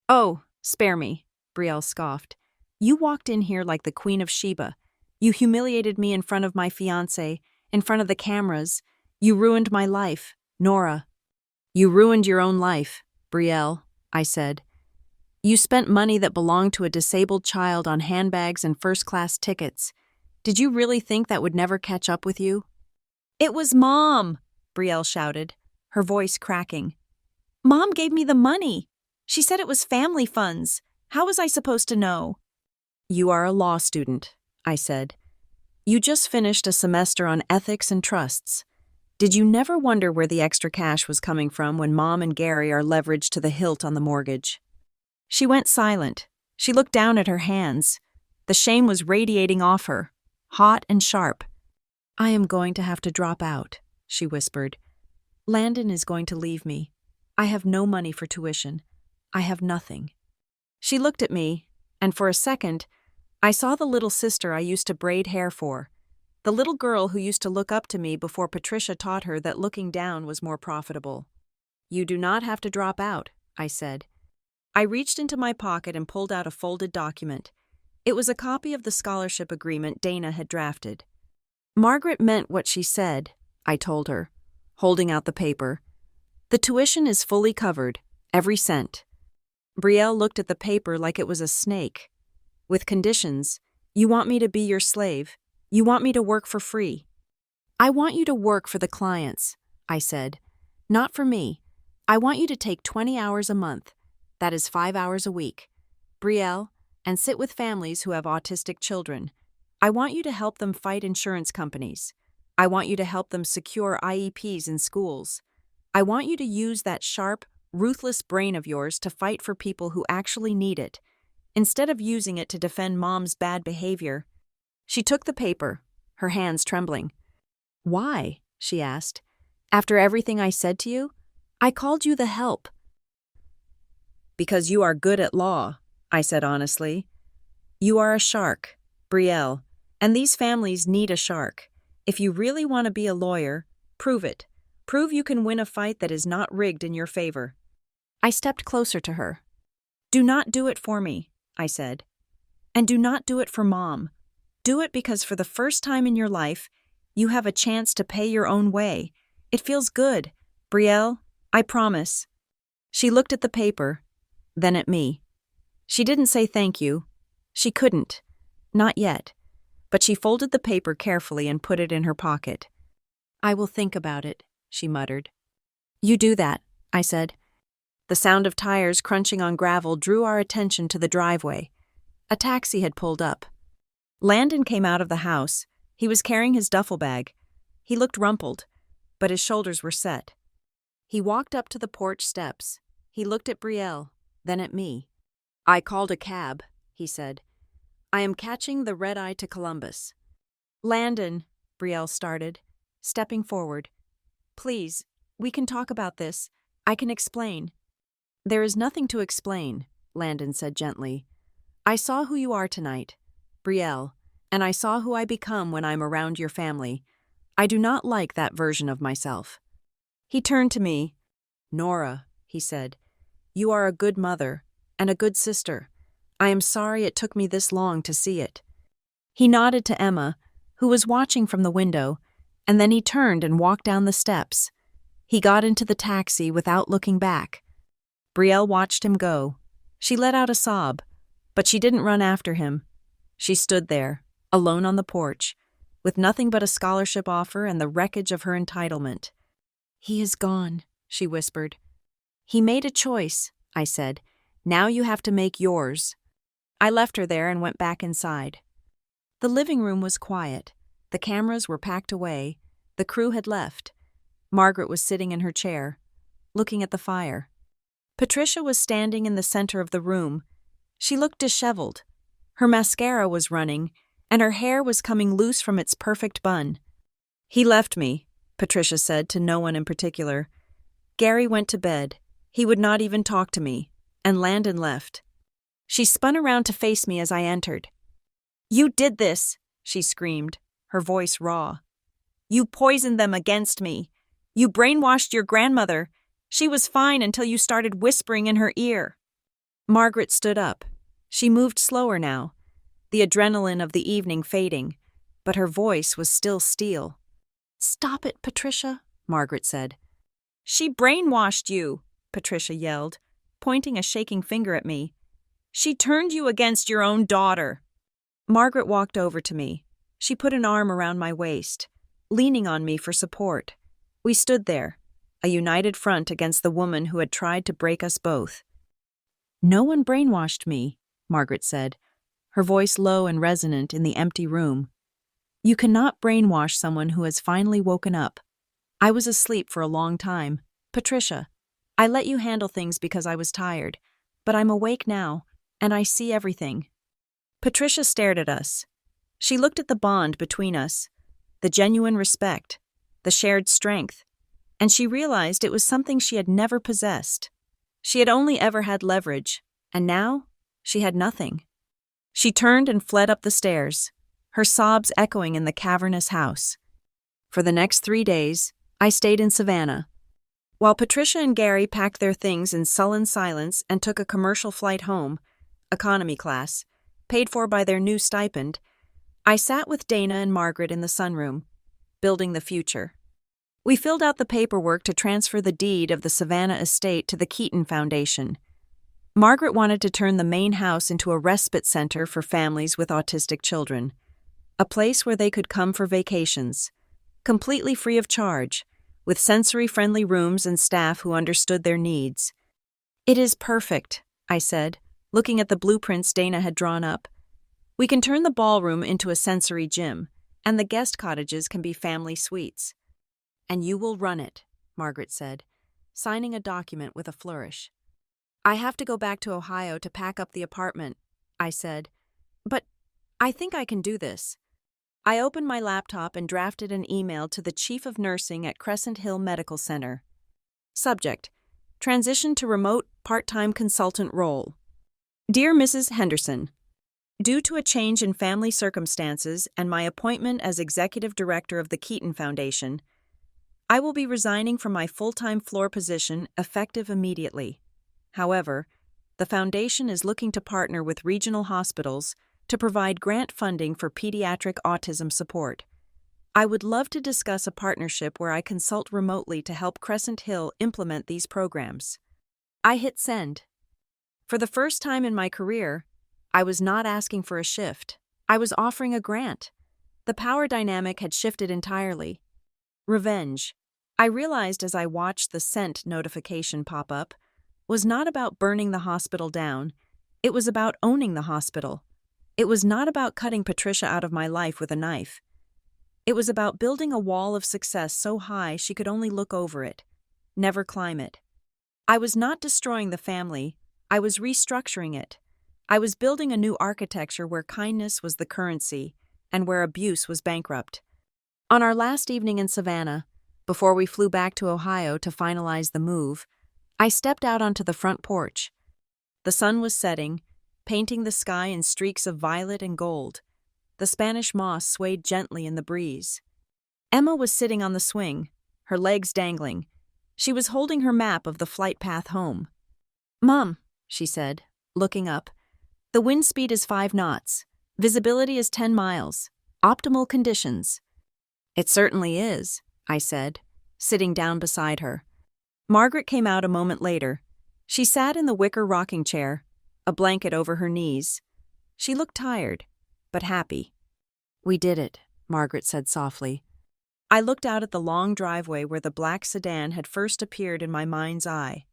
A: "Oh, spare me," Brielle scoffed. "You walked in here like the Queen of Sheba. You humiliated me in front of my fiancé, in front of the cameras. You ruined my life, Nora." "You ruined your own life, Brielle," I said. "You spent money that belonged to a disabled child on handbags and first-class tickets. Did you really think that would never catch up with you?" "It was Mom!" Brielle shouted, her voice cracking. "Mom gave me the money. She said it was family funds. How was I supposed to know?" "You are a law student," I said. "You just finished a semester on ethics and trusts. Did you never wonder where the extra cash was coming from when Mom and Gary are leveraged to the hilt on the mortgage?" She went silent. She looked down at her hands. The shame was radiating off her, hot and sharp. "I am going to have to drop out," she whispered. "Landon is going to leave me. I have no money for tuition. I have nothing." She looked at me, and for a second, I saw the little sister I used to braid hair for, the little girl who used to look up to me before Patricia taught her that looking down was more profitable. "You do not have to drop out," I said. I reached into my pocket and pulled out a folded document. It was a copy of the scholarship agreement Dana had drafted. "Margaret meant what she said," I told her, holding out the paper. "The tuition is fully covered, every cent." Brielle looked at the paper like it was a snake. "With conditions. You want me to be your slave. You want me to work for free." "I want you to work for the clients," I said. "Not for me. I want you to take 20 hours a month. That is 5 hours a week. Brielle, and sit with families who have autistic children. I want you to help them fight insurance companies. I want you to help them secure IEPs in schools. I want you to use that sharp, ruthless brain of yours to fight for people who actually need it, instead of using it to defend Mom's bad behavior." She took the paper, her hands trembling. "Why?" she asked. "After everything I said to you? I called you the help." "Because you are good at law," I said honestly. "You are a shark, Brielle, and these families need a shark. If you really want to be a lawyer, prove it. Prove you can win a fight that is not rigged in your favor." I stepped closer to her. "Do not do it for me," I said. "And do not do it for Mom. Do it because for the first time in your life, you have a chance to pay your own way. It feels good. Brielle, I promise." She looked at the paper, then at me. She didn't say thank you. She couldn't. Not yet. But she folded the paper carefully and put it in her pocket. "I will think about it," she muttered. "You do that," I said. The sound of tires crunching on gravel drew our attention to the driveway. A taxi had pulled up. Landon came out of the house. He was carrying his duffel bag. He looked rumpled, but his shoulders were set. He walked up to the porch steps. He looked at Brielle, then at me. "I called a cab," he said. "I am catching the red-eye to Columbus." "Landon," Brielle started, stepping forward. "Please, we can talk about this. I can explain." "There is nothing to explain," Landon said gently. "I saw who you are tonight, Brielle, and I saw who I become when I'm around your family. I do not like that version of myself." He turned to me. "Nora," he said, "you are a good mother and a good sister. I am sorry it took me this long to see it." He nodded to Emma, who was watching from the window, and then he turned and walked down the steps. He got into the taxi without looking back. Brielle watched him go. She let out a sob, but she didn't run after him. She stood there, alone on the porch, with nothing but a scholarship offer and the wreckage of her entitlement. "He is gone," she whispered. "He made a choice," I said. "Now you have to make yours." I left her there and went back inside. The living room was quiet. The cameras were packed away. The crew had left. Margaret was sitting in her chair, looking at the fire. Patricia was standing in the center of the room. She looked disheveled. Her mascara was running, and her hair was coming loose from its perfect bun. "He left me," Patricia said to no one in particular. "Gary went to bed. He would not even talk to me, and Landon left." She spun around to face me as I entered. "You did this," she screamed, her voice raw. "You poisoned them against me. You brainwashed your grandmother. She was fine until you started whispering in her ear." Margaret stood up. She moved slower now, the adrenaline of the evening fading, but her voice was still steel. "Stop it, Patricia," Margaret said. "She brainwashed you," Patricia yelled, pointing a shaking finger at me. "She turned you against your own daughter." Margaret walked over to me. She put an arm around my waist, leaning on me for support. We stood there, a united front against the woman who had tried to break us both. "No one brainwashed me," Margaret said, her voice low and resonant in the empty room. "You cannot brainwash someone who has finally woken up. I was asleep for a long time. Patricia, I let you handle things because I was tired, but I'm awake now, and I see everything." Patricia stared at us. She looked at the bond between us, the genuine respect, the shared strength, and she realized it was something she had never possessed. She had only ever had leverage, and now she had nothing. She turned and fled up the stairs, her sobs echoing in the cavernous house. For the next 3 days, I stayed in Savannah. While Patricia and Gary packed their things in sullen silence and took a commercial flight home, economy class, paid for by their new stipend, I sat with Dana and Margaret in the sunroom, building the future. We filled out the paperwork to transfer the deed of the Savannah estate to the Keaton Foundation. Margaret wanted to turn the main house into a respite center for families with autistic children, a place where they could come for vacations, completely free of charge, with sensory-friendly rooms and staff who understood their needs. "It is perfect," I said, looking at the blueprints Dana had drawn up. "We can turn the ballroom into a sensory gym, and the guest cottages can be family suites." "And you will run it," Margaret said, signing a document with a flourish. "I have to go back to Ohio to pack up the apartment," I said, "but I think I can do this." I opened my laptop and drafted an email to the Chief of Nursing at Crescent Hill Medical Center. Subject: Transition to remote part-time consultant role. Dear Mrs. Henderson, due to a change in family circumstances and my appointment as Executive Director of the Keaton Foundation, I will be resigning from my full-time floor position effective immediately. However, the Foundation is looking to partner with regional hospitals to provide grant funding for pediatric autism support. I would love to discuss a partnership where I consult remotely to help Crescent Hill implement these programs. I hit send. For the first time in my career, I was not asking for a shift. I was offering a grant. The power dynamic had shifted entirely. Revenge, I realized as I watched the sent notification pop up, was not about burning the hospital down. It was about owning the hospital. It was not about cutting Patricia out of my life with a knife. It was about building a wall of success so high she could only look over it, never climb it. I was not destroying the family, I was restructuring it. I was building a new architecture where kindness was the currency and where abuse was bankrupt. On our last evening in Savannah, before we flew back to Ohio to finalize the move, I stepped out onto the front porch. The sun was setting, painting the sky in streaks of violet and gold. The Spanish moss swayed gently in the breeze. Emma was sitting on the swing, her legs dangling. She was holding her map of the flight path home. "Mom," she said, looking up, "the wind speed is 5 knots. Visibility is 10 miles. Optimal conditions." "It certainly is," I said, sitting down beside her. Margaret came out a moment later. She sat in the wicker rocking chair, a blanket over her knees. She looked tired. but happy.
B: We did it, Margaret said softly.
A: I looked out at the long driveway where the black sedan had first appeared in my mind's eye.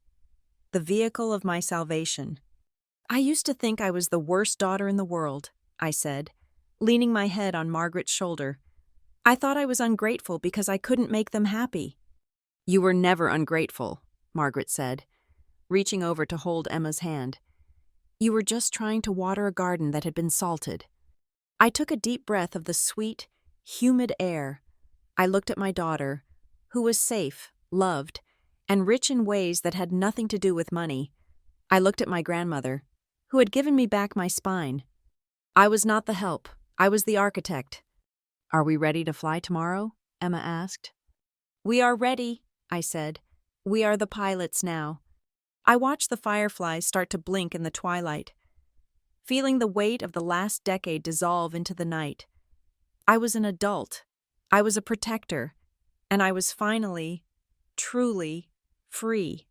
A: The vehicle of my salvation. I used to think I was the worst daughter in the world, I said, leaning my head on Margaret's shoulder. I thought I was ungrateful because I couldn't make them happy.
B: You were never ungrateful, Margaret said, reaching over to hold Emma's hand. You were just trying to water a garden that had been salted. I took a deep breath of the sweet, humid air. I looked at my daughter, who was safe, loved, and rich in ways that had nothing to do with money. I looked at my grandmother, who had given me back my spine. I was not the help. I was the architect. Are we ready to fly tomorrow? Emma asked.
A: We are ready, I said. We are the pilots now. I watched the fireflies start to blink in the twilight, feeling the weight of the last decade dissolve into the night. I was an adult. I was a protector. And I was finally, truly, free.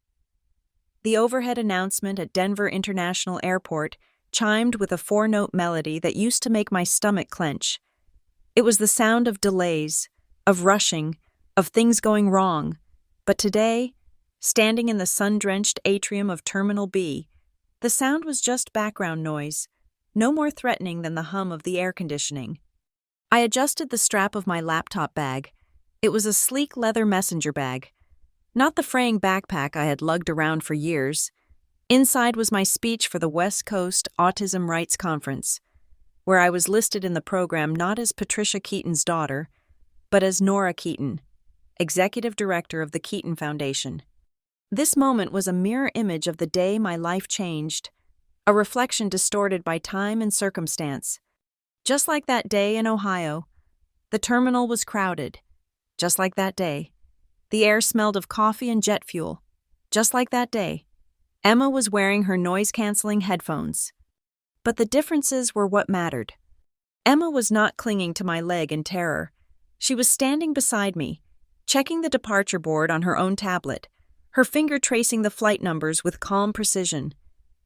A: The overhead announcement at Denver International Airport chimed with a four-note melody that used to make my stomach clench. It was the sound of delays, of rushing, of things going wrong. But today, standing in the sun-drenched atrium of Terminal B, the sound was just background noise, no more threatening than the hum of the air conditioning. I adjusted the strap of my laptop bag. It was a sleek leather messenger bag, not the fraying backpack I had lugged around for years. Inside was my speech for the West Coast Autism Rights Conference, where I was listed in the program not as Patricia Keaton's daughter, but as Nora Keaton, Executive Director of the Keaton Foundation. This moment was a mirror image of the day my life changed, a reflection distorted by time and circumstance. Just like that day in Ohio, the terminal was crowded. Just like that day, the air smelled of coffee and jet fuel. Just like that day, Emma was wearing her noise-canceling headphones. But the differences were what mattered. Emma was not clinging to my leg in terror. She was standing beside me, checking the departure board on her own tablet, her finger tracing the flight numbers with calm precision.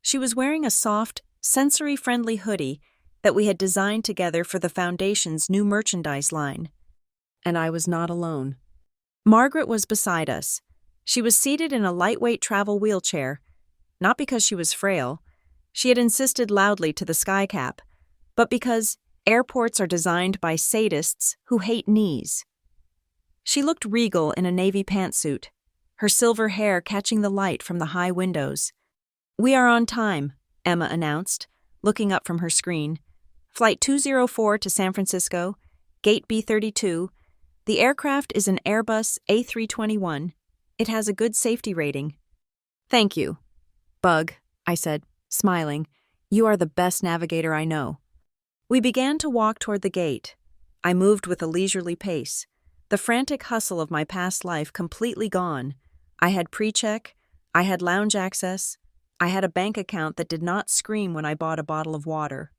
A: She was wearing a soft, sensory-friendly hoodie that we had designed together for the Foundation's new merchandise line. And I was not alone. Margaret was beside us. She was seated in a lightweight travel wheelchair, not because she was frail. She had insisted loudly to the skycap, but because airports are designed by sadists who hate knees. She looked regal in a navy pantsuit, her silver hair catching the light from the high windows. We are on time, Emma announced, looking up from her screen. Flight 204 to San Francisco, Gate B32. The aircraft is an Airbus A321. It has a good safety rating. Thank you. Bug, I said, smiling. You are the best navigator I know. We began to walk toward the gate. I moved with a leisurely pace, the frantic hustle of my past life completely gone. I had pre-check, I had lounge access, I had a bank account that did not scream when I bought a bottle of water.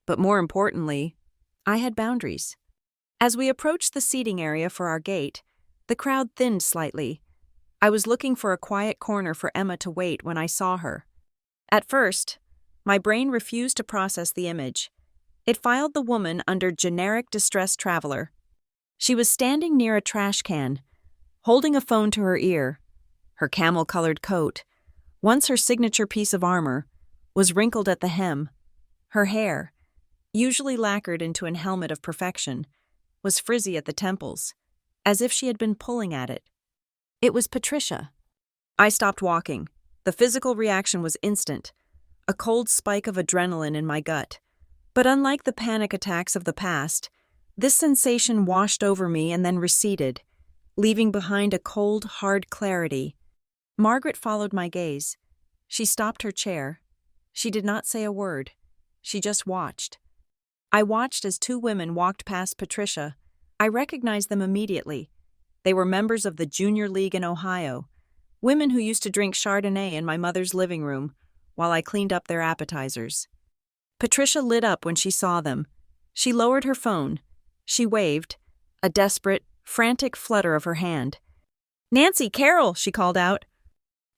A: But more importantly, I had boundaries. As we approached the seating area for our gate, the crowd thinned slightly. I was looking for a quiet corner for Emma to wait when I saw her. At first, my brain refused to process the image. It filed the woman under generic distressed traveler. She was standing near a trash can, holding a phone to her ear. Her camel-colored coat, once her signature piece of armor, was wrinkled at the hem. Her hair, usually lacquered into an helmet of perfection, was frizzy at the temples, as if she had been pulling at it. It was Patricia. I stopped walking. The physical reaction was instant, a cold spike of adrenaline in my gut. But unlike the panic attacks of the past, this sensation washed over me and then receded, leaving behind a cold, hard clarity. Margaret followed my gaze. She stopped her chair. She did not say a word. She just watched. I watched as two women walked past Patricia. I recognized them immediately. They were members of the Junior League in Ohio, women who used to drink Chardonnay in my mother's living room while I cleaned up their appetizers. Patricia lit up when she saw them. She lowered her phone. She waved, a desperate, frantic flutter of her hand. "Nancy, Carol," she called out.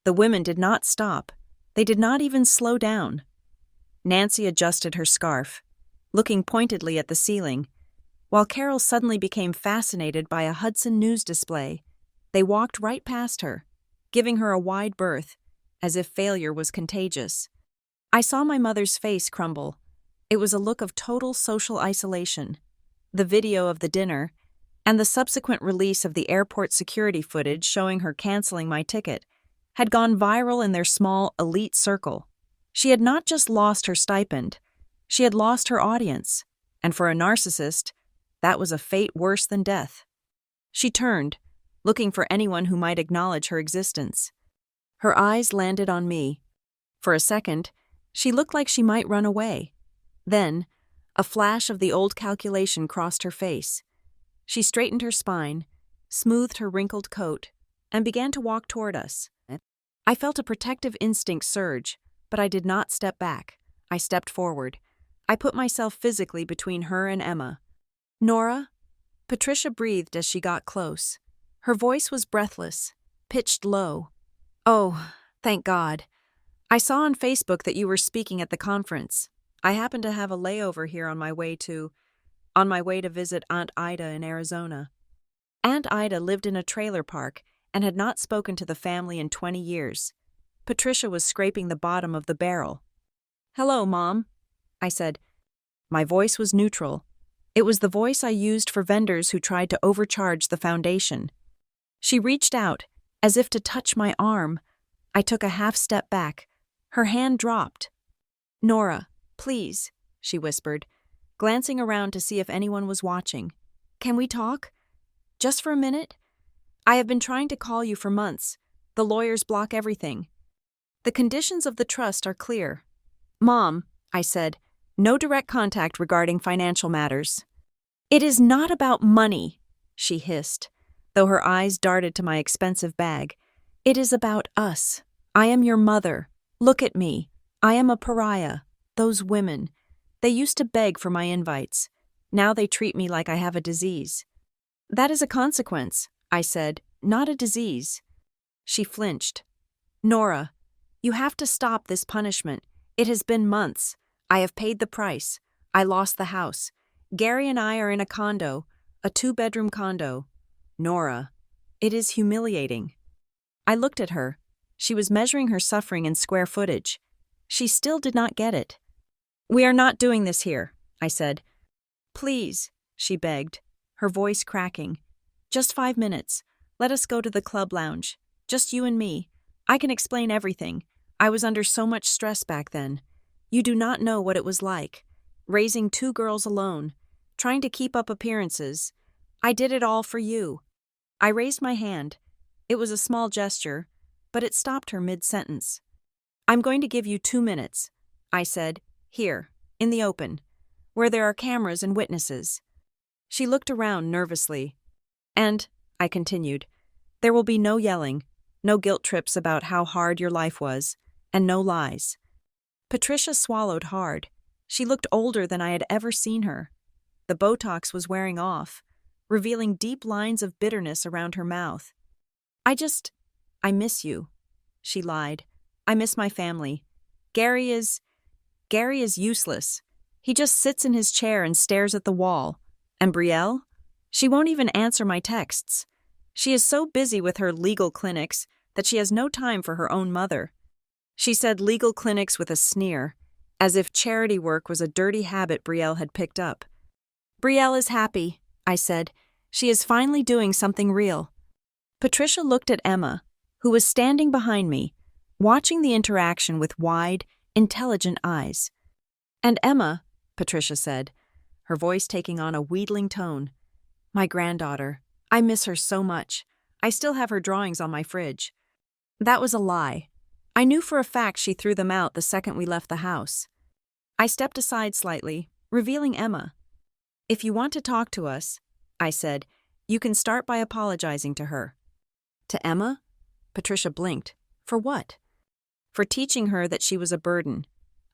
A: The women did not stop. They did not even slow down. Nancy adjusted her scarf. looking pointedly at the ceiling, while Carol suddenly became fascinated by a Hudson News display. They walked right past her, giving her a wide berth, as if failure was contagious. I saw my mother's face crumble. It was a look of total social isolation. The video of the dinner, and the subsequent release of the airport security footage showing her canceling my ticket, had gone viral in their small, elite circle. She had not just lost her stipend, she had lost her audience, and for a narcissist, that was a fate worse than death. She turned, looking for anyone who might acknowledge her existence. Her eyes landed on me. For a second, she looked like she might run away. Then, a flash of the old calculation crossed her face. She straightened her spine, smoothed her wrinkled coat, and began to walk toward us. I felt a protective instinct surge, but I did not step back. I stepped forward. I put myself physically between her and Emma. "Nora?" Patricia breathed as she got close. Her voice was breathless, pitched low. "Oh, thank God. I saw on Facebook that you were speaking at the conference. I happened to have a layover here on my way to visit Aunt Ida in Arizona." Aunt Ida lived in a trailer park and had not spoken to the family in 20 years. Patricia was scraping the bottom of the barrel. "Hello, Mom," I said. My voice was neutral. It was the voice I used for vendors who tried to overcharge the foundation. She reached out, as if to touch my arm. I took a half step back. Her hand dropped. "Nora, please," she whispered, glancing around to see if anyone was watching. "Can we talk? Just for a minute? I have been trying to call you for months. The lawyers block everything. The conditions of the trust are clear." "Mom," I said, "no direct contact regarding financial matters." "It is not about money," she hissed, though her eyes darted to my expensive bag. "It is about us. I am your mother. Look at me. I am a pariah. Those women. They used to beg for my invites. Now they treat me like I have a disease." "That is a consequence," I said, "not a disease." She flinched. "Nora, you have to stop this punishment. It has been months. I have paid the price. I lost the house. Gary and I are in a condo, a 2-bedroom condo. Nora, it is humiliating." I looked at her. She was measuring her suffering in square footage. She still did not get it. "We are not doing this here," I said. "Please," she begged, her voice cracking. "Just 5 minutes. Let us go to the club lounge. Just you and me. I can explain everything. I was under so much stress back then. You do not know what it was like. Raising 2 girls alone. Trying to keep up appearances. I did it all for you." I raised my hand. It was a small gesture, but it stopped her mid-sentence. "I'm going to give you 2 minutes," I said, "here, in the open, where there are cameras and witnesses." She looked around nervously. "And," I continued, "there will be no yelling, no guilt trips about how hard your life was, and no lies." Patricia swallowed hard. She looked older than I had ever seen her. The Botox was wearing off, revealing deep lines of bitterness around her mouth. I miss you," she lied. "I miss my family. Gary is useless. He just sits in his chair and stares at the wall. And Brielle? She won't even answer my texts. She is so busy with her legal clinics that she has no time for her own mother." She said legal clinics with a sneer, as if charity work was a dirty habit Brielle had picked up. "Brielle is happy," I said. "She is finally doing something real." Patricia looked at Emma, who was standing behind me, watching the interaction with wide, intelligent eyes. "And Emma," Patricia said, her voice taking on a wheedling tone, "my granddaughter. I miss her so much. I still have her drawings on my fridge." That was a lie. I knew for a fact she threw them out the second we left the house. I stepped aside slightly, revealing Emma. "If you want to talk to us," I said, "you can start by apologizing to her." "To Emma?" Patricia blinked. "For what?" "For teaching her that she was a burden."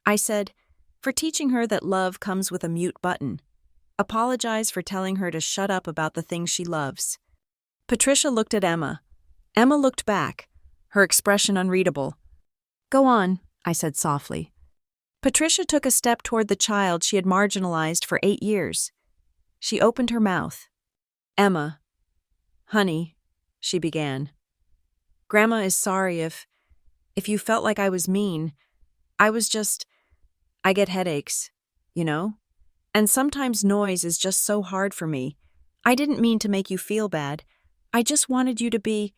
A: I said, "For teaching her that love comes with a mute button. Apologize for telling her to shut up about the things she loves." Patricia looked at Emma. Emma looked back, her expression unreadable. "Go on," I said softly. Patricia took a step toward the child she had marginalized for 8 years. She opened her mouth. "Emma, honey," she began. "Grandma is sorry if you felt like I was mean. I get headaches, you know? And sometimes noise is just so hard for me. I didn't mean to make you feel bad. I just wanted you to be—"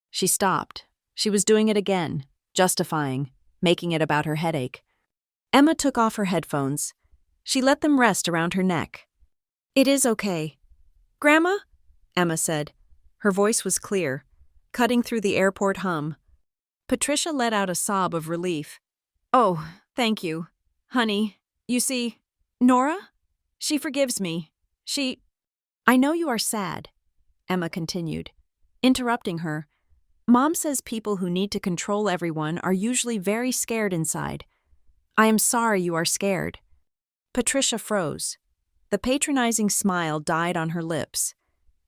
A: She stopped. She was doing it again, justifying, making it about her headache. Emma took off her headphones. She let them rest around her neck. "It is okay." "Grandma?" Emma said. Her voice was clear, cutting through the airport hum. Patricia let out a sob of relief. "Oh, thank you. Honey, you see, Nora? She forgives me. I know you are sad," Emma continued, interrupting her. "Mom says people who need to control everyone are usually very scared inside. I am sorry you are scared." Patricia froze. The patronizing smile died on her lips.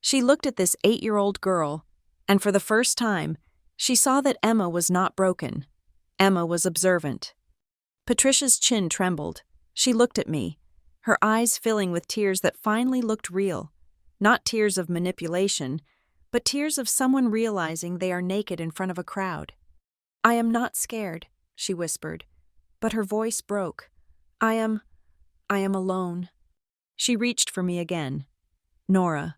A: She looked at this 8-year-old girl, and for the first time, she saw that Emma was not broken. Emma was observant. Patricia's chin trembled. She looked at me, her eyes filling with tears that finally looked real. Not tears of manipulation, but tears of someone realizing they are naked in front of a crowd. "I am not scared," she whispered, but her voice broke. I am alone." She reached for me again. "Nora,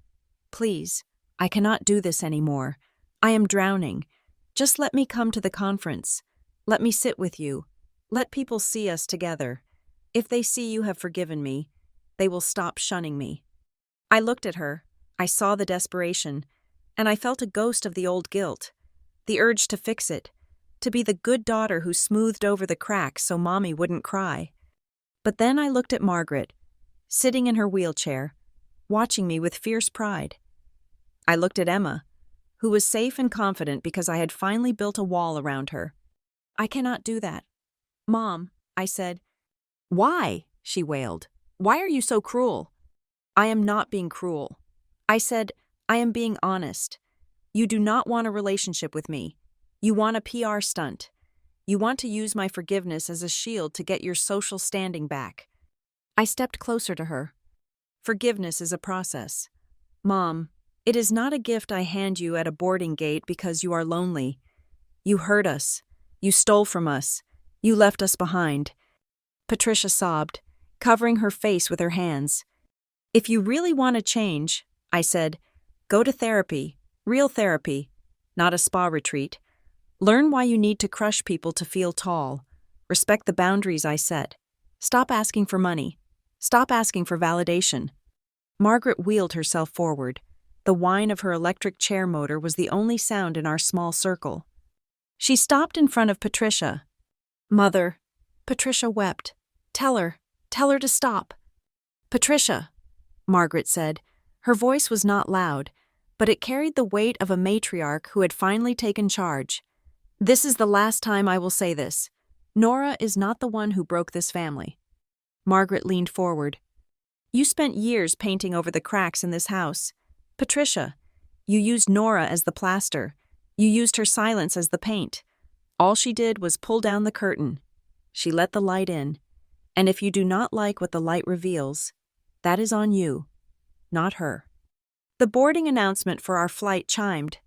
A: please, I cannot do this anymore. I am drowning. Just let me come to the conference. Let me sit with you. Let people see us together. If they see you have forgiven me, they will stop shunning me." I looked at her. I saw the desperation, and I felt a ghost of the old guilt, the urge to fix it, to be the good daughter who smoothed over the cracks so Mommy wouldn't cry. But then I looked at Margaret, sitting in her wheelchair, watching me with fierce pride. I looked at Emma, who was safe and confident because I had finally built a wall around her. "I cannot do that. Mom," I said. "Why?" she wailed. "Why are you so cruel?" "I am not being cruel." I said, "I am being honest. You do not want a relationship with me. You want a PR stunt. You want to use my forgiveness as a shield to get your social standing back." I stepped closer to her. "Forgiveness is a process. Mom, it is not a gift I hand you at a boarding gate because you are lonely. You hurt us. You stole from us. You left us behind." Patricia sobbed, covering her face with her hands. "If you really want to change," I said, "go to therapy, real therapy, not a spa retreat. Learn why you need to crush people to feel tall. Respect the boundaries I set. Stop asking for money. Stop asking for validation." Margaret wheeled herself forward. The whine of her electric chair motor was the only sound in our small circle. She stopped in front of Patricia. "Mother," Patricia wept. Tell her to stop." "Patricia," Margaret said. Her voice was not loud, but it carried the weight of a matriarch who had finally taken charge. "This is the last time I will say this. Nora is not the one who broke this family." Margaret leaned forward. "You spent years painting over the cracks in this house. Patricia, you used Nora as the plaster. You used her silence as the paint. All she did was pull down the curtain. She let the light in. And if you do not like what the light reveals, that is on you, not her." The boarding announcement for our flight chimed.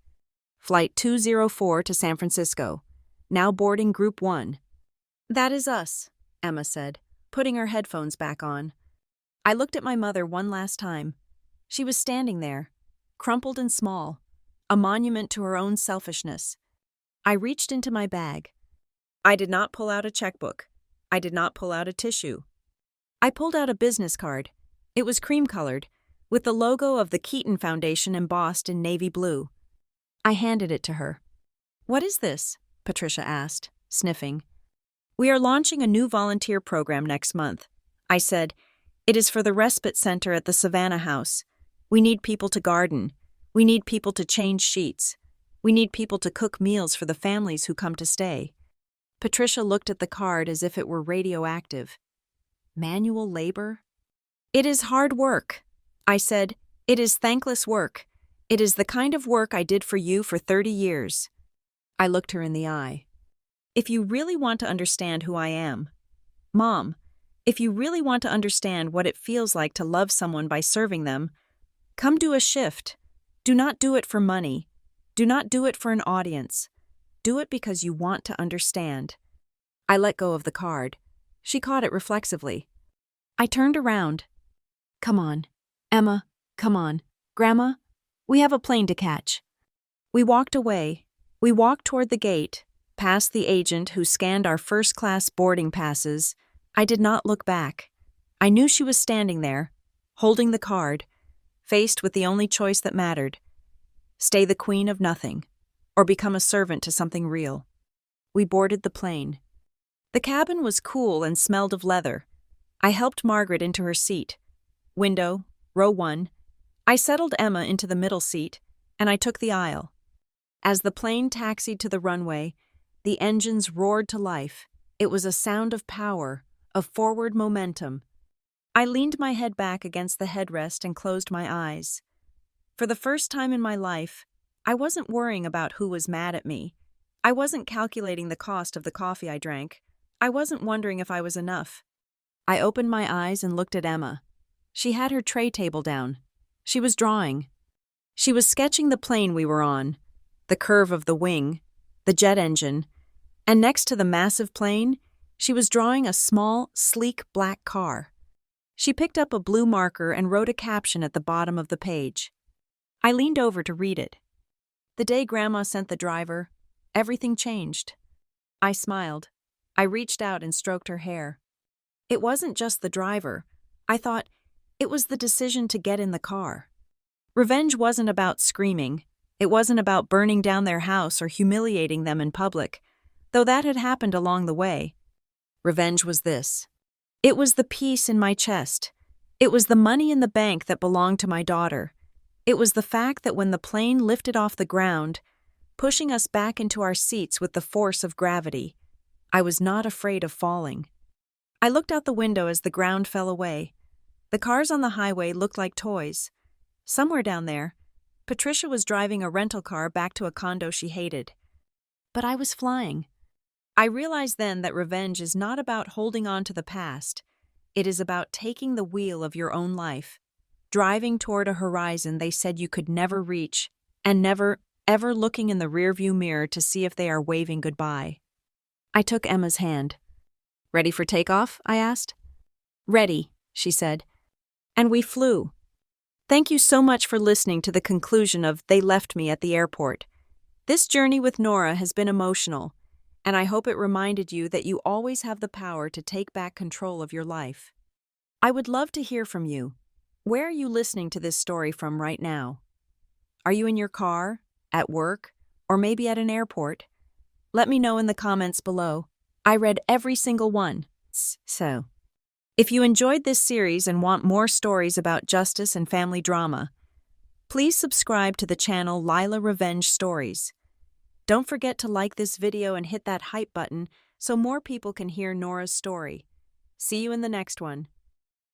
A: "Flight 204 to San Francisco. Now boarding Group 1. "That is us," Emma said, putting her headphones back on. I looked at my mother one last time. She was standing there, crumpled and small, a monument to her own selfishness. I reached into my bag. I did not pull out a checkbook. I did not pull out a tissue. I pulled out a business card. It was cream-colored, with the logo of the Keaton Foundation embossed in navy blue. I handed it to her. "What is this?" Patricia asked, sniffing. "We are launching a new volunteer program next month," I said. "It is for the respite center at the Savannah House. We need people to garden. We need people to change sheets. We need people to cook meals for the families who come to stay." Patricia looked at the card as if it were radioactive. "Manual labor?" "It is hard work," I said. "It is thankless work. It is the kind of work I did for you for 30 years. I looked her in the eye. "If you really want to understand who I am, Mom, if you really want to understand what it feels like to love someone by serving them, come do a shift. Do not do it for money. Do not do it for an audience. Do it because you want to understand. I let go of the card. She caught it reflexively. I turned around. Come on, Emma, come on. Grandma, we have a plane to catch. We walked away. We walked toward the gate, past the agent who scanned our first-class boarding passes. I did not look back. I knew she was standing there, holding the card, faced with the only choice that mattered: stay the queen of nothing, or become a servant to something real. We boarded the plane. The cabin was cool and smelled of leather. I helped Margaret into her seat. Window, row 1. I settled Emma into the middle seat, and I took the aisle. As the plane taxied to the runway, the engines roared to life. It was a sound of power, of forward momentum. I leaned my head back against the headrest and closed my eyes. For the first time in my life, I wasn't worrying about who was mad at me. I wasn't calculating the cost of the coffee I drank. I wasn't wondering if I was enough. I opened my eyes and looked at Emma. She had her tray table down. She was drawing. She was sketching the plane we were on, the curve of the wing, the jet engine, and next to the massive plane, she was drawing a small, sleek black car. She picked up a blue marker and wrote a caption at the bottom of the page. I leaned over to read it. The day Grandma sent the driver, everything changed. I smiled. I reached out and stroked her hair. It wasn't just the driver. I thought, it was the decision to get in the car. Revenge wasn't about screaming. It wasn't about burning down their house or humiliating them in public, though that had happened along the way. Revenge was this. It was the peace in my chest. It was the money in the bank that belonged to my daughter. It was the fact that when the plane lifted off the ground, pushing us back into our seats with the force of gravity, I was not afraid of falling. I looked out the window as the ground fell away. The cars on the highway looked like toys. Somewhere down there, Patricia was driving a rental car back to a condo she hated. But I was flying. I realized then that revenge is not about holding on to the past. It is about taking the wheel of your own life, driving toward a horizon they said you could never reach, and never, ever looking in the rearview mirror to see if they are waving goodbye. I took Emma's hand. Ready for takeoff? I asked. Ready, she said. And we flew. Thank you so much for listening to the conclusion of They Left Me at the Airport. This journey with Nora has been emotional, and I hope it reminded you that you always have the power to take back control of your life. I would love to hear from you. Where are you listening to this story from right now? Are you in your car, at work, or maybe at an airport? Let me know in the comments below. I read every single one. So, if you enjoyed this series and want more stories about justice and family drama, please subscribe to the channel Lila Revenge Stories. Don't forget to like this video and hit that hype button so more people can hear Nora's story. See you in the next one.